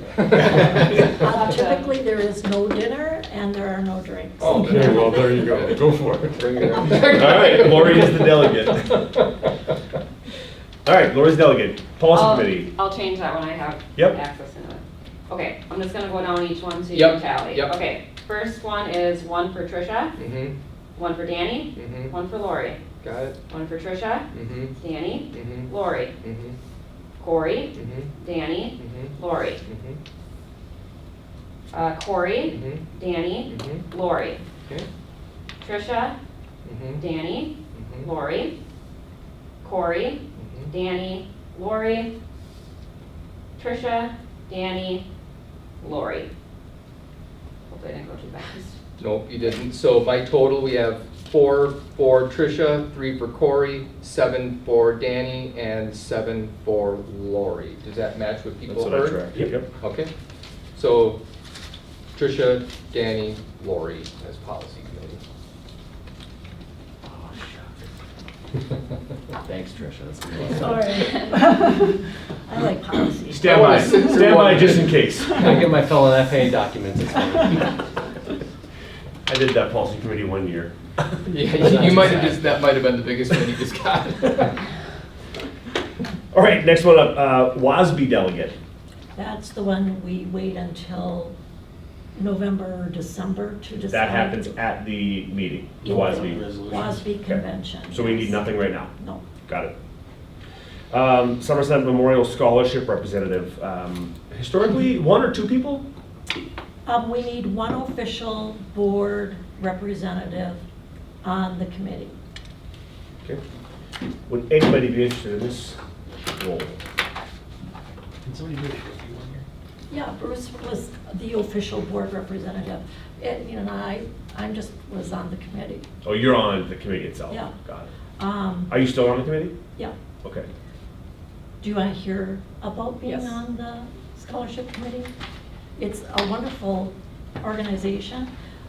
Typically, there is no dinner and there are no drinks. Oh, Okay, well, there you go. Go for it. Bring it on. All right, Lori is the delegate. All right, Lori's delegate. Policy committee. I'll change that when I have Yep. access into it. Okay, I'm just gonna go down each one so you Yep, can tally. yep. Okay, first one is one for Tricia, Mm-hmm, one for Danny, mm-hmm. one for Lori. Got it. One for Tricia, Mm-hmm, Danny, mm-hmm, Lori. mm-hmm, Corey, mm-hmm, Danny, mm-hmm, Lori. mm-hmm, Corey, mm-hmm, Danny, mm-hmm. Lori. Okay. Tricia, Mm-hmm, Danny, mm-hmm, Lori. Corey, mm-hmm. Danny, Lori. Tricia, Danny, Lori. Hopefully I didn't go too fast. Nope, you didn't. So my total, we have 4 for Tricia, 3 for Corey, 7 for Danny, and 7 for Lori. Does that match what people That's what I heard? tracked. Yep. Okay. So Tricia, Danny, Lori as policy committee. Thanks, Tricia, that's good. Sorry. I like policy. Stand by, stand by just in case. I get my fellow FA documents. It's fine. I did that policy committee one year. Yeah, you might have just, that might have been the biggest one you just got. All right, next one up, WASB delegate. That's the one we wait until November or December to decide. That happens at the meeting, the In WASB. WASB convention. So we need nothing right now? No. Got it. Somerset Memorial Scholarship Representative. Historically, 1 or 2 people? We need one official board representative on the committee. Okay. Would anybody be interested in this role? Can somebody do it for you one year? Yeah, Bruce was the official board representative. And I just was on the committee. Oh, you're on the committee itself? Yeah. Got it. Um, Are you still on the committee? Yeah. Okay. Do you want to hear about being Yes. on the scholarship committee? It's a wonderful organization.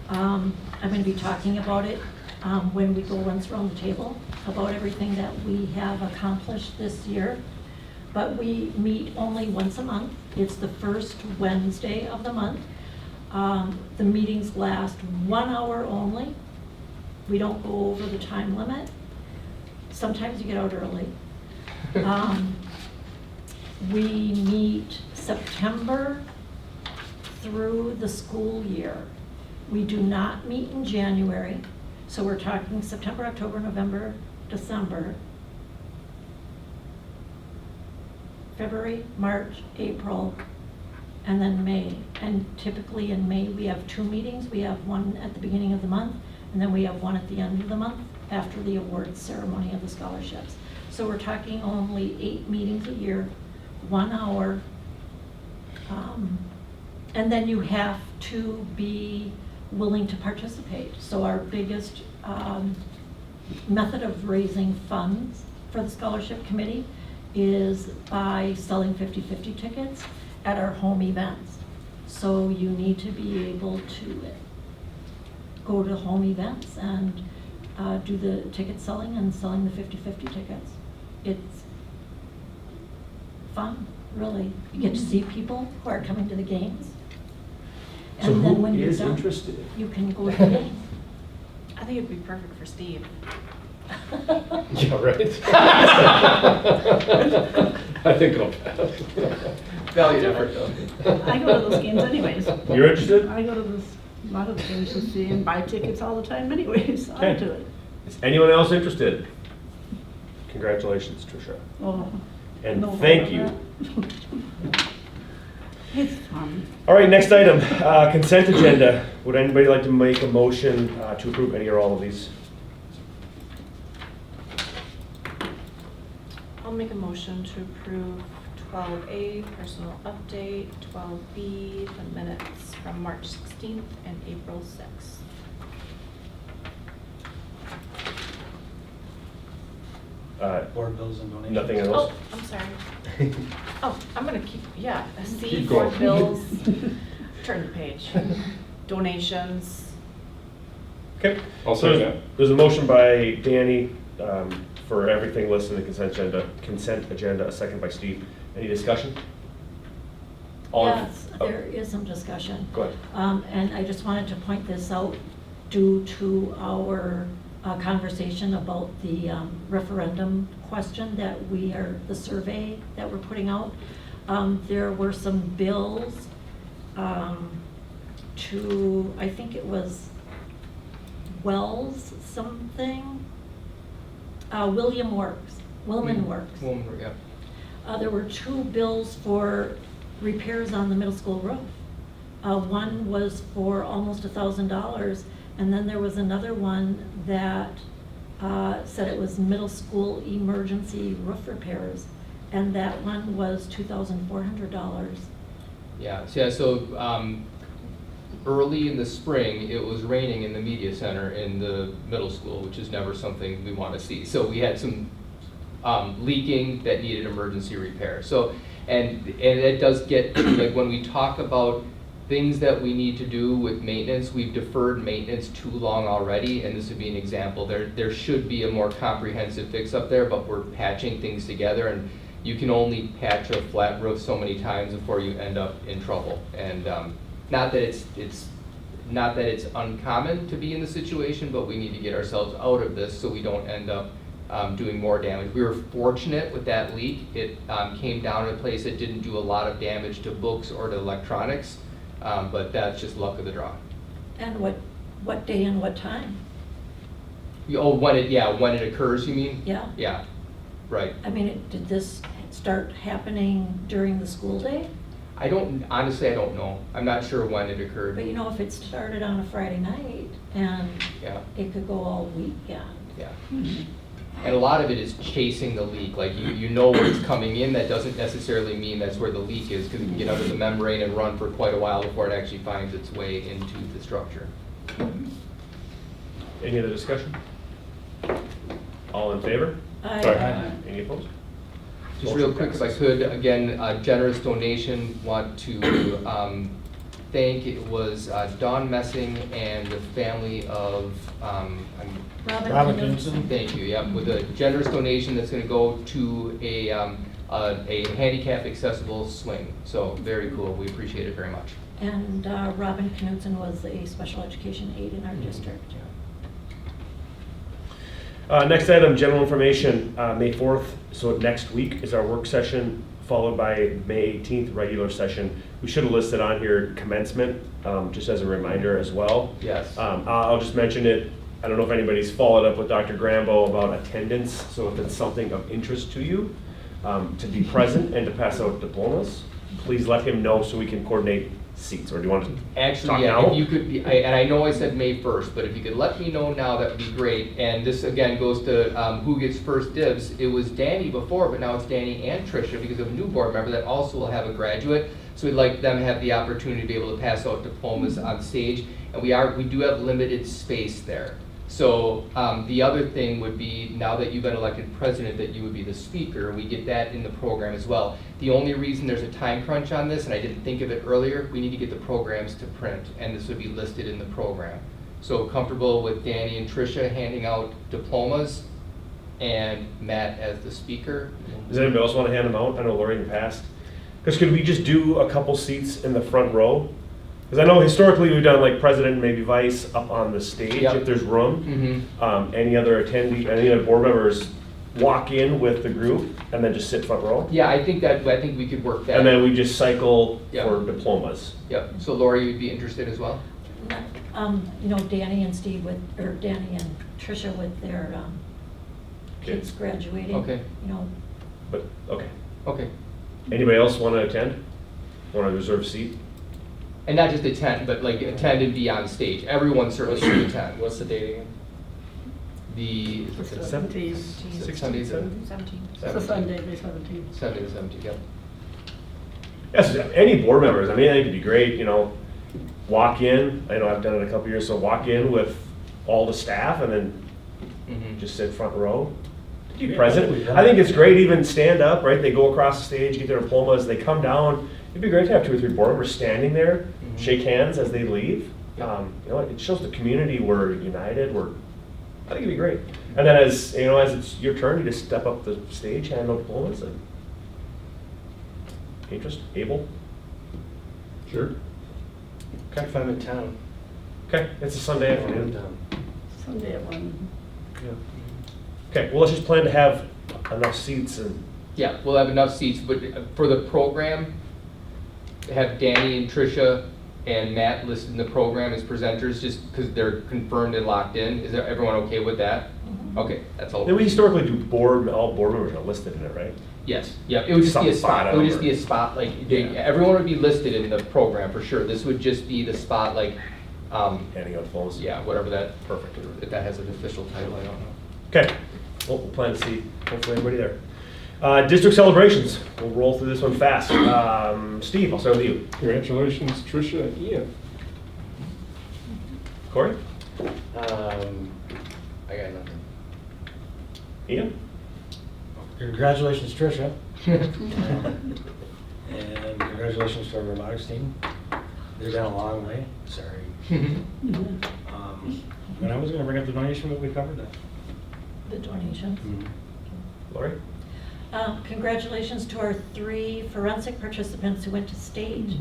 I'm going to be talking about it when we go once around the table, about everything that we have accomplished this year. But we meet only once a month. It's the first Wednesday of the month. The meetings last 1 hour only. We don't go over the time limit. Sometimes you get out early. We meet September through the school year. We do not meet in January, so we're talking September, October, November, December, February, March, April, and then May. And typically in May, we have 2 meetings. We have one at the beginning of the month, and then we have one at the end of the month after the awards ceremony of the scholarships. So we're talking only 8 meetings a year, 1 hour. And then you have to be willing to participate. So our biggest method of raising funds for the scholarship committee is by selling 50/50 tickets at our home events. So you need to be able to go to home events and do the ticket selling and selling the 50/50 tickets. It's fun, really. You get to see people who are coming to the games. So And then who when you're is done, interested? you can go to the games. I think it'd be perfect for Steve. Yeah, right. I think I'll pass. Valued effort, though. I go to those games anyways. You're interested? I go to a lot of the games to see and buy tickets all the time anyways. I Okay. do it. Is anyone else interested? Congratulations, Tricia. Oh, And no thank more you. of that. It's fun. All right, next item, consent agenda. Would anybody like to make a motion to approve any or all of these? I'll make a motion to approve 12A, personal update, 12B, the minutes from March 16th and April 6th. Board bills and donations. Nothing else? Oh, I'm sorry. Oh, I'm gonna keep, yeah, C, Keep board going. bills, turn the page. Donations. Okay. I'll So say that. there's a motion by Danny for everything listed in the consent agenda, a second by Steve. Any discussion? All in- Yes, there is some discussion. Go ahead. And I just wanted to point this out due to our conversation about the referendum question the survey that we're putting out. There were some bills to, I think it was Wells something, Wilman Works. Yeah. There were 2 bills for repairs on the middle school roof. One was for almost $1,000, and then there was another one that said it was middle school emergency roof repairs, and that one was $2,400. Yeah, so early in the spring, it was raining in the media center in the middle school, which is never something we want to see. So we had some leaking that needed emergency repair. So, and it does get, like when we talk about things that we need to do with maintenance, we've deferred maintenance too long already, and this would be an example. There should be a more comprehensive fix up there, but we're patching things together, and you can only patch a flat roof so many times before you end up in trouble. And not that it's uncommon to be in the situation, but we need to get ourselves out of this so we don't end up doing more damage. We were fortunate with that leak. It came down in a place that didn't do a lot of damage to books or to electronics, but that's just luck of the draw. And what day and what time? Oh, when it occurs, you mean? Yeah. Yeah, right. I mean, did this start happening during the school day? Honestly, I don't know. I'm not sure when it occurred. But if it started on a Friday night and Yeah. it could go all weekend. Yeah. And a lot of it is chasing the leak, like you know where it's coming in, that doesn't necessarily mean that's where the leak is, because it can get under the membrane and run for quite a while before it actually finds its way into the structure. Any other discussion? All in favor? Aye. Any opposed? Just real quick, if I could, again, a generous donation, want to thank, it was Dawn Messing and the family of, Robin Knudsen. Thank you, yeah, with a generous donation that's gonna go to a handicap accessible swing. So very cool, we appreciate it very much. And Robin Knudsen was a special education aide in our district. Next item, general information, May 4th, so next week is our work session, followed by May 18th, regular session. We should have listed on here commencement, just as a reminder as well. Yes. I'll just mention it. I don't know if anybody's followed up with Dr. Grambo about attendance, so if it's something of interest to you, to be present and to pass out diplomas, please let him know so we can coordinate seats, or do you want to talk Actually, yeah, now? if you could, and I know I said May 1st, but if you could let me know now, that would be great. And this again goes to who gets first dibs. It was Danny before, but now it's Danny and Tricia, because of a new board member that also will have a graduate. So we'd like them to have the opportunity to be able to pass out diplomas on stage. And we do have limited space there. So the other thing would be, now that you've been elected president, that you would be the speaker. We get that in the program as well. The only reason there's a time crunch on this, and I didn't think of it earlier, we need to get the programs to print, and this would be listed in the program. So comfortable with Danny and Tricia handing out diplomas, and Matt as the speaker. Does anybody else want to hand them out? I know Lori in the past. Because could we just do a couple seats in the front row? Because I know historically we've done like president and maybe vice up on the stage if there's room. Any other attendee, any other board members walk in with the group and then just sit front row? Yeah, I think we could work that. And then we just cycle for diplomas. Yep. So Lori, you'd be interested as well? You know, Danny and Steve or Danny and Tricia with their kids graduating. Okay. You know. But, okay. Okay. Anybody else want to attend? Want to reserve a seat? And not just attend, but like attend and be on stage. Everyone certainly should attend. What's the date again? The 17th. 16th, 17th. It's a Sunday, May 17th. Sunday the 17th, yep. Yes, any board members. I mean, I think it'd be great, you know, walk in. I know I've done it a couple years, so walk in with all the staff and then just sit front row. Be present. I think it's great, even stand up, right? They go across the stage, get their diplomas, they come down. It'd be great to have 2 or 3 board members standing there, shake hands as they leave. You know, it shows the community we're united. I think it'd be great. And then as you know, as it's your turn, you just step up the stage, hand out diplomas, and interest, able. Sure. Okay. If I'm in town. Okay, it's a Sunday afternoon. Sunday at 1. Yeah. Okay, well, let's just plan to have enough seats and. Yeah, we'll have enough seats, but for the program, have Danny and Tricia and Matt listed in the program as presenters, just because they're confirmed and locked in. Is everyone okay with that? Okay, that's all. Then we historically do all board members are listed in it, right? Yes, yeah, it would just be a spot. It would just be a spot, like, everyone would be listed in the program for sure. This would just be the spot, like, handing out phones. Yeah, whatever that, perfect, if that has an official title, I don't know. Okay, well, we'll plan to see hopefully everybody there. District celebrations, we'll roll through this one fast. Steve, I'll start with you. Congratulations, Tricia and Ian. Corey? I got nothing. Ian? Congratulations, Tricia. And congratulations to our robotics team. They've gone a long way. Sorry. And I was going to bring up the donation, but we covered that. The donations. Lori? Congratulations to our 3 forensic participants who went to stage.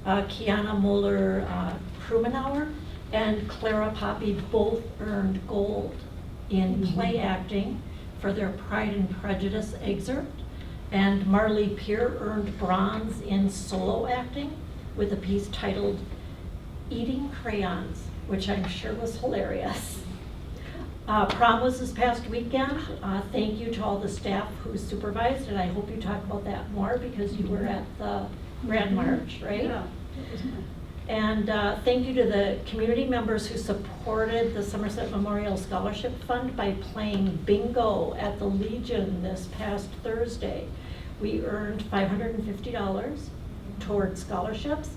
Kiana Mueller Krumenauer and Clara Poppy both earned gold in play acting for their Pride and Prejudice excerpt. And Marley Peer earned bronze in solo acting with a piece titled Eating Crayons, which I'm sure was hilarious. Prom was this past weekend. Thank you to all the staff who supervised, and I hope you talk about that more because you were at the Grand March, right? Yeah, that was And thank you to the community members who supported the Somerset Memorial Scholarship Fund by playing bingo at the Legion this past Thursday. We earned $550 towards scholarships.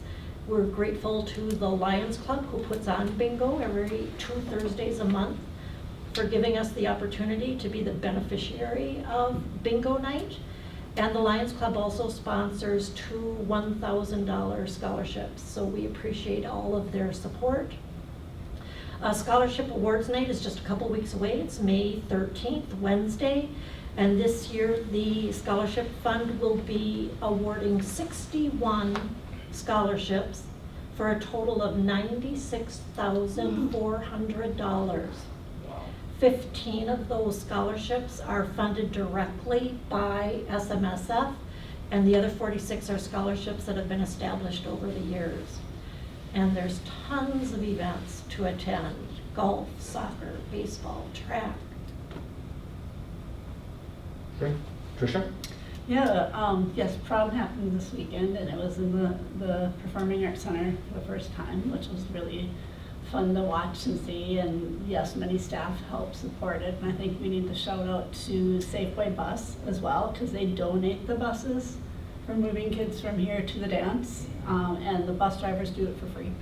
We're grateful to the Lions Club, who puts on bingo every 2 Thursdays a month, for giving us the opportunity to be the beneficiary of bingo night. And the Lions Club also sponsors 2 $1,000 scholarships, so we appreciate all of their support. Scholarship Awards Night is just a couple weeks away. It's May 13th, Wednesday. And this year, the Scholarship Fund will be awarding 61 scholarships for a total of $96,400. 15 of those scholarships are funded directly by SMSF, and the other 46 are scholarships that have been established over the years. And there's tons of events to attend: golf, soccer, baseball, track. Great. Tricia? Yeah, yes, prom happened this weekend, and it was in the Performing Arts Center for the first time, which was really fun to watch and see. And yes, many staff helped support it. And I think we need to shout out to Safeway Bus as well, because they donate the buses for moving kids from here to the dance, and the bus drivers do it for free.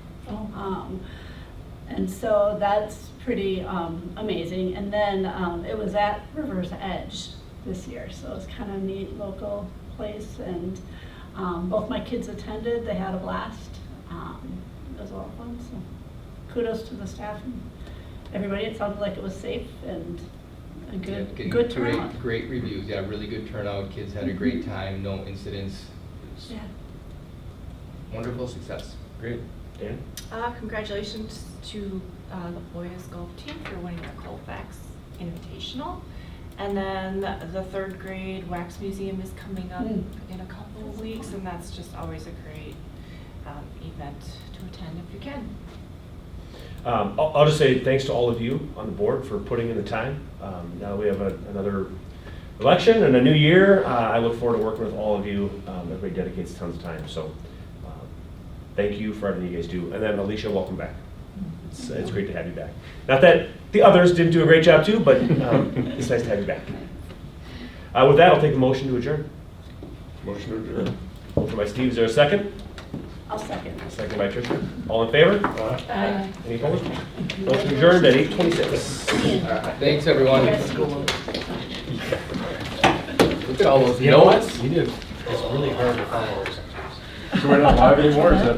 And so that's pretty amazing. And then it was at River's Edge this year, so it was kind of a neat local place. And both my kids attended. They had a blast. It was a lot of fun. So kudos to the staff and everybody. It sounded like it was safe and a good turnout. Great reviews. Yeah, really good turnout. Kids had a great time. No incidents. It was Yeah. wonderful success. Great. Dan? Congratulations to the boys golf team for winning the Colfax Invitational. And then the third grade Wax Museum is coming up in a couple of weeks, and that's just always a great event to attend if you can. I'll just say thanks to all of you on the board for putting in the time. Now we have another election and a new year. I look forward to working with all of you. Everybody dedicates tons of time, so thank you for everything you guys do. And then Alicia, welcome back. It's great to have you back. Not that the others didn't do a great job too, but it's nice to have you back. With that, I'll take a motion to adjourn. Motion to adjourn. Motion by Steve, is there a second? I'll second. Second by Tricia. All in favor? Aye. Any opposed? Motion adjourned at 8:26. Thanks, everyone. Look at all those You know what? notes. You did. It's really hard to follow. So we're not live anymore, is that?